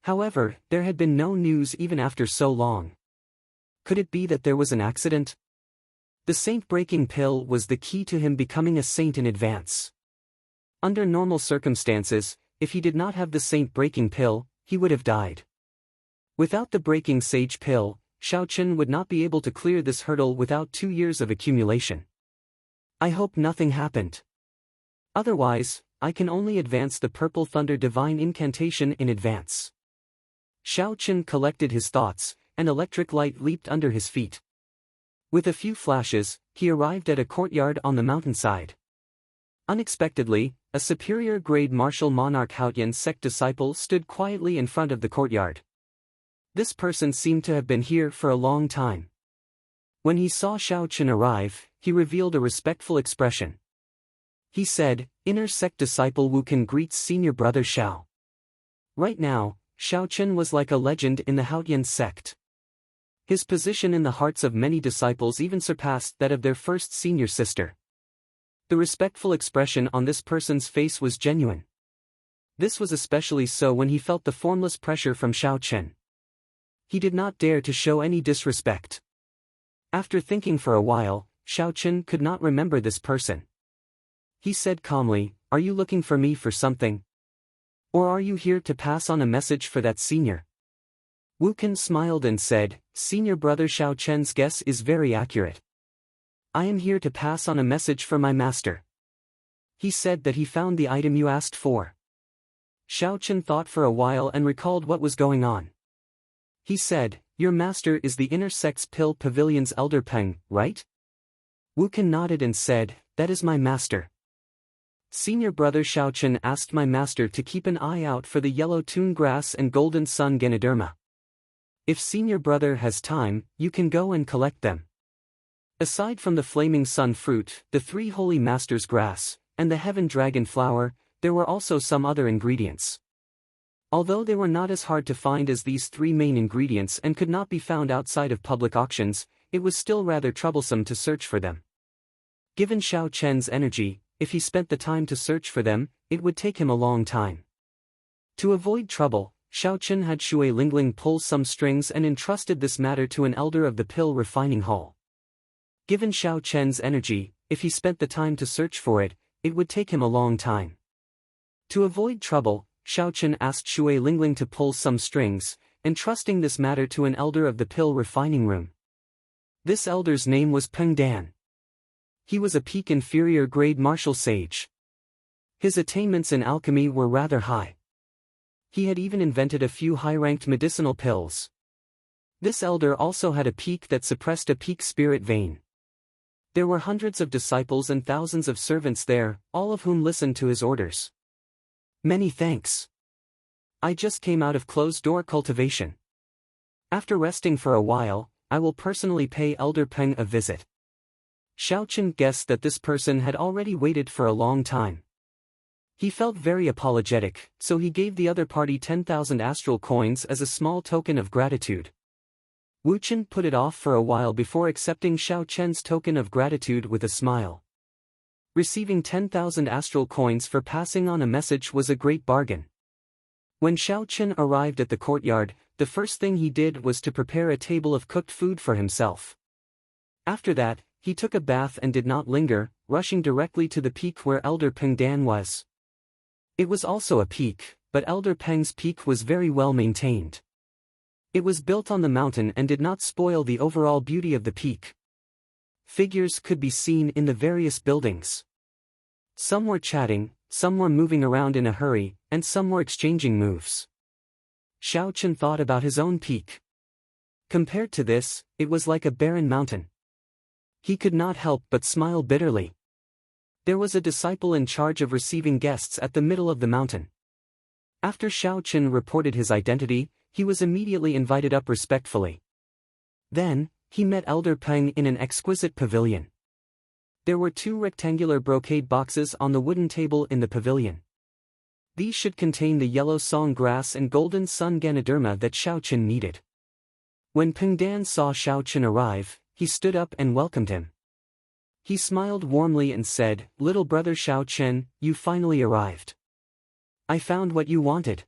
However, there had been no news even after so long. Could it be that there was an accident? The saint-breaking pill was the key to him becoming a saint in advance. Under normal circumstances, if he did not have the saint-breaking pill, he would have died. Without the breaking sage pill, Xiao Chen would not be able to clear this hurdle without 2 years of accumulation. I hope nothing happened. Otherwise, I can only advance the Purple Thunder Divine Incantation in advance. Xiao Chen collected his thoughts, and electric light leaped under his feet. With a few flashes, he arrived at a courtyard on the mountainside. Unexpectedly, a superior-grade martial monarch Haotian sect disciple stood quietly in front of the courtyard. This person seemed to have been here for a long time. When he saw Xiao Chen arrive, he revealed a respectful expression. He said, "Inner sect disciple Wu Can greets senior brother Xiao." Right now, Xiao Chen was like a legend in the Haotian sect. His position in the hearts of many disciples even surpassed that of their first senior sister. The respectful expression on this person's face was genuine. This was especially so when he felt the formless pressure from Xiao Chen. He did not dare to show any disrespect. After thinking for a while, Xiao Chen could not remember this person. He said calmly, "Are you looking for me for something? Or are you here to pass on a message for that senior?" Wu Kan smiled and said, "Senior brother Xiao Chen's guess is very accurate. I am here to pass on a message for my master. He said that he found the item you asked for." Xiao Chen thought for a while and recalled what was going on. He said, "Your master is the Inner Sect's Pill Pavilion's Elder Peng, right?" Wu Kan nodded and said, "That is my master. Senior brother Xiao Chen asked my master to keep an eye out for the yellow tune grass and golden sun Ganoderma. If senior brother has time, you can go and collect them." Aside from the flaming sun fruit, the three holy masters' grass, and the heaven dragon flower, there were also some other ingredients. Although they were not as hard to find as these three main ingredients and could not be found outside of public auctions, it was still rather troublesome to search for them. Given Xiao Chen's energy, if he spent the time to search for them, it would take him a long time. To avoid trouble, Xiao Chen had Shui Lingling pull some strings and entrusted this matter to an elder of the pill refining hall. Given Xiao Chen's energy, if he spent the time to search for it, it would take him a long time. To avoid trouble, Xiao Chen asked Shui Lingling to pull some strings, entrusting this matter to an elder of the pill refining room. This elder's name was Peng Dan. He was a peak inferior grade martial sage. His attainments in alchemy were rather high. He had even invented a few high-ranked medicinal pills. This elder also had a peak that suppressed a peak spirit vein. There were hundreds of disciples and thousands of servants there, all of whom listened to his orders. "Many thanks. I just came out of closed-door cultivation. After resting for a while, I will personally pay Elder Peng a visit." Xiao Chen guessed that this person had already waited for a long time. He felt very apologetic, so he gave the other party 10,000 astral coins as a small token of gratitude. Wu Chen put it off for a while before accepting Xiao Chen's token of gratitude with a smile. Receiving 10,000 astral coins for passing on a message was a great bargain. When Xiao Chen arrived at the courtyard, the first thing he did was to prepare a table of cooked food for himself. After that, he took a bath and did not linger, rushing directly to the peak where Elder Peng Dan was. It was also a peak, but Elder Peng's peak was very well maintained. It was built on the mountain and did not spoil the overall beauty of the peak. Figures could be seen in the various buildings. Some were chatting, some were moving around in a hurry, and some were exchanging moves. Xiao Chen thought about his own peak. Compared to this, it was like a barren mountain. He could not help but smile bitterly. There was a disciple in charge of receiving guests at the middle of the mountain. After Xiao Chen reported his identity, he was immediately invited up respectfully. Then, he met Elder Peng in an exquisite pavilion. There were 2 rectangular brocade boxes on the wooden table in the pavilion. These should contain the yellow song grass and golden sun Ganoderma that Xiao Chen needed. When Peng Dan saw Xiao Chen arrive, he stood up and welcomed him. He smiled warmly and said, "Little brother Xiao Chen, you finally arrived. I found what you wanted.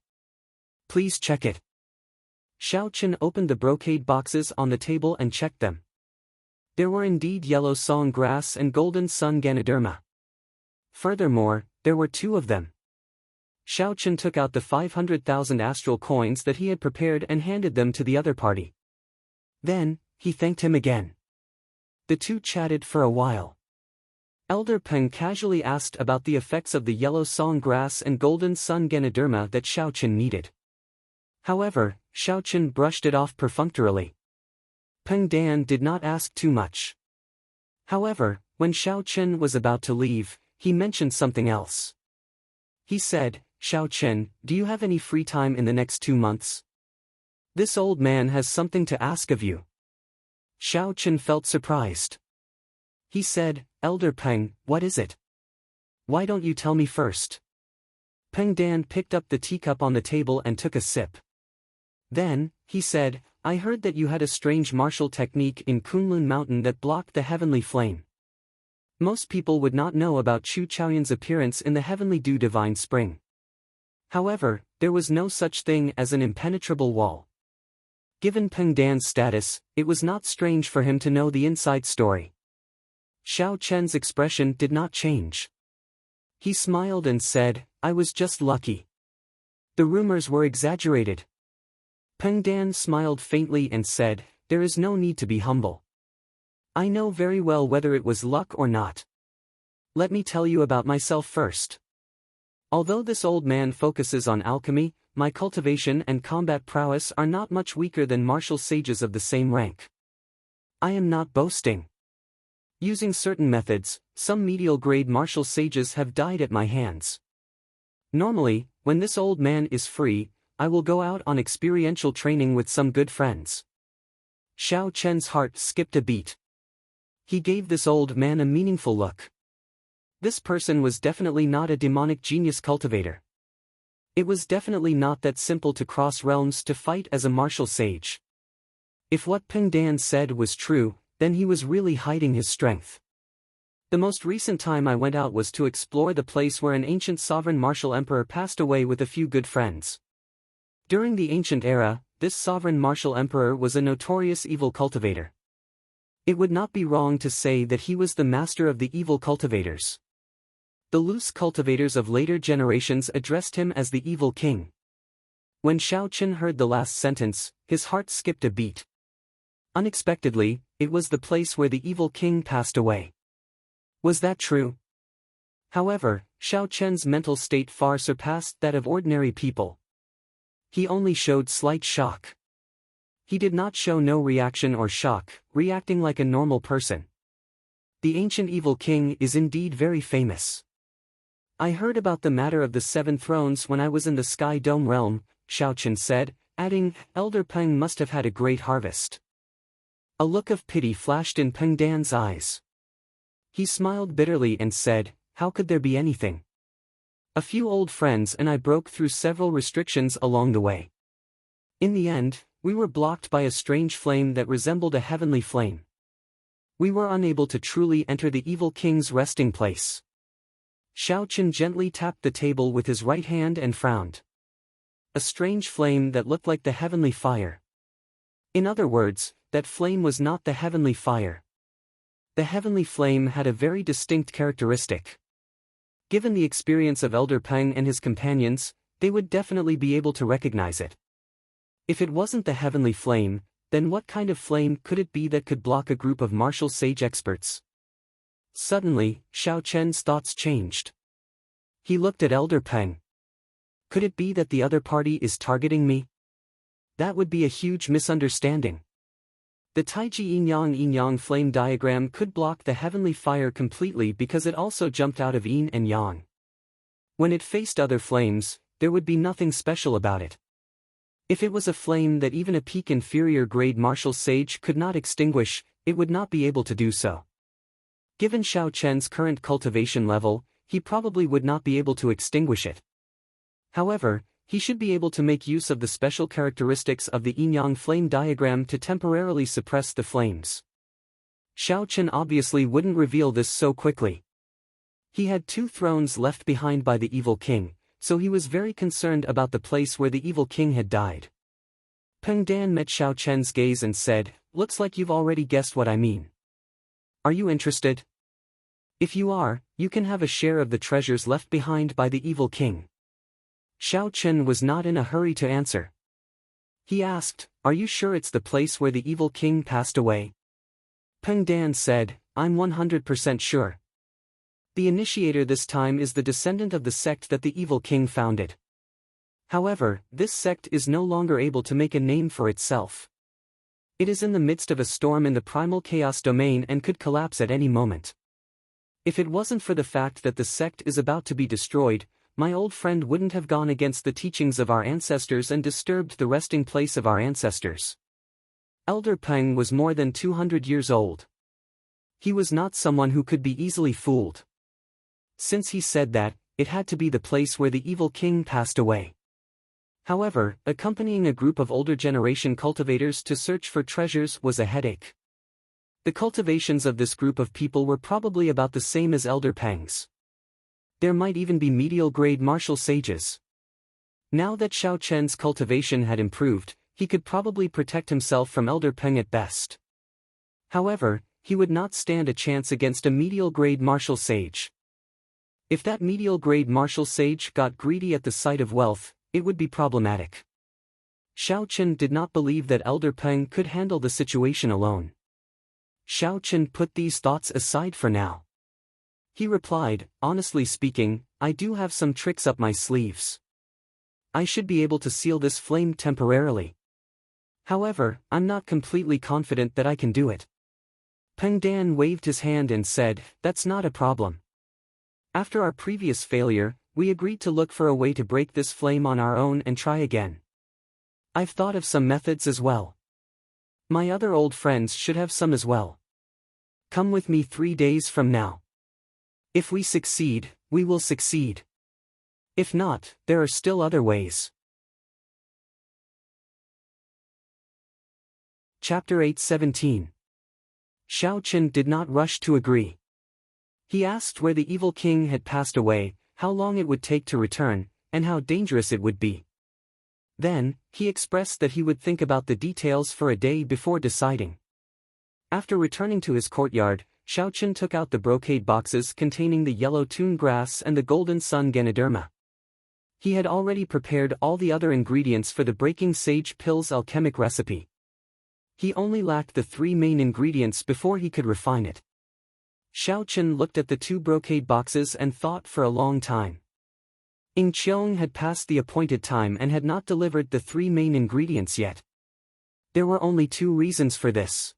Please check it." Xiao Chen opened the brocade boxes on the table and checked them. There were indeed yellow song grass and golden sun Ganoderma. Furthermore, there were 2 of them. Xiao Chen took out the 500,000 astral coins that he had prepared and handed them to the other party. Then, he thanked him again. The 2 chatted for a while. Elder Peng casually asked about the effects of the yellow song grass and golden sun Ganoderma that Xiao Chen needed. However, Xiao Chen brushed it off perfunctorily. Peng Dan did not ask too much. However, when Xiao Chen was about to leave, he mentioned something else. He said, "Xiao Chen, do you have any free time in the next 2 months? This old man has something to ask of you." Xiao Chen felt surprised. He said, "Elder Peng, what is it? Why don't you tell me first?" Peng Dan picked up the teacup on the table and took a sip. Then, he said, I heard that you had a strange martial technique in Kunlun Mountain that blocked the heavenly flame. Most people would not know about Chu Chaoyan's appearance in the heavenly dew divine spring. However, there was no such thing as an impenetrable wall. Given Peng Dan's status, it was not strange for him to know the inside story. Xiao Chen's expression did not change. He smiled and said, I was just lucky. The rumors were exaggerated. Peng Dan smiled faintly and said, there is no need to be humble. I know very well whether it was luck or not. Let me tell you about myself first. Although this old man focuses on alchemy, my cultivation and combat prowess are not much weaker than martial sages of the same rank. I am not boasting. Using certain methods, some medial-grade martial sages have died at my hands. Normally, when this old man is free, I will go out on experiential training with some good friends. Xiao Chen's heart skipped a beat. He gave this old man a meaningful look. This person was definitely not a demonic genius cultivator. It was definitely not that simple to cross realms to fight as a martial sage. If what Peng Dan said was true, then he was really hiding his strength. The most recent time I went out was to explore the place where an ancient sovereign martial emperor passed away with a few good friends. During the ancient era, this sovereign martial emperor was a notorious evil cultivator. It would not be wrong to say that he was the master of the evil cultivators. The loose cultivators of later generations addressed him as the evil king. When Xiao Chen heard the last sentence, his heart skipped a beat. Unexpectedly, it was the place where the evil king passed away. Was that true? However, Xiao Chen's mental state far surpassed that of ordinary people. He only showed slight shock. He did not show no reaction or shock, reacting like a normal person. The ancient evil king is indeed very famous. I heard about the matter of the 7 thrones when I was in the Sky Dome realm, Xiao Chen said, adding, Elder Peng must have had a great harvest. A look of pity flashed in Peng Dan's eyes. He smiled bitterly and said, how could there be anything? A few old friends and I broke through several restrictions along the way. In the end, we were blocked by a strange flame that resembled a heavenly flame. We were unable to truly enter the evil king's resting place. Xiao Chen gently tapped the table with his right hand and frowned. A strange flame that looked like the heavenly fire. In other words, that flame was not the heavenly fire. The heavenly flame had a very distinct characteristic. Given the experience of Elder Peng and his companions, they would definitely be able to recognize it. If it wasn't the heavenly flame, then what kind of flame could it be that could block a group of martial sage experts? Suddenly, Xiao Chen's thoughts changed. He looked at Elder Peng. Could it be that the other party is targeting me? That would be a huge misunderstanding. The Taiji Yin-Yang flame diagram could block the heavenly fire completely because it also jumped out of Yin and Yang. When it faced other flames, there would be nothing special about it. If it was a flame that even a peak inferior grade martial sage could not extinguish, it would not be able to do so. Given Xiao Chen's current cultivation level, he probably would not be able to extinguish it. However, he should be able to make use of the special characteristics of the yin-yang flame diagram to temporarily suppress the flames. Xiao Chen obviously wouldn't reveal this so quickly. He had 2 thrones left behind by the evil king, so he was very concerned about the place where the evil king had died. Peng Dan met Xiao Chen's gaze and said, looks like you've already guessed what I mean. Are you interested? If you are, you can have a share of the treasures left behind by the evil king. Xiao Chen was not in a hurry to answer. He asked, are you sure it's the place where the evil king passed away? Peng Dan said, I'm 100% sure. The initiator this time is the descendant of the sect that the evil king founded. However, this sect is no longer able to make a name for itself. It is in the midst of a storm in the primal chaos domain and could collapse at any moment. If it wasn't for the fact that the sect is about to be destroyed, my old friend wouldn't have gone against the teachings of our ancestors and disturbed the resting place of our ancestors. Elder Peng was more than 200 years old. He was not someone who could be easily fooled. Since he said that, it had to be the place where the evil king passed away. However, accompanying a group of older generation cultivators to search for treasures was a headache. The cultivations of this group of people were probably about the same as Elder Peng's. There might even be medial-grade martial sages. Now that Xiao Chen's cultivation had improved, he could probably protect himself from Elder Peng at best. However, he would not stand a chance against a medial-grade martial sage. If that medial-grade martial sage got greedy at the sight of wealth, it would be problematic. Xiao Chen did not believe that Elder Peng could handle the situation alone. Xiao Chen put these thoughts aside for now. He replied, honestly speaking, I do have some tricks up my sleeves. I should be able to seal this flame temporarily. However, I'm not completely confident that I can do it. Peng Dan waved his hand and said, that's not a problem. After our previous failure, we agreed to look for a way to break this flame on our own and try again. I've thought of some methods as well. My other old friends should have some as well. Come with me 3 days from now. If we succeed, we will succeed. If not, there are still other ways. Chapter 8:17. Xiao Chen did not rush to agree. He asked where the evil king had passed away, how long it would take to return, and how dangerous it would be. Then, he expressed that he would think about the details for a day before deciding. After returning to his courtyard, Xiao Chen took out the brocade boxes containing the yellow tune grass and the golden sun Ganoderma. He had already prepared all the other ingredients for the breaking sage pills alchemic recipe. He only lacked the 3 main ingredients before he could refine it. Xiao Chen looked at the 2 brocade boxes and thought for a long time. Ying Qiong had passed the appointed time and had not delivered the 3 main ingredients yet. There were only 2 reasons for this.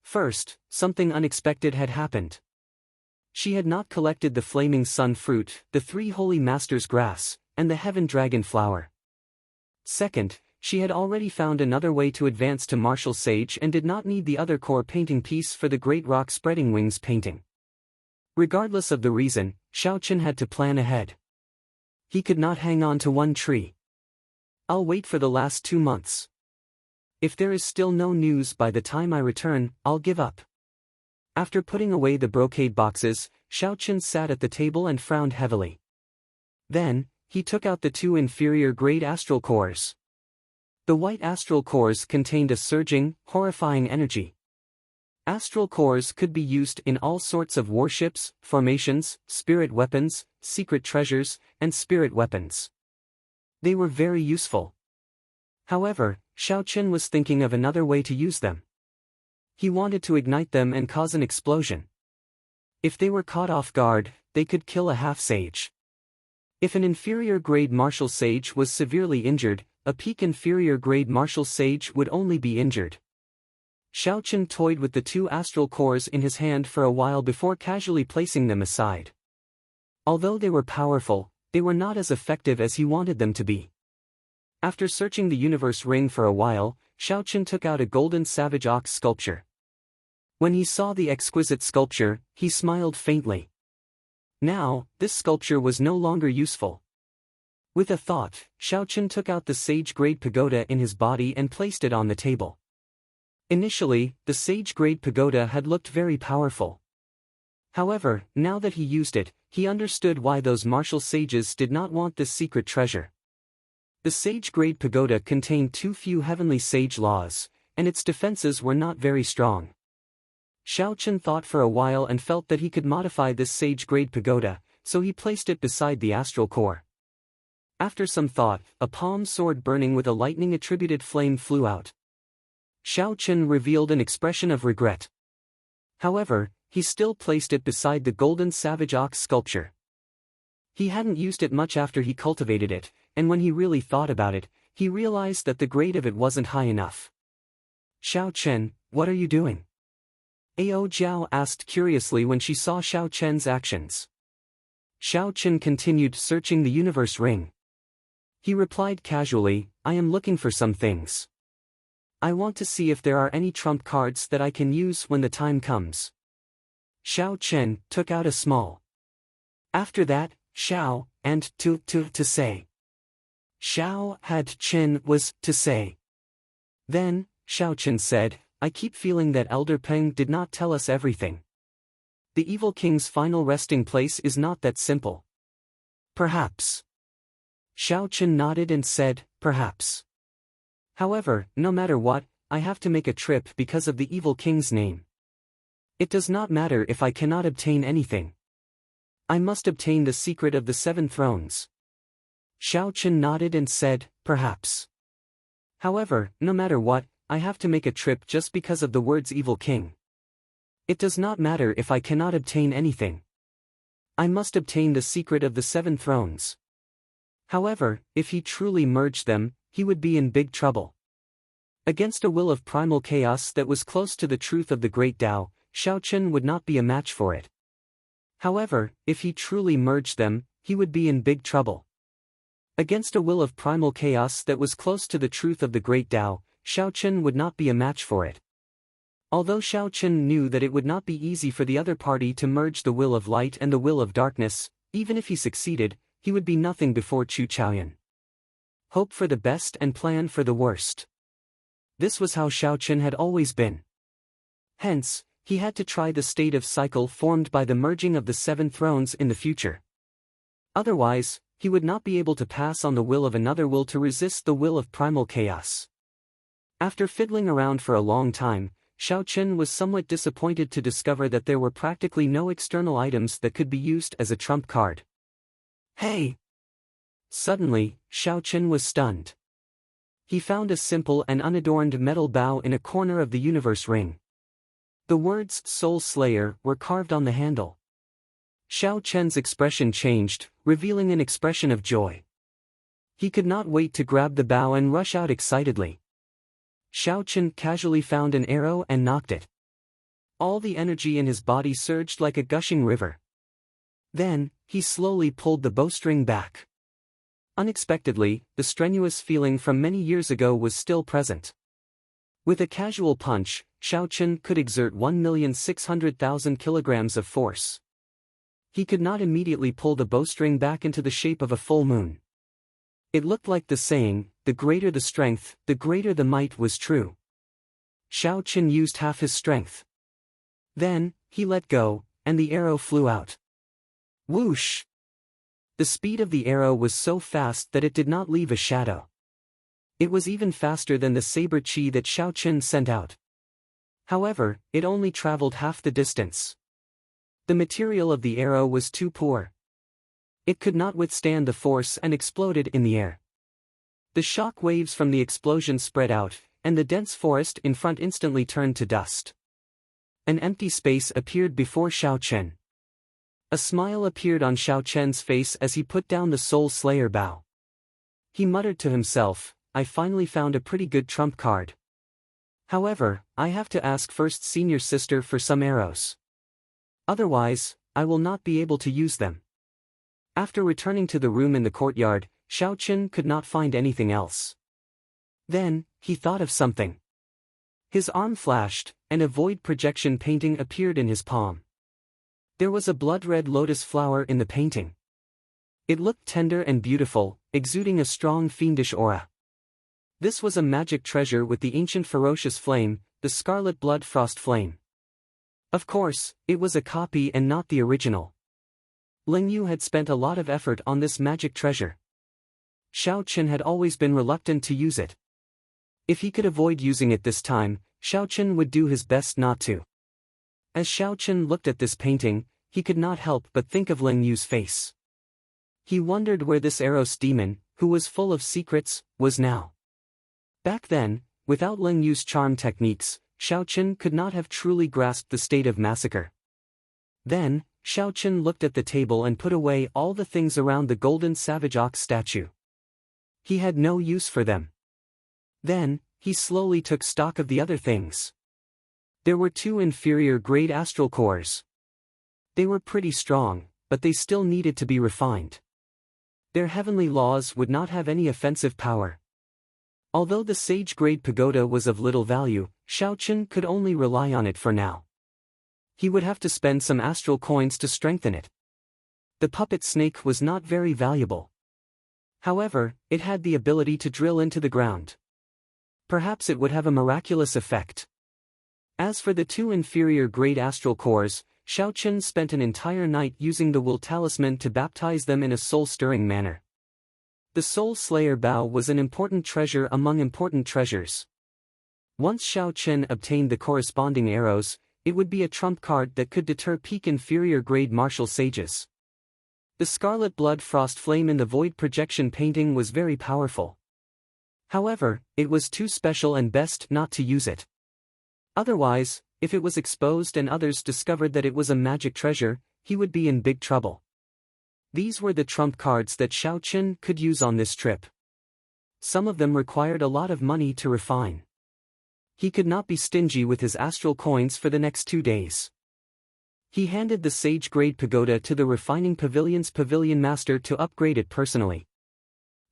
First, something unexpected had happened. She had not collected the flaming sun fruit, the 3 holy masters' grass, and the heaven dragon flower. Second, she had already found another way to advance to martial sage and did not need the other core painting piece for the great rock spreading wings painting. Regardless of the reason, Xiao Chen had to plan ahead. He could not hang on to one tree. I'll wait for the last 2 months. If there is still no news by the time I return, I'll give up. After putting away the brocade boxes, Xiao Chen sat at the table and frowned heavily. Then, he took out the 2 inferior-grade astral cores. The white astral cores contained a surging, horrifying energy. Astral cores could be used in all sorts of warships, formations, spirit weapons, secret treasures, and spirit weapons. They were very useful. However, Xiao Chen was thinking of another way to use them. He wanted to ignite them and cause an explosion. If they were caught off guard, they could kill a half-sage. If an inferior-grade martial sage was severely injured, a peak inferior-grade martial sage would only be injured. Xiao Chen toyed with the 2 astral cores in his hand for a while before casually placing them aside. Although they were powerful, they were not as effective as he wanted them to be. After searching the universe ring for a while, Xiao Chen took out a golden savage ox sculpture. When he saw the exquisite sculpture, he smiled faintly. Now, this sculpture was no longer useful. With a thought, Xiao Chen took out the sage-grade pagoda in his body and placed it on the table. Initially, the sage-grade pagoda had looked very powerful. However, now that he used it, he understood why those martial sages did not want this secret treasure. The sage-grade pagoda contained too few heavenly sage laws, and its defenses were not very strong. Xiao Chen thought for a while and felt that he could modify this sage-grade pagoda, so he placed it beside the astral core. After some thought, a palm sword burning with a lightning-attributed flame flew out. Xiao Chen revealed an expression of regret. However, he still placed it beside the golden savage ox sculpture. He hadn't used it much after he cultivated it, and when he really thought about it, he realized that the grade of it wasn't high enough. Xiao Chen, what are you doing? Ao Jiao asked curiously when she saw Xiao Chen's actions. Xiao Chen continued searching the universe ring. He replied casually, I am looking for some things. I want to see if there are any trump cards that I can use when the time comes. Xiao Chen took out a small. After that, Xiao, and to say. Xiao had Chen was to say. Then, Xiao Chen said, I keep feeling that Elder Peng did not tell us everything. The evil king's final resting place is not that simple. Perhaps. Xiao Chen nodded and said, perhaps. However, no matter what, I have to make a trip because of the evil king's name. It does not matter if I cannot obtain anything. I must obtain the secret of the 7 thrones. Xiao Chen nodded and said, perhaps. However, no matter what, I have to make a trip just because of the words evil king. It does not matter if I cannot obtain anything. I must obtain the secret of the 7 thrones. However, if he truly merged them, he would be in big trouble. Against a will of primal chaos that was close to the truth of the great Tao, Xiao Chen would not be a match for it. However, if he truly merged them, he would be in big trouble. Against a will of primal chaos that was close to the truth of the great Tao, Xiao Chen would not be a match for it. Although Xiao Chen knew that it would not be easy for the other party to merge the will of light and the will of darkness, even if he succeeded, he would be nothing before Chu Chaoyan. Hope for the best and plan for the worst. This was how Xiao Chen had always been. Hence, he had to try the state of cycle formed by the merging of the 7 thrones in the future. Otherwise, he would not be able to pass on the will of another will to resist the will of primal chaos. After fiddling around for a long time, Xiao Chen was somewhat disappointed to discover that there were practically no external items that could be used as a trump card. Hey! Suddenly, Xiao Chen was stunned. He found a simple and unadorned metal bow in a corner of the universe ring. The words Soul Slayer were carved on the handle. Xiao Chen's expression changed, revealing an expression of joy. He could not wait to grab the bow and rush out excitedly. Xiao Chen casually found an arrow and knocked it. All the energy in his body surged like a gushing river. Then, he slowly pulled the bowstring back. Unexpectedly, the strenuous feeling from many years ago was still present. With a casual punch, Xiao Chen could exert 1,600,000 kilograms of force. He could not immediately pull the bowstring back into the shape of a full moon. It looked like the saying, the greater the strength, the greater the might was true. Xiao Chen used half his strength. Then, he let go, and the arrow flew out. Whoosh! The speed of the arrow was so fast that it did not leave a shadow. It was even faster than the saber chi that Xiao Chen sent out. However, it only traveled half the distance. The material of the arrow was too poor. It could not withstand the force and exploded in the air. The shock waves from the explosion spread out, and the dense forest in front instantly turned to dust. An empty space appeared before Xiao Chen. A smile appeared on Xiao Chen's face as he put down the Soul Slayer bow. He muttered to himself, I finally found a pretty good trump card. However, I have to ask first senior sister for some arrows. Otherwise, I will not be able to use them. After returning to the room in the courtyard, Xiao Chen could not find anything else. Then, he thought of something. His arm flashed, and a void projection painting appeared in his palm. There was a blood-red lotus flower in the painting. It looked tender and beautiful, exuding a strong fiendish aura. This was a magic treasure with the ancient ferocious flame, the scarlet blood frost flame. Of course, it was a copy and not the original. Ling Yu had spent a lot of effort on this magic treasure. Xiao Chen had always been reluctant to use it. If he could avoid using it this time, Xiao Chen would do his best not to. As Xiao Chen looked at this painting, he could not help but think of Ling Yu's face. He wondered where this Eros demon, who was full of secrets, was now. Back then, without Ling Yu's charm techniques, Xiao Chen could not have truly grasped the state of massacre. Then, Xiao Chen looked at the table and put away all the things around the golden savage ox statue. He had no use for them. Then, he slowly took stock of the other things. There were 2 inferior-grade astral cores. They were pretty strong, but they still needed to be refined. Their heavenly laws would not have any offensive power. Although the sage-grade pagoda was of little value, Xiao Chen could only rely on it for now. He would have to spend some astral coins to strengthen it. The puppet snake was not very valuable. However, it had the ability to drill into the ground. Perhaps it would have a miraculous effect. As for the two inferior-grade astral cores, Shao Chen spent an entire night using the Will Talisman to baptize them in a soul-stirring manner. The Soul Slayer Bow was an important treasure among important treasures. Once Shao Chen obtained the corresponding arrows, it would be a trump card that could deter peak inferior-grade martial sages. The Scarlet Blood Frost Flame in the Void Projection painting was very powerful. However, it was too special and best not to use it. Otherwise, if it was exposed and others discovered that it was a magic treasure, he would be in big trouble. These were the trump cards that Shao Chen could use on this trip. Some of them required a lot of money to refine. He could not be stingy with his astral coins for the next 2 days. He handed the Sage-grade pagoda to the Refining Pavilion's pavilion master to upgrade it personally.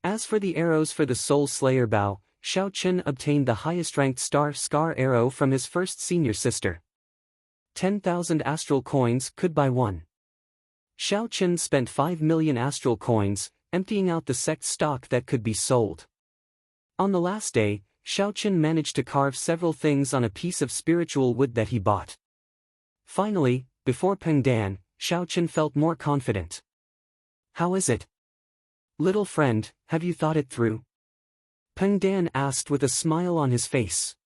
As for the arrows for the Soul Slayer Bow, Shao Chen obtained the highest-ranked Scar arrow from his first senior sister. 10,000 astral coins could buy one. Shao Chen spent 5 million astral coins, emptying out the sect stock that could be sold. On the last day, Shao Chen managed to carve several things on a piece of spiritual wood that he bought. Finally, before Peng Dan, Shao Chen felt more confident. "How is it? Little friend, have you thought it through?" Peng Dan asked with a smile on his face.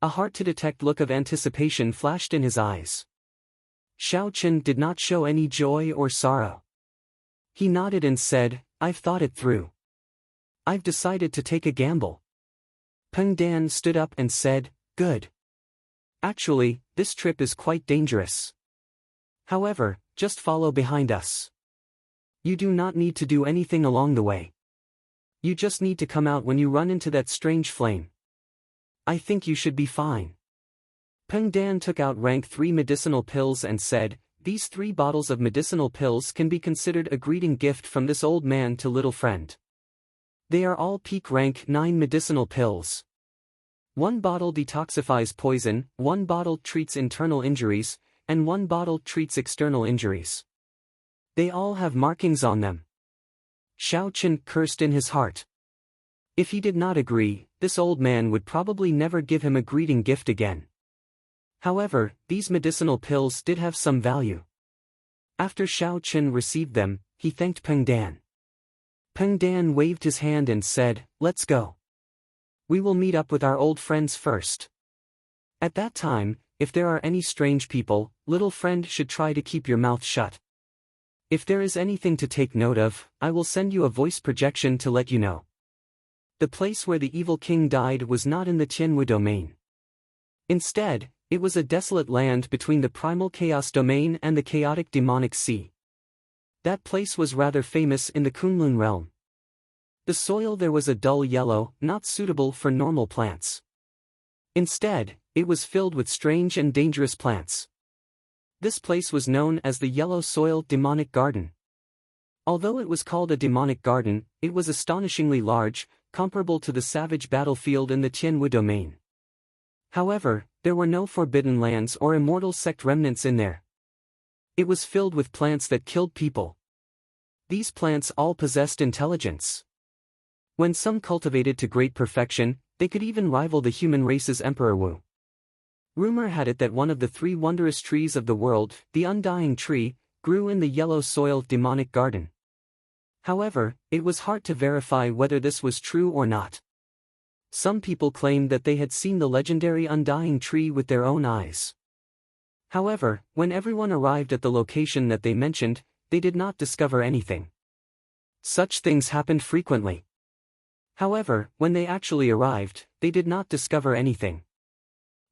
A hard-to-detect look of anticipation flashed in his eyes. Shao Chen did not show any joy or sorrow. He nodded and said, "I've thought it through. I've decided to take a gamble." Peng Dan stood up and said, "Good. Actually, this trip is quite dangerous. However, just follow behind us. You do not need to do anything along the way. You just need to come out when you run into that strange flame. I think you should be fine." Peng Dan took out rank 3 medicinal pills and said, "These 3 bottles of medicinal pills can be considered a greeting gift from this old man to little friend. They are all peak rank 9 medicinal pills. 1 bottle detoxifies poison, 1 bottle treats internal injuries, and 1 bottle treats external injuries. They all have markings on them." Shao Chen cursed in his heart. If he did not agree, this old man would probably never give him a greeting gift again. However, these medicinal pills did have some value. After Shao Chen received them, he thanked Peng Dan. Peng Dan waved his hand and said, "Let's go. We will meet up with our old friends first. At that time, if there are any strange people, little friend should try to keep your mouth shut. If there is anything to take note of, I will send you a voice projection to let you know." The place where the evil king died was not in the Tianwu domain. Instead, it was a desolate land between the primal chaos domain and the chaotic demonic sea. That place was rather famous in the Kunlun realm. The soil there was a dull yellow, not suitable for normal plants. Instead, it was filled with strange and dangerous plants. This place was known as the Yellow Soil Demonic Garden. Although it was called a demonic garden, it was astonishingly large, comparable to the savage battlefield in the Tianwu domain. However, there were no forbidden lands or immortal sect remnants in there. It was filled with plants that killed people. These plants all possessed intelligence. When some cultivated to great perfection, they could even rival the human race's Emperor Wu. Rumor had it that one of the 3 wondrous trees of the world, the Undying Tree, grew in the Yellow Soil Demonic Garden. However, it was hard to verify whether this was true or not. Some people claimed that they had seen the legendary Undying Tree with their own eyes. However, when everyone arrived at the location that they mentioned, they did not discover anything. Such things happened frequently. However, when they actually arrived, they did not discover anything.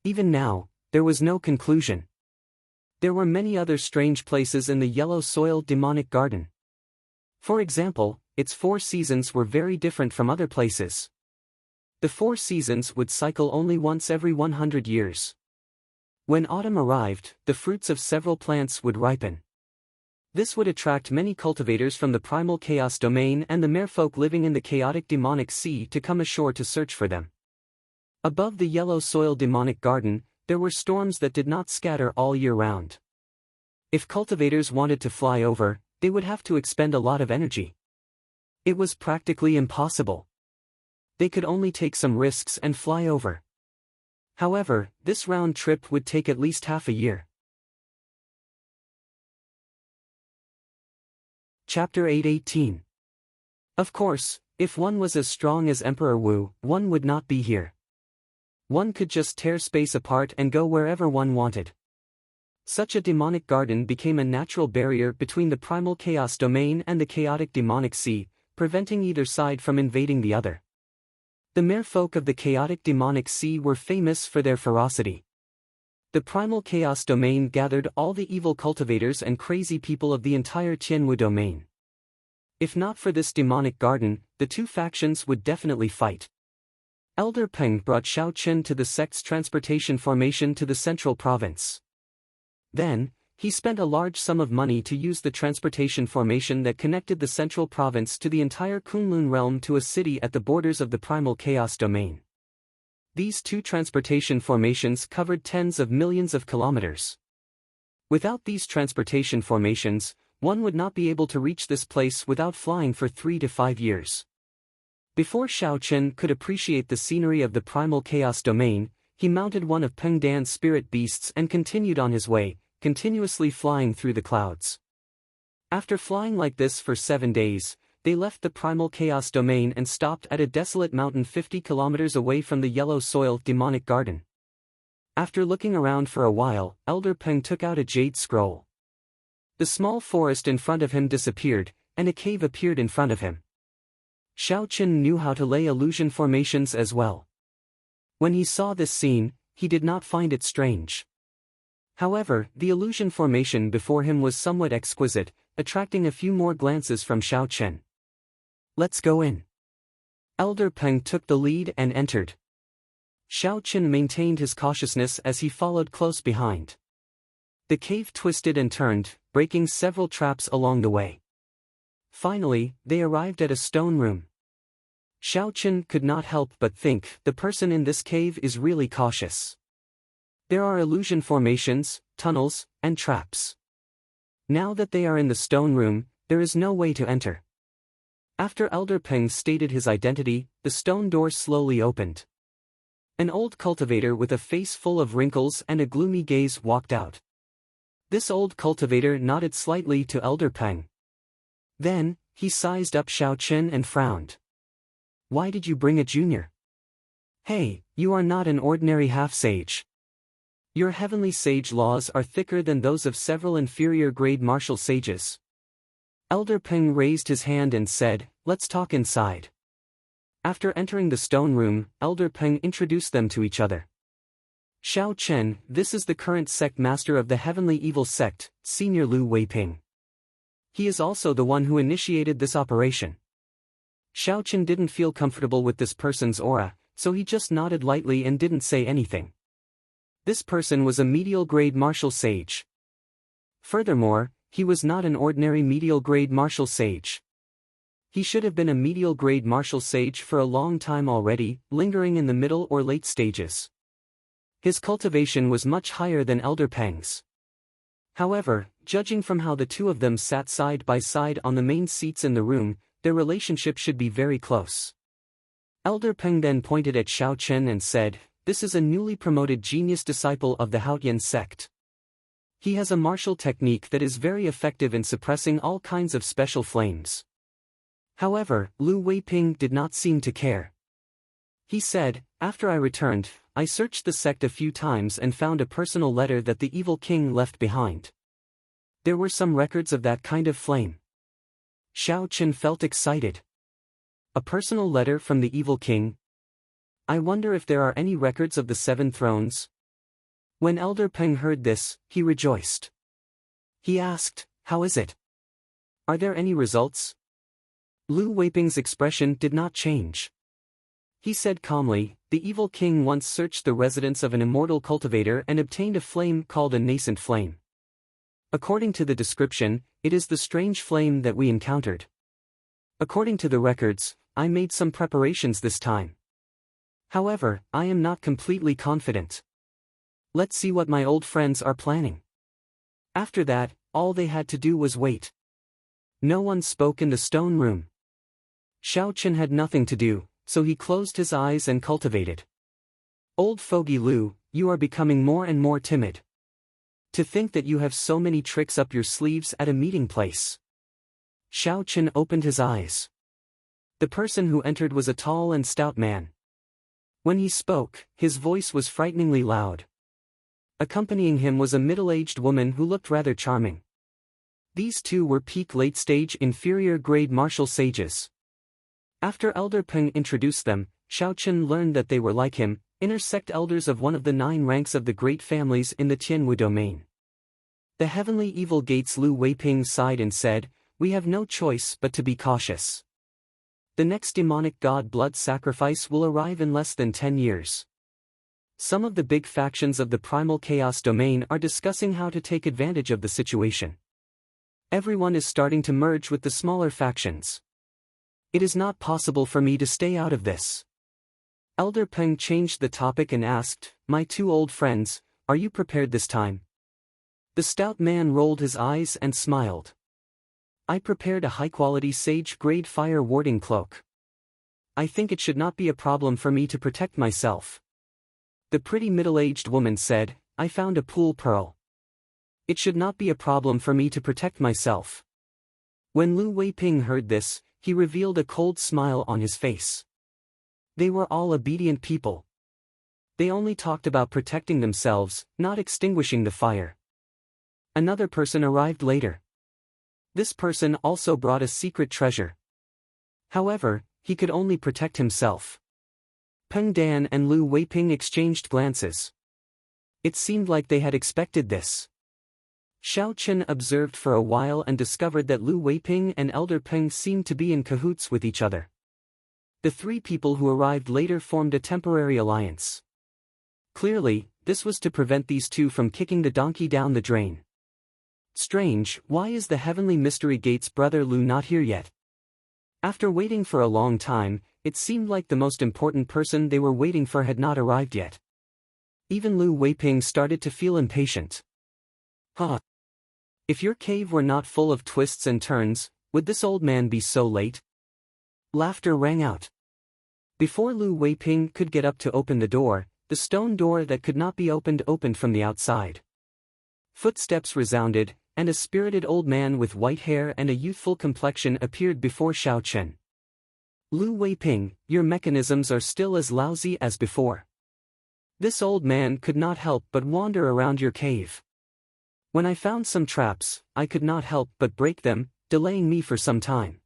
Even now, there was no conclusion. There were many other strange places in the Yellow Soil Demonic Garden. For example, its 4 seasons were very different from other places. The 4 seasons would cycle only once every 100 years. When autumn arrived, the fruits of several plants would ripen. This would attract many cultivators from the primal chaos domain and the merfolk living in the chaotic demonic sea to come ashore to search for them. Above the Yellow Soil Demonic Garden, there were storms that did not scatter all year round. If cultivators wanted to fly over, they would have to expend a lot of energy. It was practically impossible. They could only take some risks and fly over. However, this round trip would take at least half a year. Chapter 8:18. Of course, if one was as strong as Emperor Wu, one would not be here. One could just tear space apart and go wherever one wanted. Such a demonic garden became a natural barrier between the primal chaos domain and the chaotic demonic sea, preventing either side from invading the other. The merfolk of the chaotic demonic sea were famous for their ferocity. The primal chaos domain gathered all the evil cultivators and crazy people of the entire Tianwu domain. If not for this demonic garden, the two factions would definitely fight. Elder Peng brought Xiao Chen to the sect's transportation formation to the central province. Then, he spent a large sum of money to use the transportation formation that connected the central province to the entire Kunlun realm to a city at the borders of the primal chaos domain. These two transportation formations covered tens of millions of kilometers. Without these transportation formations, one would not be able to reach this place without flying for 3 to 5 years. Before Xiao Chen could appreciate the scenery of the primal chaos domain, he mounted one of Peng Dan's spirit beasts and continued on his way, continuously flying through the clouds. After flying like this for 7 days, they left the primal chaos domain and stopped at a desolate mountain 50 kilometers away from the yellow soil demonic garden. After looking around for a while, Elder Peng took out a jade scroll. The small forest in front of him disappeared, and a cave appeared in front of him. Xiao Chen knew how to lay illusion formations as well. When he saw this scene, he did not find it strange. However, the illusion formation before him was somewhat exquisite, attracting a few more glances from Xiao Chen. "Let's go in." Elder Peng took the lead and entered. Xiao Chen maintained his cautiousness as he followed close behind. The cave twisted and turned, breaking several traps along the way. Finally, they arrived at a stone room. Xiao Chen could not help but think, the person in this cave is really cautious. There are illusion formations, tunnels, and traps. Now that they are in the stone room, there is no way to enter. After Elder Peng stated his identity, the stone door slowly opened. An old cultivator with a face full of wrinkles and a gloomy gaze walked out. This old cultivator nodded slightly to Elder Peng. Then, he sized up Xiao Chen and frowned. "Why did you bring a junior? Hey, you are not an ordinary half-sage. Your heavenly sage laws are thicker than those of several inferior-grade martial sages." Elder Peng raised his hand and said, "Let's talk inside." After entering the stone room, Elder Peng introduced them to each other. "Xiao Chen, this is the current sect master of the Heavenly Evil Sect, Senior Lu Weiping. He is also the one who initiated this operation." Xiao Chen didn't feel comfortable with this person's aura, so he just nodded lightly and didn't say anything. This person was a medial-grade martial sage. Furthermore, he was not an ordinary medial-grade martial sage. He should have been a medial-grade martial sage for a long time already, lingering in the middle or late stages. His cultivation was much higher than Elder Peng's. However, judging from how the two of them sat side by side on the main seats in the room, their relationship should be very close. Elder Peng then pointed at Xiao Chen and said, "This is a newly promoted genius disciple of the Haotian sect. He has a martial technique that is very effective in suppressing all kinds of special flames." However, Lu Weiping did not seem to care. He said, "After I returned, I searched the sect a few times and found a personal letter that the evil king left behind. There were some records of that kind of flame." Xiao Chen felt excited. A personal letter from the evil king? I wonder if there are any records of the 7 thrones? When Elder Peng heard this, he rejoiced. He asked, "How is it? Are there any results?" Lu Weiping's expression did not change. He said calmly, "The evil king once searched the residence of an immortal cultivator and obtained a flame called a nascent flame. According to the description, it is the strange flame that we encountered. According to the records, I made some preparations this time. However, I am not completely confident. Let's see what my old friends are planning." After that, all they had to do was wait. No one spoke in the stone room. Xiao Chen had nothing to do, so he closed his eyes and cultivated. Old fogey Lu, you are becoming more and more timid. To think that you have so many tricks up your sleeves at a meeting place. Xiao Chen opened his eyes. The person who entered was a tall and stout man. When he spoke, his voice was frighteningly loud. Accompanying him was a middle-aged woman who looked rather charming. These two were peak late-stage inferior-grade martial sages. After Elder Peng introduced them, Xiao Chen learned that they were like him, inner sect elders of one of the 9 ranks of the great families in the Tianwu domain. The heavenly evil gates Lu Weiping sighed and said, "We have no choice but to be cautious. The next demonic god blood sacrifice will arrive in less than 10 years. Some of the big factions of the primal chaos domain are discussing how to take advantage of the situation. Everyone is starting to merge with the smaller factions. It is not possible for me to stay out of this." Elder Peng changed the topic and asked, "My 2 old friends, are you prepared this time?" The stout man rolled his eyes and smiled. "I prepared a high-quality sage-grade fire-warding cloak. I think it should not be a problem for me to protect myself." The pretty middle-aged woman said, "I found a pool pearl. It should not be a problem for me to protect myself." When Lu Weiping heard this, he revealed a cold smile on his face. They were all obedient people. They only talked about protecting themselves, not extinguishing the fire. Another person arrived later. This person also brought a secret treasure. However, he could only protect himself. Peng Dan and Lu Weiping exchanged glances. It seemed like they had expected this. Xiao Chen observed for a while and discovered that Lu Weiping and Elder Peng seemed to be in cahoots with each other. The 3 people who arrived later formed a temporary alliance. Clearly, this was to prevent these 2 from kicking the donkey down the drain. Strange, why is the Heavenly Mystery Gate's brother Lu not here yet? After waiting for a long time, it seemed like the most important person they were waiting for had not arrived yet. Even Lu Weiping started to feel impatient. Huh. If your cave were not full of twists and turns, would this old man be so late? Laughter rang out. Before Lu Weiping could get up to open the door, the stone door that could not be opened from the outside. Footsteps resounded, and a spirited old man with white hair and a youthful complexion appeared before Xiao Chen. "Lu Weiping, your mechanisms are still as lousy as before. This old man could not help but wander around your cave. When I found some traps, I could not help but break them, delaying me for some time.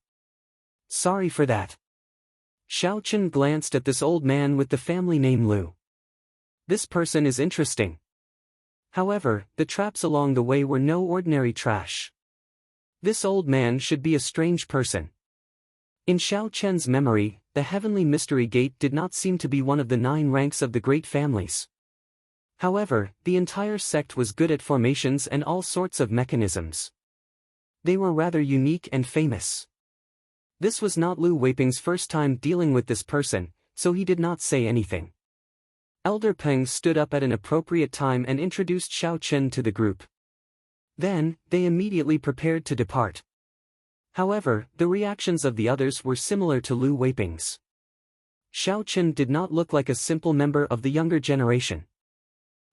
Sorry for that." Xiao Chen glanced at this old man with the family name Lu. This person is interesting. However, the traps along the way were no ordinary trash. This old man should be a strange person. In Xiao Chen's memory, the Heavenly Mystery Gate did not seem to be one of the 9 ranks of the great families. However, the entire sect was good at formations and all sorts of mechanisms. They were rather unique and famous. This was not Lu Weiping's first time dealing with this person, so he did not say anything. Elder Peng stood up at an appropriate time and introduced Xiao Chen to the group. Then, they immediately prepared to depart. However, the reactions of the others were similar to Lu Weiping's. Xiao Chen did not look like a simple member of the younger generation.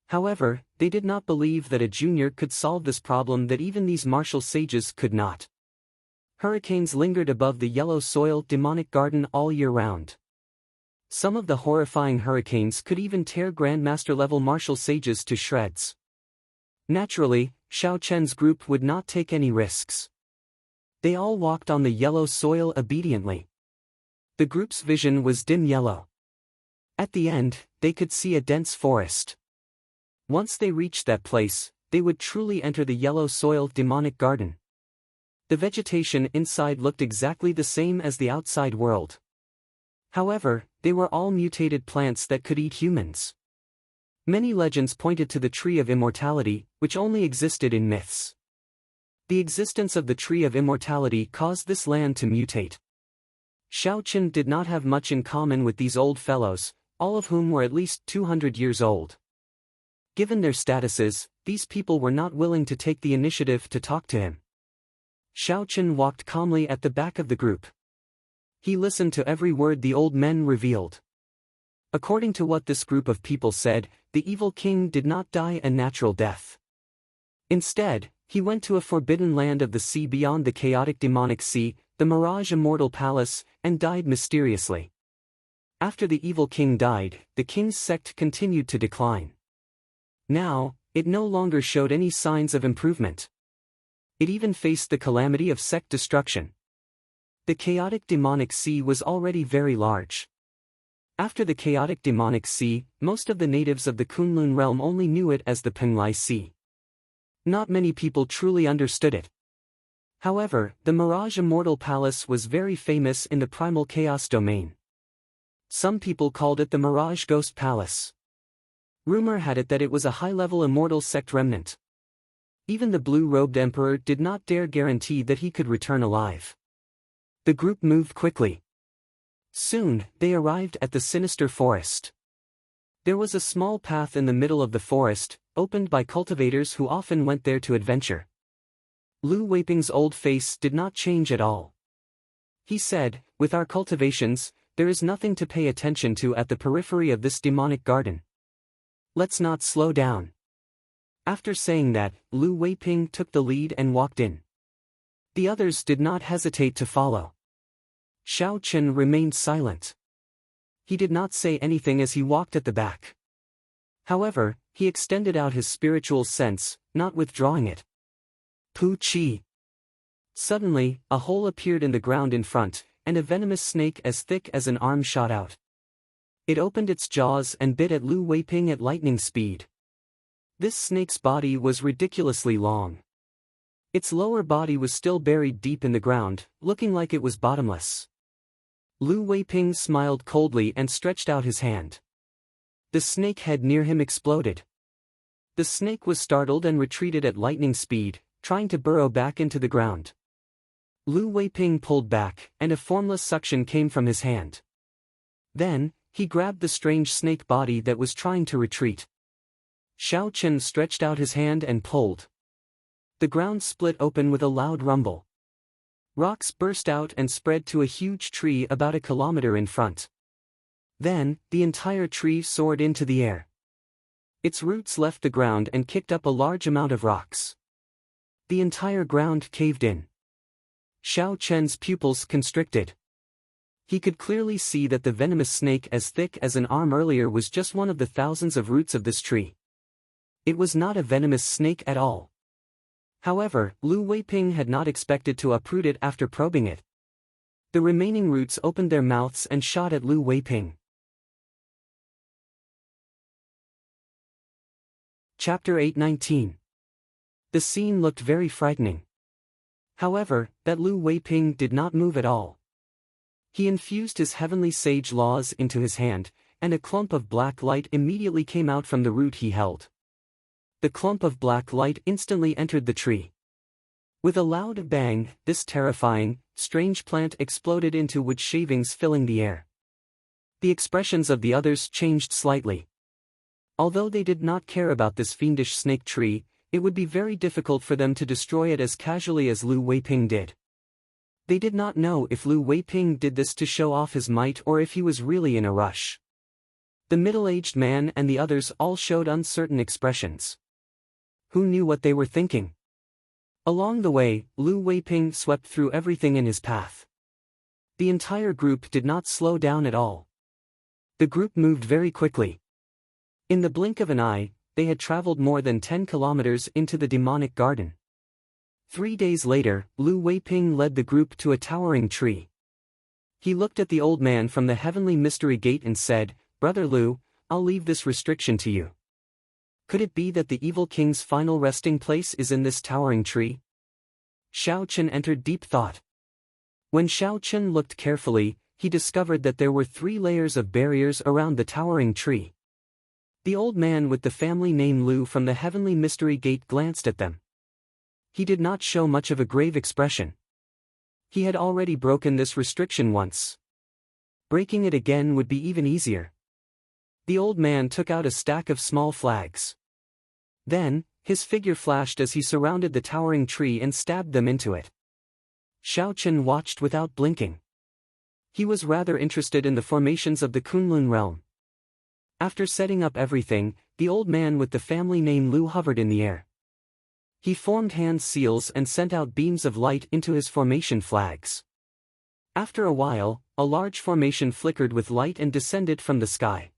However, they did not believe that a junior could solve this problem, that even these martial sages could not. Hurricanes lingered above the yellow soil demonic garden all year round. Some of the horrifying hurricanes could even tear Grandmaster-level martial sages to shreds. Naturally, Xiao Chen's group would not take any risks. They all walked on the yellow soil obediently. The group's vision was dim yellow. At the end, they could see a dense forest. Once they reached that place, they would truly enter the yellow soil demonic garden. The vegetation inside looked exactly the same as the outside world. However, they were all mutated plants that could eat humans. Many legends pointed to the Tree of Immortality, which only existed in myths. The existence of the Tree of Immortality caused this land to mutate. Xiao Chen did not have much in common with these old fellows, all of whom were at least 200 years old. Given their statuses, these people were not willing to take the initiative to talk to him. Xiao Chen walked calmly at the back of the group. He listened to every word the old men revealed. According to what this group of people said, the evil king did not die a natural death. Instead, he went to a forbidden land of the sea beyond the chaotic demonic sea, the Mirage Immortal Palace, and died mysteriously. After the evil king died, the king's sect continued to decline. Now, it no longer showed any signs of improvement. It even faced the calamity of sect destruction. The chaotic demonic sea was already very large. After the chaotic demonic sea, most of the natives of the Kunlun realm only knew it as the Penglai Sea. Not many people truly understood it. However, the Mirage Immortal Palace was very famous in the Primal Chaos domain. Some people called it the Mirage Ghost Palace. Rumor had it that it was a high-level immortal sect remnant. Even the blue-robed emperor did not dare guarantee that he could return alive. The group moved quickly. Soon, they arrived at the sinister forest. There was a small path in the middle of the forest, opened by cultivators who often went there to adventure. Lu Weiping's old face did not change at all. He said, "With our cultivations, there is nothing to pay attention to at the periphery of this demonic garden. Let's not slow down." After saying that, Lu Weiping took the lead and walked in. The others did not hesitate to follow. Xiao Chen remained silent. He did not say anything as he walked at the back. However, he extended out his spiritual sense, not withdrawing it. Pu Qi. Suddenly, a hole appeared in the ground in front, and a venomous snake as thick as an arm shot out. It opened its jaws and bit at Lu Weiping at lightning speed. This snake's body was ridiculously long. Its lower body was still buried deep in the ground, looking like it was bottomless. Lu Weiping smiled coldly and stretched out his hand. The snake head near him exploded. The snake was startled and retreated at lightning speed, trying to burrow back into the ground. Lu Weiping pulled back, and a formless suction came from his hand. Then, he grabbed the strange snake body that was trying to retreat. Xiao Chen stretched out his hand and pulled. The ground split open with a loud rumble. Rocks burst out and spread to a huge tree about a kilometer in front. Then, the entire tree soared into the air. Its roots left the ground and kicked up a large amount of rocks. The entire ground caved in. Xiao Chen's pupils constricted. He could clearly see that the venomous snake as thick as an arm earlier was just one of the thousands of roots of this tree. It was not a venomous snake at all. However, Lu Weiping had not expected to uproot it after probing it. The remaining roots opened their mouths and shot at Lu Weiping. Chapter 8:19. The scene looked very frightening. However, that Lu Weiping did not move at all. He infused his heavenly sage laws into his hand, and a clump of black light immediately came out from the root he held. The clump of black light instantly entered the tree. With a loud bang, this terrifying, strange plant exploded into wood shavings filling the air. The expressions of the others changed slightly. Although they did not care about this fiendish snake tree, it would be very difficult for them to destroy it as casually as Lu Weiping did. They did not know if Lu Weiping did this to show off his might or if he was really in a rush. The middle-aged man and the others all showed uncertain expressions. Who knew what they were thinking? Along the way, Lu Weiping swept through everything in his path. The entire group did not slow down at all. The group moved very quickly. In the blink of an eye, they had traveled more than 10 kilometers into the demonic garden. 3 days later, Lu Weiping led the group to a towering tree. He looked at the old man from the heavenly mystery gate and said, "Brother Lu, I'll leave this restriction to you. Could it be that the evil king's final resting place is in this towering tree?" Xiao Chen entered deep thought. When Xiao Chen looked carefully, he discovered that there were 3 layers of barriers around the towering tree. The old man with the family name Lu from the heavenly mystery gate glanced at them. He did not show much of a grave expression. He had already broken this restriction once. Breaking it again would be even easier. The old man took out a stack of small flags. Then, his figure flashed as he surrounded the towering tree and stabbed them into it. Xiao Chen watched without blinking. He was rather interested in the formations of the Kunlun realm. After setting up everything, the old man with the family name Lu hovered in the air. He formed hand seals and sent out beams of light into his formation flags. After a while, a large formation flickered with light and descended from the sky.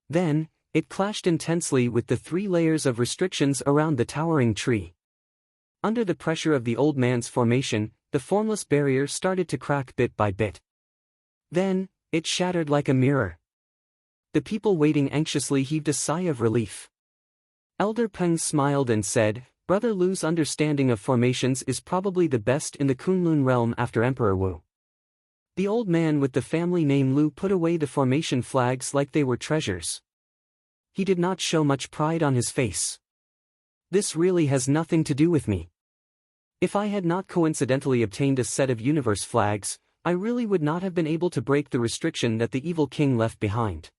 Then, it clashed intensely with the 3 layers of restrictions around the towering tree. Under the pressure of the old man's formation, the formless barrier started to crack bit by bit. Then, it shattered like a mirror. The people waiting anxiously heaved a sigh of relief. Elder Peng smiled and said, "Brother Lu's understanding of formations is probably the best in the Kunlun realm after Emperor Wu." The old man with the family name Lu put away the formation flags like they were treasures. He did not show much pride on his face. "This really has nothing to do with me. If I had not coincidentally obtained a set of universe flags, I really would not have been able to break the restriction that the evil king left behind."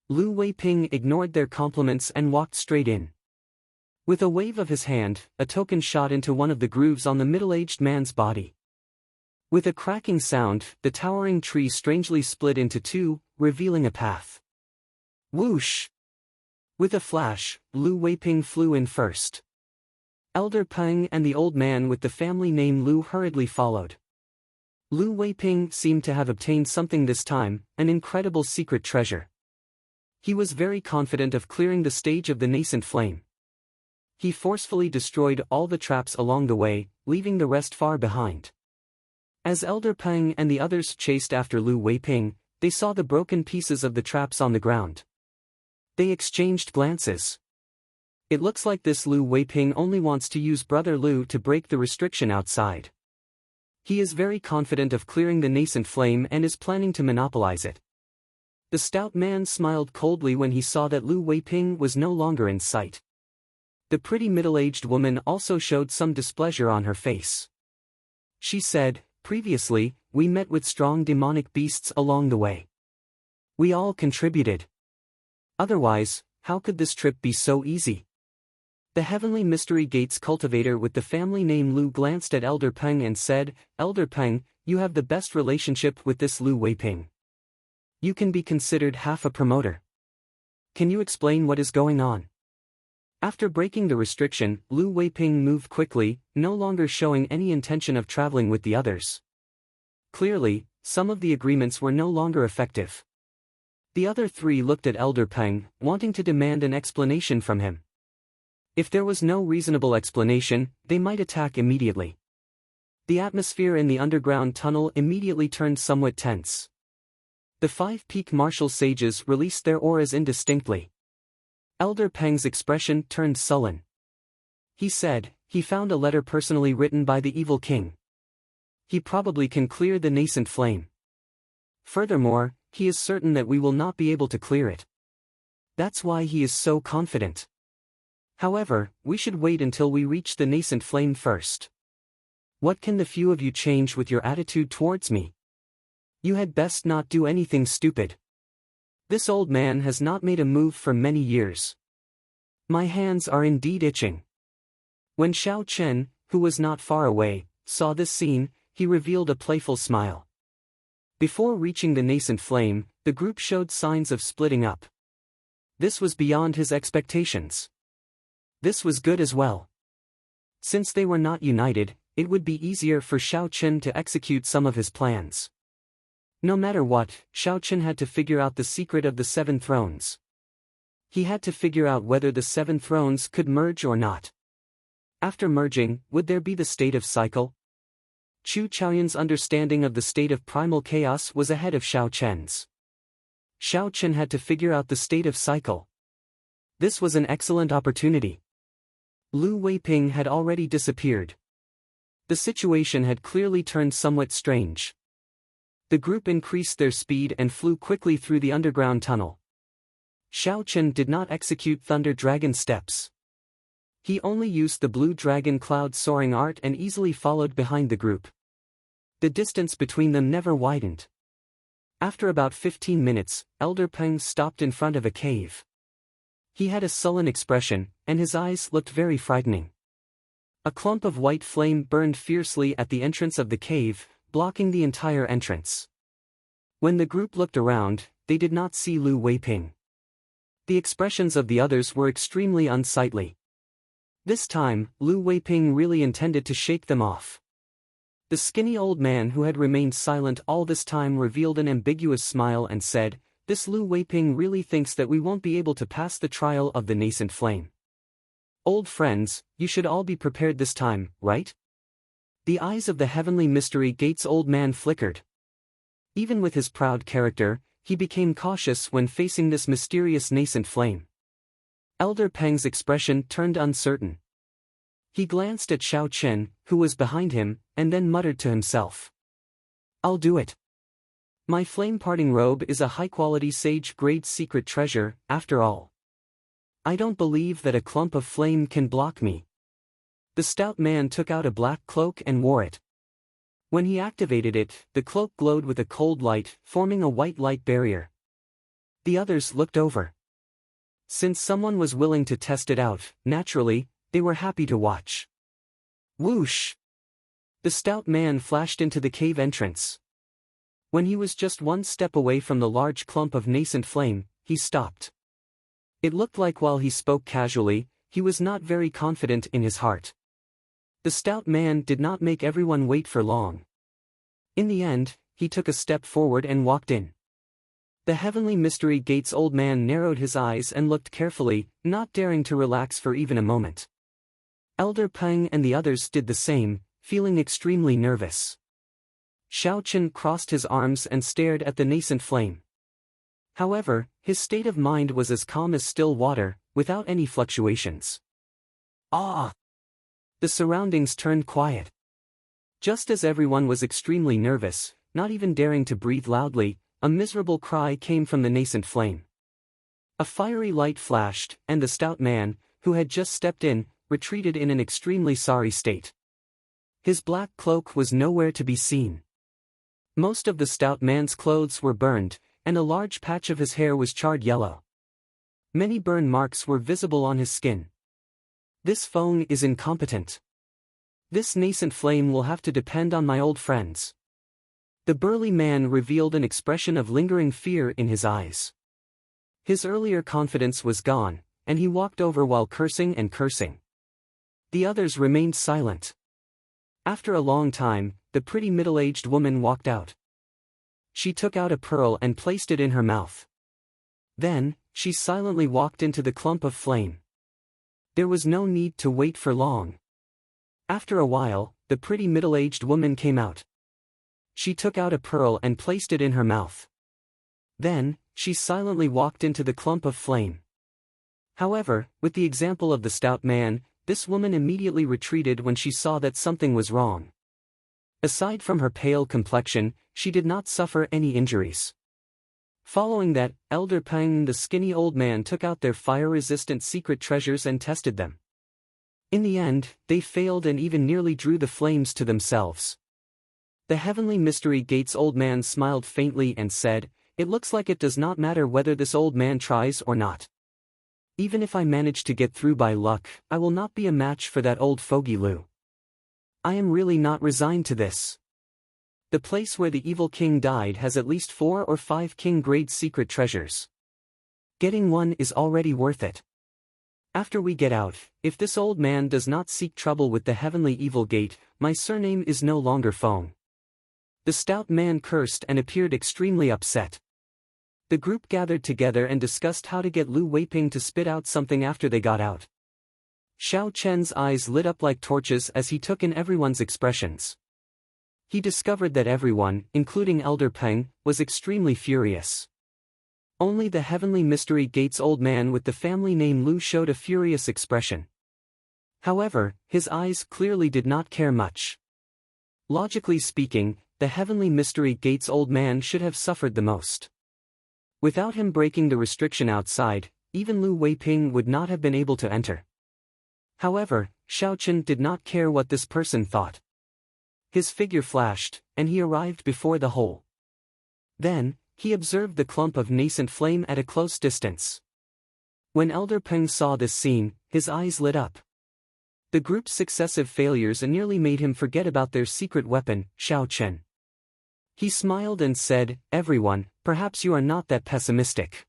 Lu Weiping ignored their compliments and walked straight in. With a wave of his hand, a token shot into one of the grooves on the middle-aged man's body. With a cracking sound, the towering tree strangely split into 2, revealing a path. Whoosh! With a flash, Lu Weiping flew in first. Elder Peng and the old man with the family name Lu hurriedly followed. Lu Weiping seemed to have obtained something this time, an incredible secret treasure. He was very confident of clearing the stage of the nascent flame. He forcefully destroyed all the traps along the way, leaving the rest far behind. As Elder Peng and the others chased after Lu Weiping, they saw the broken pieces of the traps on the ground. They exchanged glances. "It looks like this Lu Weiping only wants to use Brother Lu to break the restriction outside. He is very confident of clearing the nascent flame and is planning to monopolize it." The stout man smiled coldly when he saw that Lu Weiping was no longer in sight. The pretty middle-aged woman also showed some displeasure on her face. She said, "Previously, we met with strong demonic beasts along the way. We all contributed. Otherwise, how could this trip be so easy?" The Heavenly Mystery Gates cultivator with the family name Lu glanced at Elder Peng and said, "Elder Peng, you have the best relationship with this Lu Weiping. You can be considered half a promoter. Can you explain what is going on?" After breaking the restriction, Lu Weiping moved quickly, no longer showing any intention of traveling with the others. Clearly, some of the agreements were no longer effective. The other 3 looked at Elder Peng, wanting to demand an explanation from him. If there was no reasonable explanation, they might attack immediately. The atmosphere in the underground tunnel immediately turned somewhat tense. The 5 peak martial sages released their auras indistinctly. Elder Peng's expression turned sullen. He said, "He found a letter personally written by the evil king. He probably can clear the nascent flame. Furthermore, he is certain that we will not be able to clear it. That's why he is so confident. However, we should wait until we reach the nascent flame first. What can the few of you change with your attitude towards me? You had best not do anything stupid. This old man has not made a move for many years. My hands are indeed itching." When Xiao Chen, who was not far away, saw this scene, he revealed a playful smile. Before reaching the nascent flame, the group showed signs of splitting up. This was beyond his expectations. This was good as well. Since they were not united, it would be easier for Xiao Chen to execute some of his plans. No matter what, Xiao Chen had to figure out the secret of the 7 thrones. He had to figure out whether the 7 thrones could merge or not. After merging, would there be the state of cycle? Chu Chaoyan's understanding of the state of primal chaos was ahead of Xiao Chen's. Xiao Chen had to figure out the state of cycle. This was an excellent opportunity. Lu Weiping had already disappeared. The situation had clearly turned somewhat strange. The group increased their speed and flew quickly through the underground tunnel. Xiao Chen did not execute Thunder Dragon steps. He only used the Blue Dragon Cloud soaring art and easily followed behind the group. The distance between them never widened. After about 15 minutes, Elder Peng stopped in front of a cave. He had a sullen expression, and his eyes looked very frightening. A clump of white flame burned fiercely at the entrance of the cave, blocking the entire entrance. When the group looked around, they did not see Lu Weiping. The expressions of the others were extremely unsightly. This time, Lu Weiping really intended to shake them off. The skinny old man who had remained silent all this time revealed an ambiguous smile and said, "This Lu Weiping really thinks that we won't be able to pass the trial of the nascent flame. Old friends, you should all be prepared this time, right?" The eyes of the Heavenly Mystery Gate's old man flickered. Even with his proud character, he became cautious when facing this mysterious nascent flame. Elder Peng's expression turned uncertain. He glanced at Xiao Chen, who was behind him, and then muttered to himself, "I'll do it. My flame-parting robe is a high-quality sage-grade secret treasure, after all. I don't believe that a clump of flame can block me." The stout man took out a black cloak and wore it. When he activated it, the cloak glowed with a cold light, forming a white light barrier. The others looked over. Since someone was willing to test it out, naturally, they were happy to watch. Whoosh! The stout man flashed into the cave entrance. When he was just one step away from the large clump of nascent flame, he stopped. It looked like while he spoke casually, he was not very confident in his heart. The stout man did not make everyone wait for long. In the end, he took a step forward and walked in. The Heavenly Mystery Gate's old man narrowed his eyes and looked carefully, not daring to relax for even a moment. Elder Peng and the others did the same, feeling extremely nervous. Xiao Chen crossed his arms and stared at the nascent flame. However, his state of mind was as calm as still water, without any fluctuations. Ah! The surroundings turned quiet. Just as everyone was extremely nervous, not even daring to breathe loudly, a miserable cry came from the nascent flame. A fiery light flashed, and the stout man, who had just stepped in, retreated in an extremely sorry state. His black cloak was nowhere to be seen. Most of the stout man's clothes were burned, and a large patch of his hair was charred yellow. Many burn marks were visible on his skin. This Feng is incompetent. This nascent flame will have to depend on my old friends. The burly man revealed an expression of lingering fear in his eyes. His earlier confidence was gone, and he walked over while cursing and cursing. The others remained silent. After a long time, the pretty middle-aged woman walked out. She took out a pearl and placed it in her mouth. Then, she silently walked into the clump of flame. There was no need to wait for long. After a while, the pretty middle-aged woman came out. She took out a pearl and placed it in her mouth. Then, she silently walked into the clump of flame. However, with the example of the stout man, this woman immediately retreated when she saw that something was wrong. Aside from her pale complexion, she did not suffer any injuries. Following that, Elder Peng and the skinny old man took out their fire-resistant secret treasures and tested them. In the end, they failed and even nearly drew the flames to themselves. The Heavenly Mystery Gate's old man smiled faintly and said, "It looks like it does not matter whether this old man tries or not. Even if I manage to get through by luck, I will not be a match for that old fogey Lu. I am really not resigned to this. The place where the evil king died has at least 4 or 5 king-grade secret treasures. Getting one is already worth it. After we get out, if this old man does not seek trouble with the Heavenly Evil Gate, my surname is no longer Feng." The stout man cursed and appeared extremely upset. The group gathered together and discussed how to get Lu Weiping to spit out something after they got out. Xiao Chen's eyes lit up like torches as he took in everyone's expressions. He discovered that everyone, including Elder Peng, was extremely furious. Only the Heavenly Mystery Gate's old man with the family name Lu showed a furious expression. However, his eyes clearly did not care much. Logically speaking, the Heavenly Mystery Gate's old man should have suffered the most. Without him breaking the restriction outside, even Lu Weiping would not have been able to enter. However, Xiao Chen did not care what this person thought. His figure flashed, and he arrived before the hole. Then, he observed the clump of nascent flame at a close distance. When Elder Peng saw this scene, his eyes lit up. The group's successive failures nearly made him forget about their secret weapon, Xiao Chen. He smiled and said, "Everyone, perhaps you are not that pessimistic.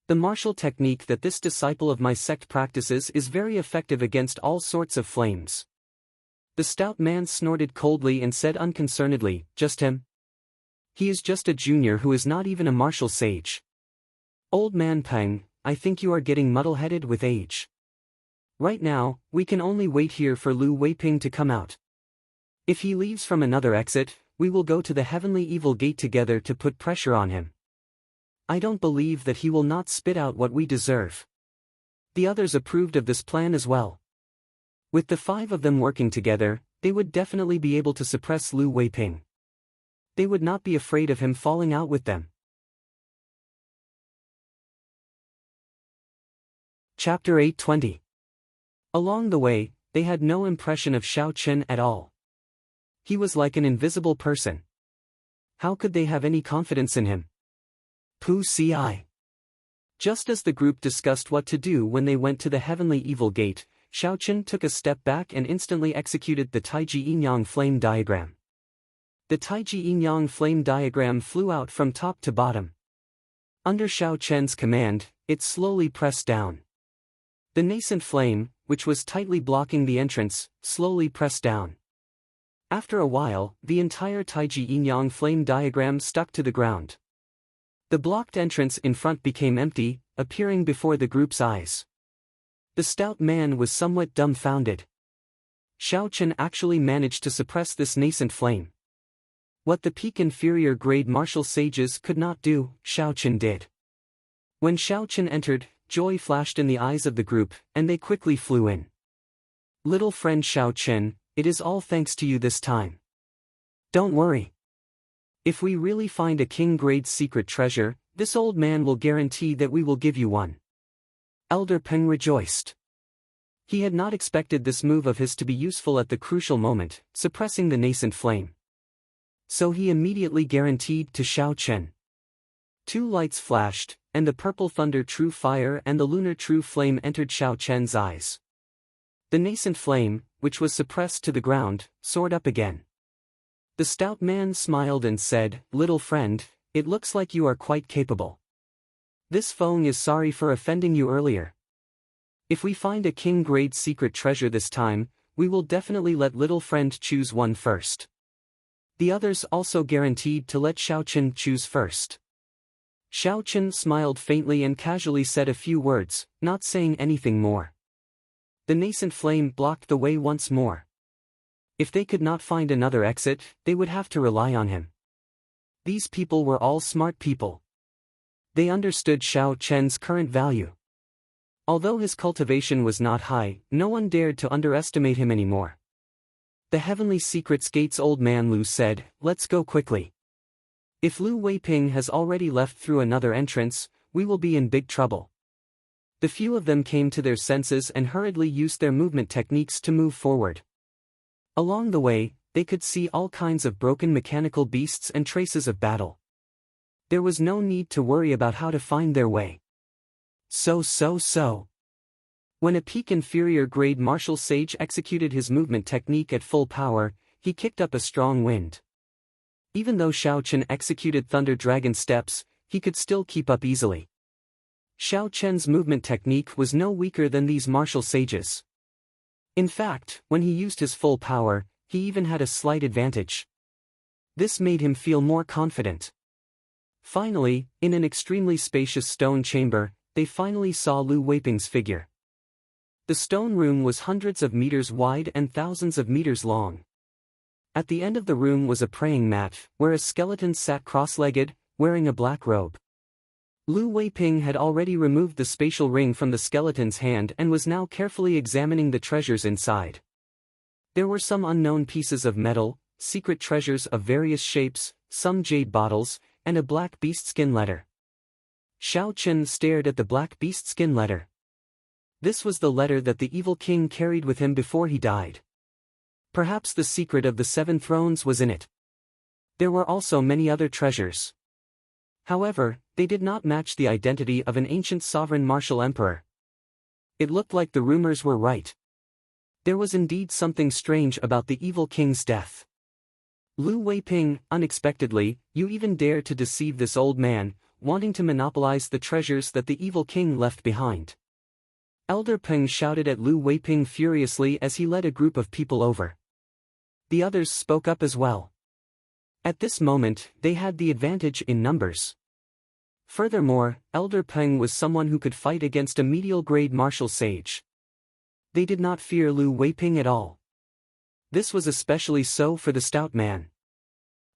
The martial technique that this disciple of my sect practices is very effective against all sorts of flames." The stout man snorted coldly and said unconcernedly, "Just him? He is just a junior who is not even a martial sage. Old man Peng, I think you are getting muddle-headed with age. Right now, we can only wait here for Lu Weiping to come out. If he leaves from another exit, we will go to the heavenly evil gate together to put pressure on him. I don't believe that he will not spit out what we deserve." The others approved of this plan as well. With the 5 of them working together, they would definitely be able to suppress Lu Weiping. They would not be afraid of him falling out with them. Chapter 820. Along the way, they had no impression of Xiao Chen at all. He was like an invisible person. How could they have any confidence in him? Pu Ci. Just as the group discussed what to do when they went to the heavenly evil gate, Xiao Chen took a step back and instantly executed the Taiji Yin-Yang flame diagram. The Taiji Yin-Yang flame diagram flew out from top to bottom. Under Xiao Chen's command, it slowly pressed down. The nascent flame, which was tightly blocking the entrance, slowly pressed down. After a while, the entire Taiji Yin-Yang flame diagram stuck to the ground. The blocked entrance in front became empty, appearing before the group's eyes. The stout man was somewhat dumbfounded. Xiao Chen actually managed to suppress this nascent flame. What the peak inferior grade martial sages could not do, Xiao Chen did. When Xiao Chen entered, joy flashed in the eyes of the group, and they quickly flew in. "Little friend Xiao Chen, it is all thanks to you this time. Don't worry. If we really find a king-grade secret treasure, this old man will guarantee that we will give you one." Elder Peng rejoiced. He had not expected this move of his to be useful at the crucial moment, suppressing the nascent flame. So he immediately guaranteed to Xiao Chen. 2 lights flashed, and the purple thunder true fire and the lunar true flame entered Xiao Chen's eyes. The nascent flame, which was suppressed to the ground, soared up again. The stout man smiled and said, "Little friend, it looks like you are quite capable. This Feng is sorry for offending you earlier. If we find a king-grade secret treasure this time, we will definitely let little friend choose one first." The others also guaranteed to let Xiao Chen choose first. Xiao Chen smiled faintly and casually said a few words, not saying anything more. The nascent flame blocked the way once more. If they could not find another exit, they would have to rely on him. These people were all smart people. They understood Xiao Chen's current value. Although his cultivation was not high, no one dared to underestimate him anymore. The Heavenly Secrets Gate's old man Lu said, "Let's go quickly. If Lu Weiping has already left through another entrance, we will be in big trouble." The few of them came to their senses and hurriedly used their movement techniques to move forward. Along the way, they could see all kinds of broken mechanical beasts and traces of battle. There was no need to worry about how to find their way. So. When a peak inferior grade martial sage executed his movement technique at full power, he kicked up a strong wind. Even though Xiao Chen executed Thunder Dragon steps, he could still keep up easily. Xiao Chen's movement technique was no weaker than these martial sages. In fact, when he used his full power, he even had a slight advantage. This made him feel more confident. Finally, in an extremely spacious stone chamber, they finally saw Lu Weiping's figure. The stone room was hundreds of meters wide and thousands of meters long. At the end of the room was a praying mat, where a skeleton sat cross-legged, wearing a black robe. Lu Weiping had already removed the spatial ring from the skeleton's hand and was now carefully examining the treasures inside. There were some unknown pieces of metal, secret treasures of various shapes, some jade bottles, and a black beast-skin letter. Xiao Chen stared at the black beast-skin letter. This was the letter that the evil king carried with him before he died. Perhaps the secret of the 7 thrones was in it. There were also many other treasures. However, they did not match the identity of an ancient sovereign martial emperor. It looked like the rumors were right. There was indeed something strange about the evil king's death. Lu Weiping, unexpectedly, you even dare to deceive this old man, wanting to monopolize the treasures that the evil king left behind. Elder Peng shouted at Lu Weiping furiously as he led a group of people over. The others spoke up as well. At this moment, they had the advantage in numbers. Furthermore, Elder Peng was someone who could fight against a medial-grade martial sage. They did not fear Lu Weiping at all. This was especially so for the stout man.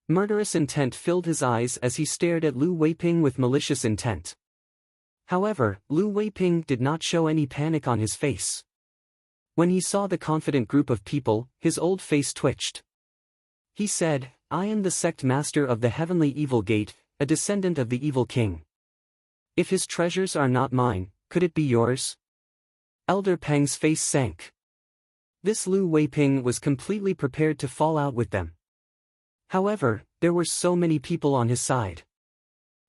Murderous intent filled his eyes as he stared at Lu Weiping with malicious intent. However, Lu Weiping did not show any panic on his face. When he saw the confident group of people, his old face twitched. He said, "I am the sect master of the Heavenly Evil Gate, a descendant of the Evil King. If his treasures are not mine, could it be yours?" Elder Peng's face sank. This Lu Weiping was completely prepared to fall out with them. However, there were so many people on his side.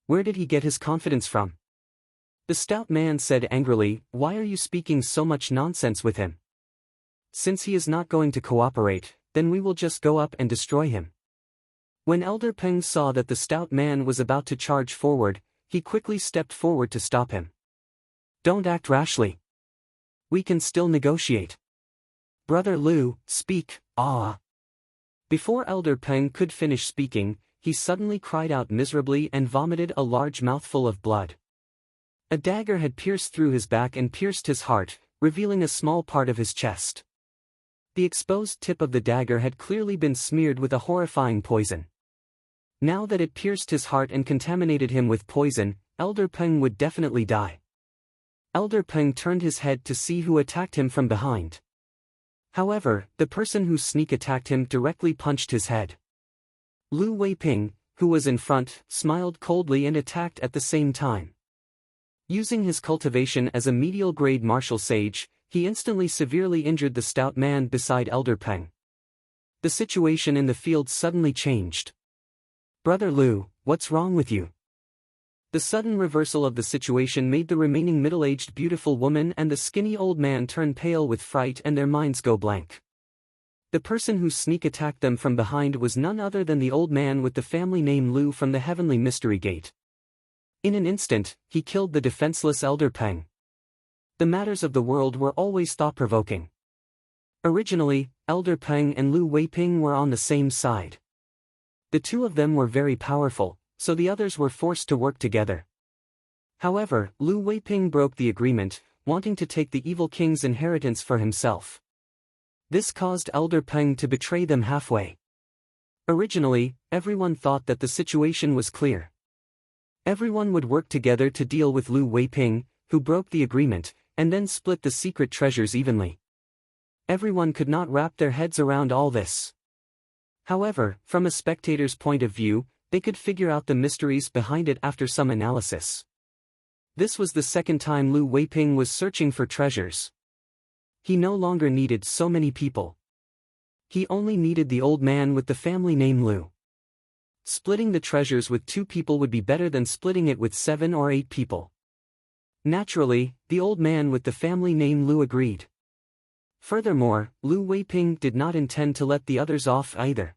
Where did he get his confidence from? The stout man said angrily, "Why are you speaking so much nonsense with him? Since he is not going to cooperate, then we will just go up and destroy him." When Elder Peng saw that the stout man was about to charge forward, he quickly stepped forward to stop him. "Don't act rashly. We can still negotiate. Brother Lu, speak." Before Elder Peng could finish speaking, he suddenly cried out miserably and vomited a large mouthful of blood. A dagger had pierced through his back and pierced his heart, revealing a small part of his chest. The exposed tip of the dagger had clearly been smeared with a horrifying poison. Now that it pierced his heart and contaminated him with poison, Elder Peng would definitely die. Elder Peng turned his head to see who attacked him from behind. However, the person whose sneak attacked him directly punched his head. Lu Weiping, who was in front, smiled coldly and attacked at the same time. Using his cultivation as a medial-grade martial sage, he instantly severely injured the stout man beside Elder Peng. The situation in the field suddenly changed. "Brother Lu, what's wrong with you?" The sudden reversal of the situation made the remaining middle-aged beautiful woman and the skinny old man turn pale with fright and their minds go blank. The person whose sneak attacked them from behind was none other than the old man with the family name Lu from the Heavenly Mystery Gate. In an instant, he killed the defenseless Elder Peng. The matters of the world were always thought-provoking. Originally, Elder Peng and Lu Weiping were on the same side. The two of them were very powerful, so the others were forced to work together. However, Lu Weiping broke the agreement, wanting to take the evil king's inheritance for himself. This caused Elder Peng to betray them halfway. Originally, everyone thought that the situation was clear. Everyone would work together to deal with Lu Weiping, who broke the agreement, and then split the secret treasures evenly. Everyone could not wrap their heads around all this. However, from a spectator's point of view, they could figure out the mysteries behind it after some analysis. This was the second time Lu Weiping was searching for treasures. He no longer needed so many people. He only needed the old man with the family name Lu. Splitting the treasures with 2 people would be better than splitting it with 7 or 8 people. Naturally, the old man with the family name Lu agreed. Furthermore, Lu Weiping did not intend to let the others off either.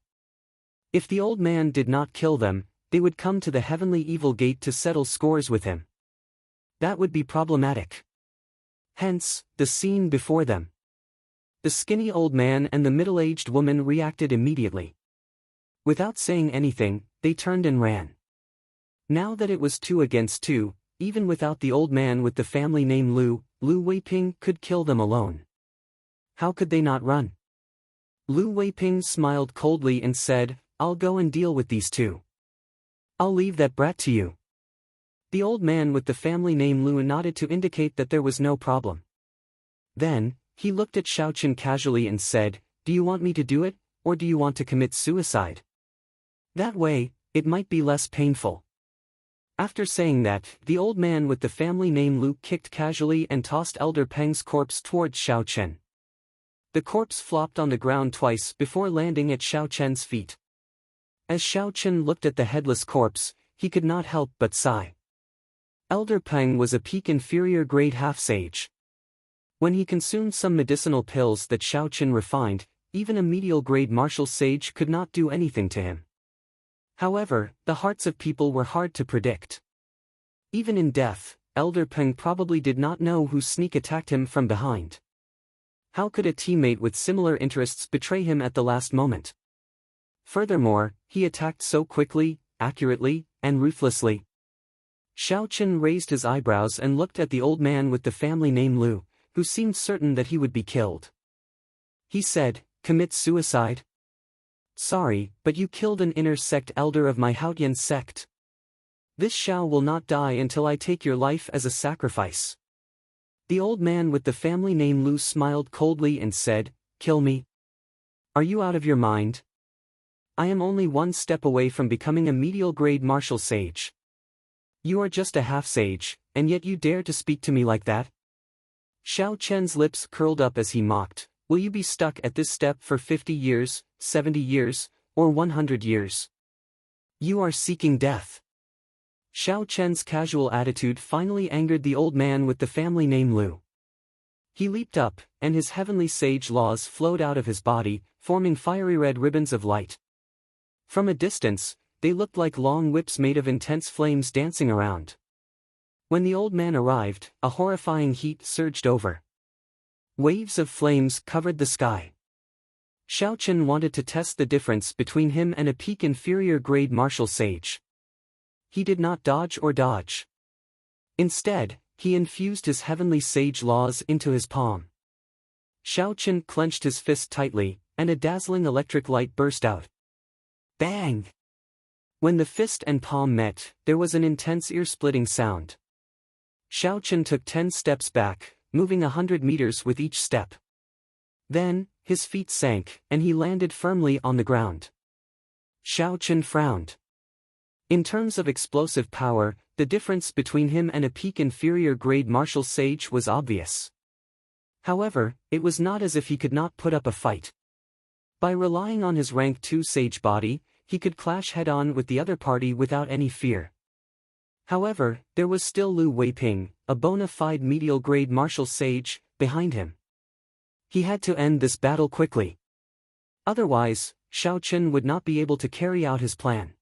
If the old man did not kill them, they would come to the Heavenly Evil Gate to settle scores with him. That would be problematic. Hence, the scene before them. The skinny old man and the middle-aged woman reacted immediately. Without saying anything, they turned and ran. Now that it was 2 against 2, even without the old man with the family name Lu, Lu Weiping could kill them alone. How could they not run? Lu Weiping smiled coldly and said, "I'll go and deal with these 2. I'll leave that brat to you." The old man with the family name Lu nodded to indicate that there was no problem. Then, he looked at Xiaochen casually and said, "Do you want me to do it, or do you want to commit suicide? That way, it might be less painful." After saying that, the old man with the family name Lu kicked casually and tossed Elder Peng's corpse towards Xiaochen. The corpse flopped on the ground twice before landing at Xiaochen's feet. As Xiaochen looked at the headless corpse, he could not help but sigh. Elder Peng was a peak inferior grade half-sage. When he consumed some medicinal pills that Xiaochen refined, even a medial-grade martial sage could not do anything to him. However, the hearts of people were hard to predict. Even in death, Elder Peng probably did not know who sneak attacked him from behind. How could a teammate with similar interests betray him at the last moment? Furthermore, he attacked so quickly, accurately, and ruthlessly. Xiao Chen raised his eyebrows and looked at the old man with the family name Lu, who seemed certain that he would be killed. He said, "Commit suicide? Sorry, but you killed an inner sect elder of my Haotian sect. This Xiao will not die until I take your life as a sacrifice." The old man with the family name Lu smiled coldly and said, "Kill me? Are you out of your mind? I am only one step away from becoming a medial-grade martial sage. You are just a half-sage, and yet you dare to speak to me like that?" Xiao Chen's lips curled up as he mocked, "Will you be stuck at this step for 50 years, 70 years, or 100 years? You are seeking death." Xiao Chen's casual attitude finally angered the old man with the family name Lu. He leaped up, and his heavenly sage laws flowed out of his body, forming fiery red ribbons of light. From a distance, they looked like long whips made of intense flames dancing around. When the old man arrived, a horrifying heat surged over. Waves of flames covered the sky. Xiao Chen wanted to test the difference between him and a peak inferior grade martial sage. He did not dodge or dodge. Instead, he infused his heavenly sage laws into his palm. Xiao Chen clenched his fist tightly, and a dazzling electric light burst out. Bang! When the fist and palm met, there was an intense ear-splitting sound. Xiao Chen took 10 steps back, moving 100 meters with each step. Then, his feet sank, and he landed firmly on the ground. Xiao Chen frowned. In terms of explosive power, the difference between him and a peak inferior grade martial sage was obvious. However, it was not as if he could not put up a fight. By relying on his rank 2 sage body, he could clash head-on with the other party without any fear. However, there was still Lu Weiping, a bona fide medial grade martial sage, behind him. He had to end this battle quickly. Otherwise, Xiao Chen would not be able to carry out his plan.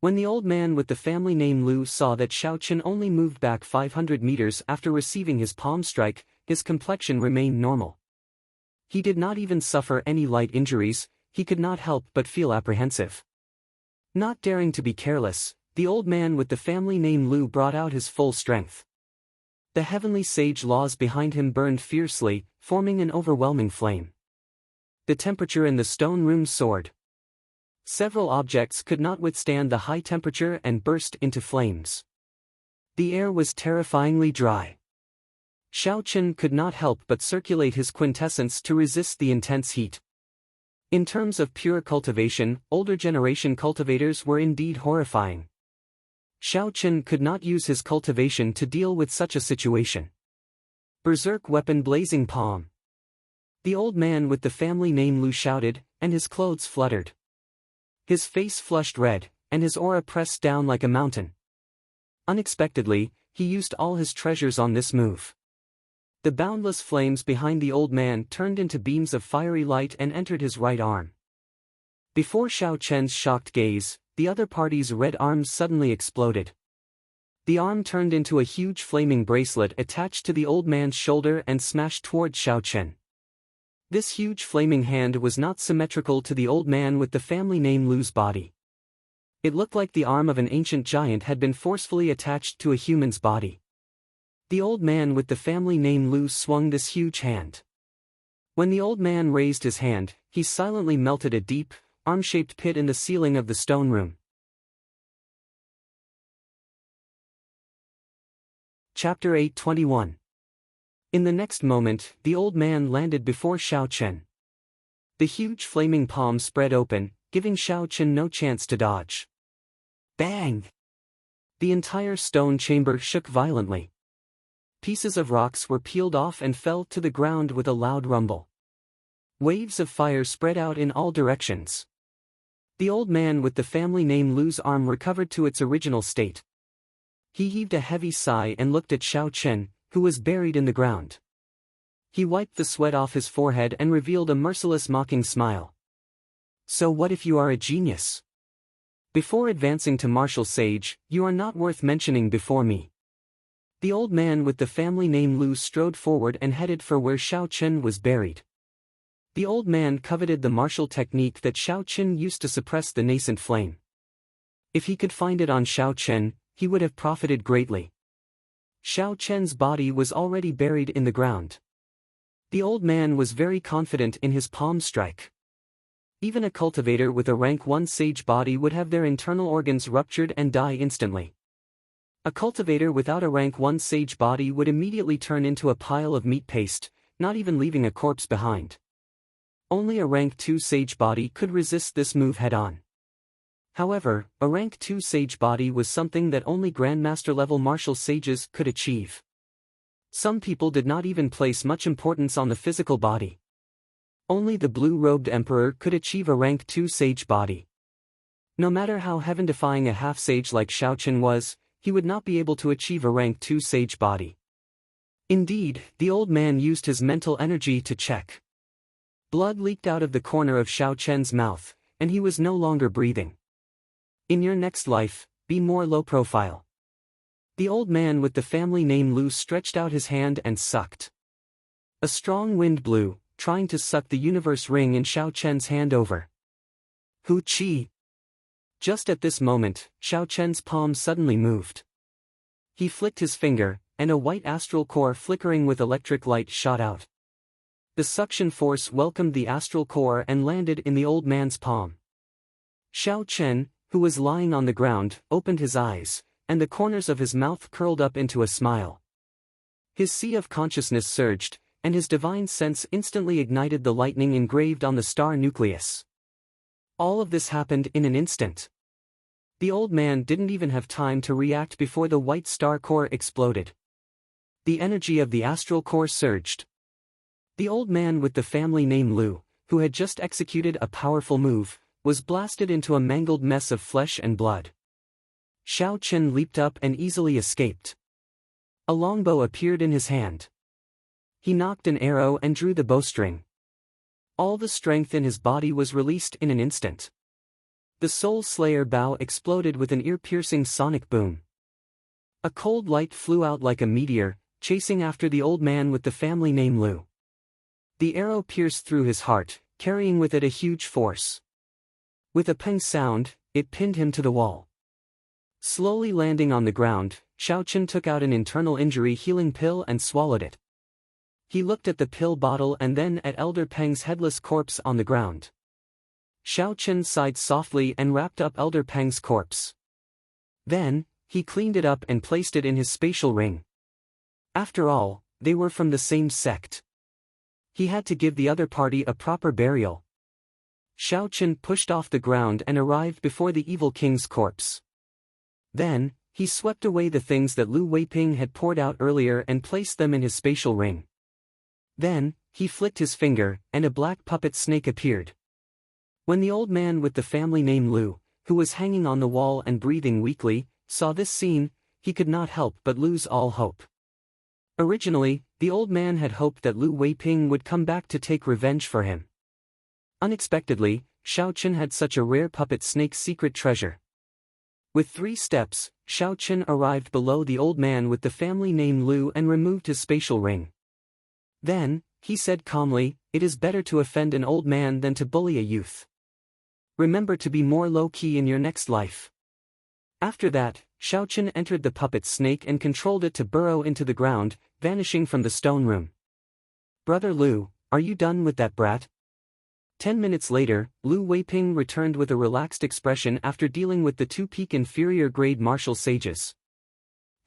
When the old man with the family name Lu saw that Xiao Chen only moved back 500 meters after receiving his palm strike, his complexion remained normal. He did not even suffer any light injuries. He could not help but feel apprehensive. Not daring to be careless, the old man with the family name Lu brought out his full strength. The heavenly sage laws behind him burned fiercely, forming an overwhelming flame. The temperature in the stone room soared. Several objects could not withstand the high temperature and burst into flames. The air was terrifyingly dry. Xiao Chen could not help but circulate his quintessence to resist the intense heat. In terms of pure cultivation, older generation cultivators were indeed horrifying. Xiao Chen could not use his cultivation to deal with such a situation. Berserk weapon blazing palm. The old man with the family name Lu shouted, and his clothes fluttered. His face flushed red, and his aura pressed down like a mountain. Unexpectedly, he used all his treasures on this move. The boundless flames behind the old man turned into beams of fiery light and entered his right arm. Before Xiao Chen's shocked gaze, the other party's red arms suddenly exploded. The arm turned into a huge flaming bracelet attached to the old man's shoulder and smashed toward Xiao Chen. This huge flaming hand was not symmetrical to the old man with the family name Lu's body. It looked like the arm of an ancient giant had been forcefully attached to a human's body. The old man with the family name Lu swung this huge hand. When the old man raised his hand, he silently melted a deep, arm-shaped pit in the ceiling of the stone room. Chapter 8:21. In the next moment, the old man landed before Xiao Chen. The huge flaming palm spread open, giving Xiao Chen no chance to dodge. Bang! The entire stone chamber shook violently. Pieces of rocks were peeled off and fell to the ground with a loud rumble. Waves of fire spread out in all directions. The old man with the family name Lu's arm recovered to its original state. He heaved a heavy sigh and looked at Xiao Chen, who was buried in the ground. He wiped the sweat off his forehead and revealed a merciless mocking smile. So what if you are a genius? Before advancing to martial sage, you are not worth mentioning before me. The old man with the family name Lu strode forward and headed for where Xiao Chen was buried. The old man coveted the martial technique that Xiao Chen used to suppress the nascent flame. If he could find it on Xiao Chen, he would have profited greatly. Xiao Chen's body was already buried in the ground. The old man was very confident in his palm strike. Even a cultivator with a rank 1 sage body would have their internal organs ruptured and die instantly. A cultivator without a rank 1 sage body would immediately turn into a pile of meat paste, not even leaving a corpse behind. Only a rank 2 sage body could resist this move head-on. However, a rank 2 sage body was something that only Grandmaster-level martial sages could achieve. Some people did not even place much importance on the physical body. Only the blue-robed emperor could achieve a rank 2 sage body. No matter how heaven-defying a half-sage like Xiao Chen was, he would not be able to achieve a rank 2 sage body. Indeed, the old man used his mental energy to check. Blood leaked out of the corner of Xiao Chen's mouth, and he was no longer breathing. In your next life, be more low-profile. The old man with the family name Lu stretched out his hand and sucked. A strong wind blew, trying to suck the universe ring in Xiao Chen's hand over. Hu Qi. Just at this moment, Xiao Chen's palm suddenly moved. He flicked his finger, and a white astral core flickering with electric light shot out. The suction force welcomed the astral core and landed in the old man's palm. Xiao Chen, who was lying on the ground, opened his eyes, and the corners of his mouth curled up into a smile. His sea of consciousness surged, and his divine sense instantly ignited the lightning engraved on the star nucleus. All of this happened in an instant. The old man didn't even have time to react before the white star core exploded. The energy of the astral core surged. The old man with the family name Lu, who had just executed a powerful move, was blasted into a mangled mess of flesh and blood. Xiao Chen leaped up and easily escaped. A longbow appeared in his hand. He knocked an arrow and drew the bowstring. All the strength in his body was released in an instant. The Soul Slayer bow exploded with an ear-piercing sonic boom. A cold light flew out like a meteor, chasing after the old man with the family name Lu. The arrow pierced through his heart, carrying with it a huge force. With a peng sound, it pinned him to the wall. Slowly landing on the ground, Xiao Chen took out an internal injury healing pill and swallowed it. He looked at the pill bottle and then at Elder Peng's headless corpse on the ground. Xiao Chen sighed softly and wrapped up Elder Peng's corpse. Then, he cleaned it up and placed it in his spatial ring. After all, they were from the same sect. He had to give the other party a proper burial. Xiao Chen pushed off the ground and arrived before the evil king's corpse. Then, he swept away the things that Lu Weiping had poured out earlier and placed them in his spatial ring. Then, he flicked his finger, and a black puppet snake appeared. When the old man with the family name Lu, who was hanging on the wall and breathing weakly, saw this scene, he could not help but lose all hope. Originally, the old man had hoped that Lu Weiping would come back to take revenge for him. Unexpectedly, Xiao Chen had such a rare puppet snake secret treasure. With 3 steps, Xiao Chen arrived below the old man with the family name Lu and removed his spatial ring. Then, he said calmly, "It is better to offend an old man than to bully a youth. Remember to be more low-key in your next life." After that, Xiao Chen entered the puppet snake and controlled it to burrow into the ground, vanishing from the stone room. "Brother Lu, are you done with that brat?" 10 minutes later, Lu Weiping returned with a relaxed expression after dealing with the 2 peak inferior grade martial sages.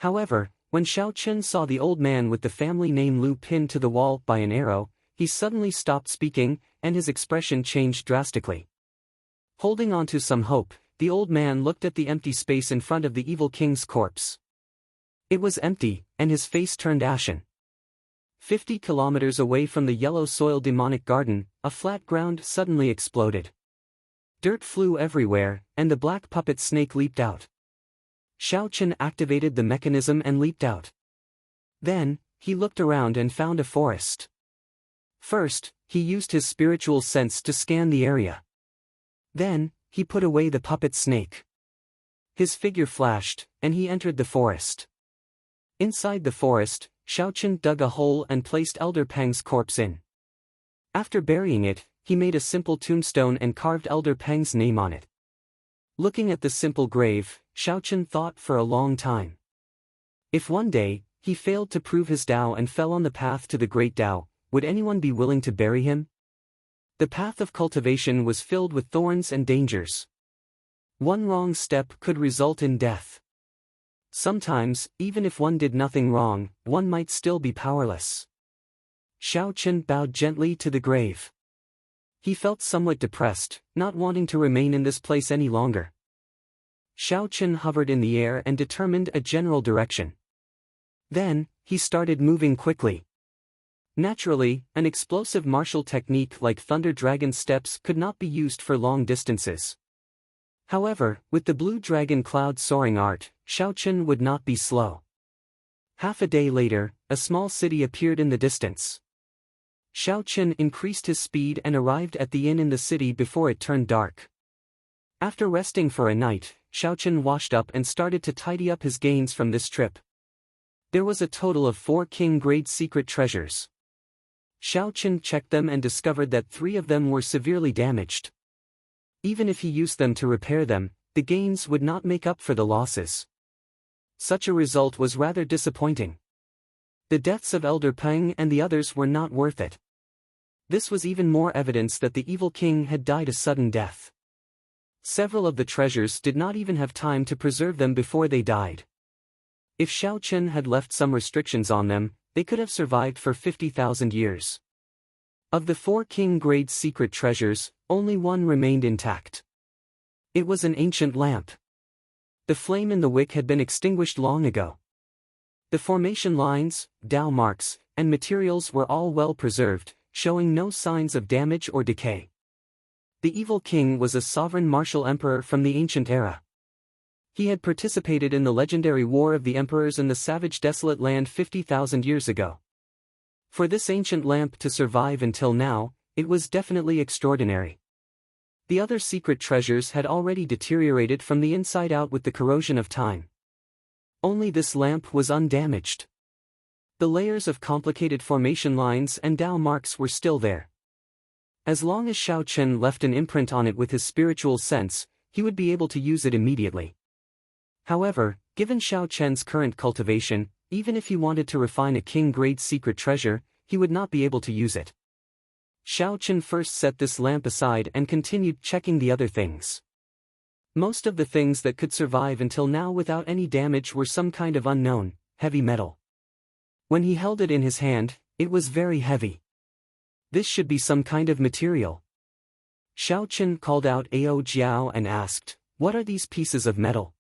However, when Xiao Chen saw the old man with the family name Lu pinned to the wall by an arrow, he suddenly stopped speaking, and his expression changed drastically. Holding on to some hope, the old man looked at the empty space in front of the evil king's corpse. It was empty, and his face turned ashen. 50 kilometers away from the yellow soil demonic garden, a flat ground suddenly exploded. Dirt flew everywhere, and the black puppet snake leaped out. Xiao Chen activated the mechanism and leaped out. Then, he looked around and found a forest. First, he used his spiritual sense to scan the area. Then, he put away the puppet snake. His figure flashed, and he entered the forest. Inside the forest, Xiaochen dug a hole and placed Elder Peng's corpse in. After burying it, he made a simple tombstone and carved Elder Peng's name on it. Looking at the simple grave, Xiaochen thought for a long time. If one day, he failed to prove his Tao and fell on the path to the great Tao, would anyone be willing to bury him? The path of cultivation was filled with thorns and dangers. One wrong step could result in death. Sometimes, even if one did nothing wrong, one might still be powerless. Xiaochen bowed gently to the grave. He felt somewhat depressed, not wanting to remain in this place any longer. Xiaochen hovered in the air and determined a general direction. Then, he started moving quickly. Naturally, an explosive martial technique like Thunder Dragon steps could not be used for long distances. However, with the Blue Dragon Cloud soaring art, Xiaochen would not be slow. Half a day later, a small city appeared in the distance. Xiaochen increased his speed and arrived at the inn in the city before it turned dark. After resting for a night, Xiaochen washed up and started to tidy up his gains from this trip. There was a total of 4 king-grade secret treasures. Xiaochen checked them and discovered that 3 of them were severely damaged. Even if he used them to repair them, the gains would not make up for the losses. Such a result was rather disappointing. The deaths of Elder Peng and the others were not worth it. This was even more evidence that the evil king had died a sudden death. Several of the treasures did not even have time to preserve them before they died. If Xiaochen had left some restrictions on them, they could have survived for 50,000 years. Of the 4 king-grade secret treasures, only one remained intact. It was an ancient lamp. The flame in the wick had been extinguished long ago. The formation lines, Tao marks, and materials were all well preserved, showing no signs of damage or decay. The evil king was a sovereign martial emperor from the ancient era. He had participated in the legendary War of the Emperors in the savage desolate land 50,000 years ago. For this ancient lamp to survive until now, it was definitely extraordinary. The other secret treasures had already deteriorated from the inside out with the corrosion of time. Only this lamp was undamaged. The layers of complicated formation lines and Tao marks were still there. As long as Xiaochen left an imprint on it with his spiritual sense, he would be able to use it immediately. However, given Xiaochen's current cultivation, even if he wanted to refine a king-grade secret treasure, he would not be able to use it. Xiaochen first set this lamp aside and continued checking the other things. Most of the things that could survive until now without any damage were some kind of unknown, heavy metal. When he held it in his hand, it was very heavy. This should be some kind of material. Xiaochen called out Ao Jiao and asked, "What are these pieces of metal?"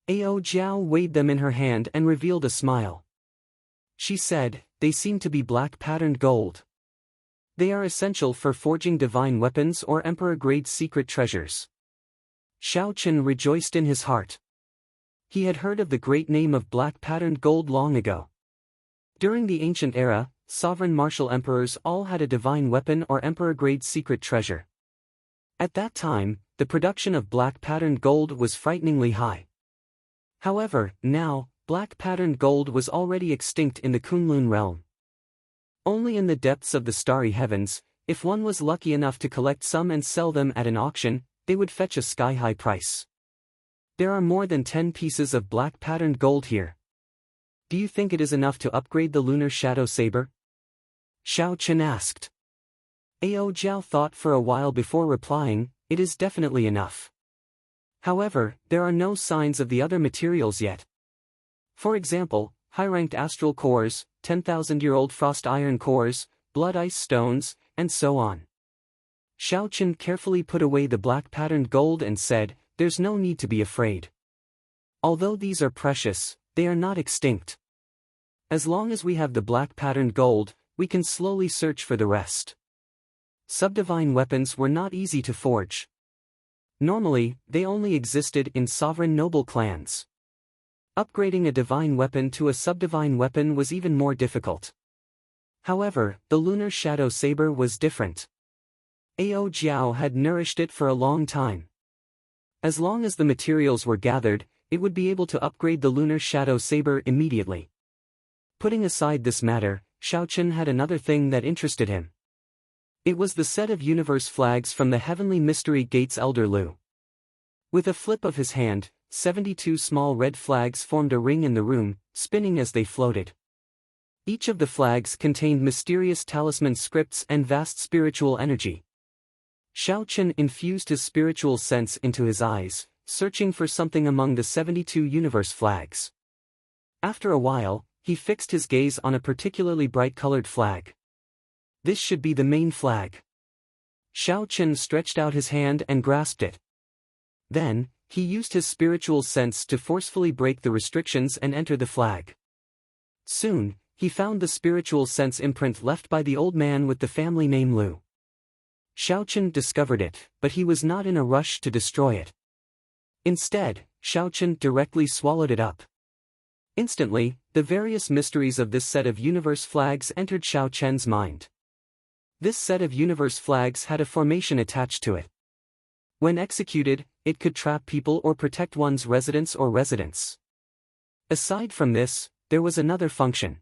Ao Jiao weighed them in her hand and revealed a smile. She said, "They seem to be black patterned gold. They are essential for forging divine weapons or emperor-grade secret treasures." Xiaochen rejoiced in his heart. He had heard of the great name of black patterned gold long ago. During the ancient era, sovereign martial emperors all had a divine weapon or emperor-grade secret treasure. At that time, the production of black patterned gold was frighteningly high. However, now, black patterned gold was already extinct in the Kunlun realm. Only in the depths of the starry heavens, if one was lucky enough to collect some and sell them at an auction, they would fetch a sky-high price. There are more than 10 pieces of black patterned gold here. Do you think it is enough to upgrade the lunar shadow saber? Xiaochen asked. Ao Jiao thought for a while before replying, "It is definitely enough." However, there are no signs of the other materials yet. For example, high-ranked astral cores, 10,000-year-old frost iron cores, blood ice stones, and so on. Xiaochen carefully put away the black patterned gold and said, "There's no need to be afraid. Although these are precious, they are not extinct. As long as we have the black patterned gold, we can slowly search for the rest." Subdivine weapons were not easy to forge. Normally, they only existed in sovereign noble clans. Upgrading a divine weapon to a subdivine weapon was even more difficult. However, the lunar shadow saber was different. Ao Jiao had nourished it for a long time. As long as the materials were gathered, it would be able to upgrade the lunar shadow saber immediately. Putting aside this matter, Xiaochen had another thing that interested him. It was the set of universe flags from the Heavenly Mystery Gates Elder Lu. With a flip of his hand, 72 small red flags formed a ring in the room, spinning as they floated. Each of the flags contained mysterious talisman scripts and vast spiritual energy. Xiaochen infused his spiritual sense into his eyes, searching for something among the 72 universe flags. After a while, he fixed his gaze on a particularly bright-colored flag. This should be the main flag. Xiaochen stretched out his hand and grasped it. Then, he used his spiritual sense to forcefully break the restrictions and enter the flag. Soon, he found the spiritual sense imprint left by the old man with the family name Lu. Xiaochen discovered it, but he was not in a rush to destroy it. Instead, Xiaochen directly swallowed it up. Instantly, the various mysteries of this set of universe flags entered Xiaochen's mind. This set of universe flags had a formation attached to it. When executed, it could trap people or protect one's residence or residence. Aside from this, there was another function.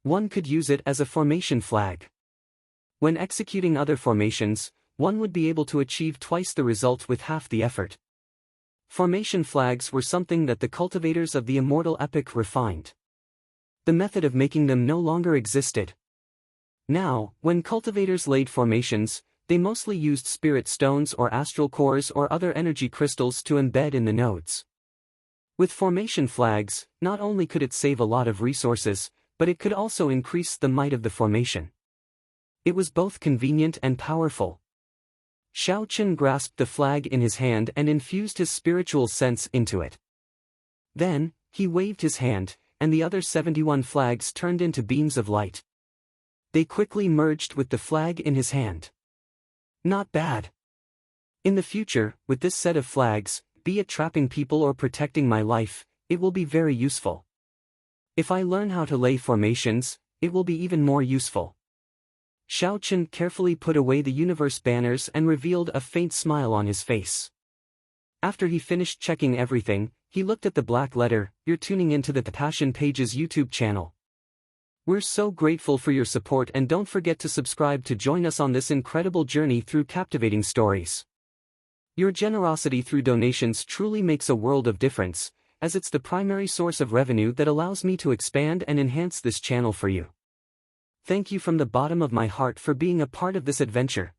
One could use it as a formation flag. When executing other formations, one would be able to achieve twice the result with half the effort. Formation flags were something that the cultivators of the immortal epic refined. The method of making them no longer existed. Now, when cultivators laid formations, they mostly used spirit stones or astral cores or other energy crystals to embed in the nodes. With formation flags, not only could it save a lot of resources, but it could also increase the might of the formation. It was both convenient and powerful. Xiaochen grasped the flag in his hand and infused his spiritual sense into it. Then, he waved his hand, and the other 71 flags turned into beams of light. They quickly merged with the flag in his hand. Not bad. In the future, with this set of flags, be it trapping people or protecting my life, it will be very useful. If I learn how to lay formations, it will be even more useful. Xiaochen carefully put away the universe banners and revealed a faint smile on his face. After he finished checking everything, he looked at the black letter, "You're tuning into the Passion Pages YouTube channel. We're so grateful for your support, and don't forget to subscribe to join us on this incredible journey through captivating stories. Your generosity through donations truly makes a world of difference, as it's the primary source of revenue that allows me to expand and enhance this channel for you. Thank you from the bottom of my heart for being a part of this adventure.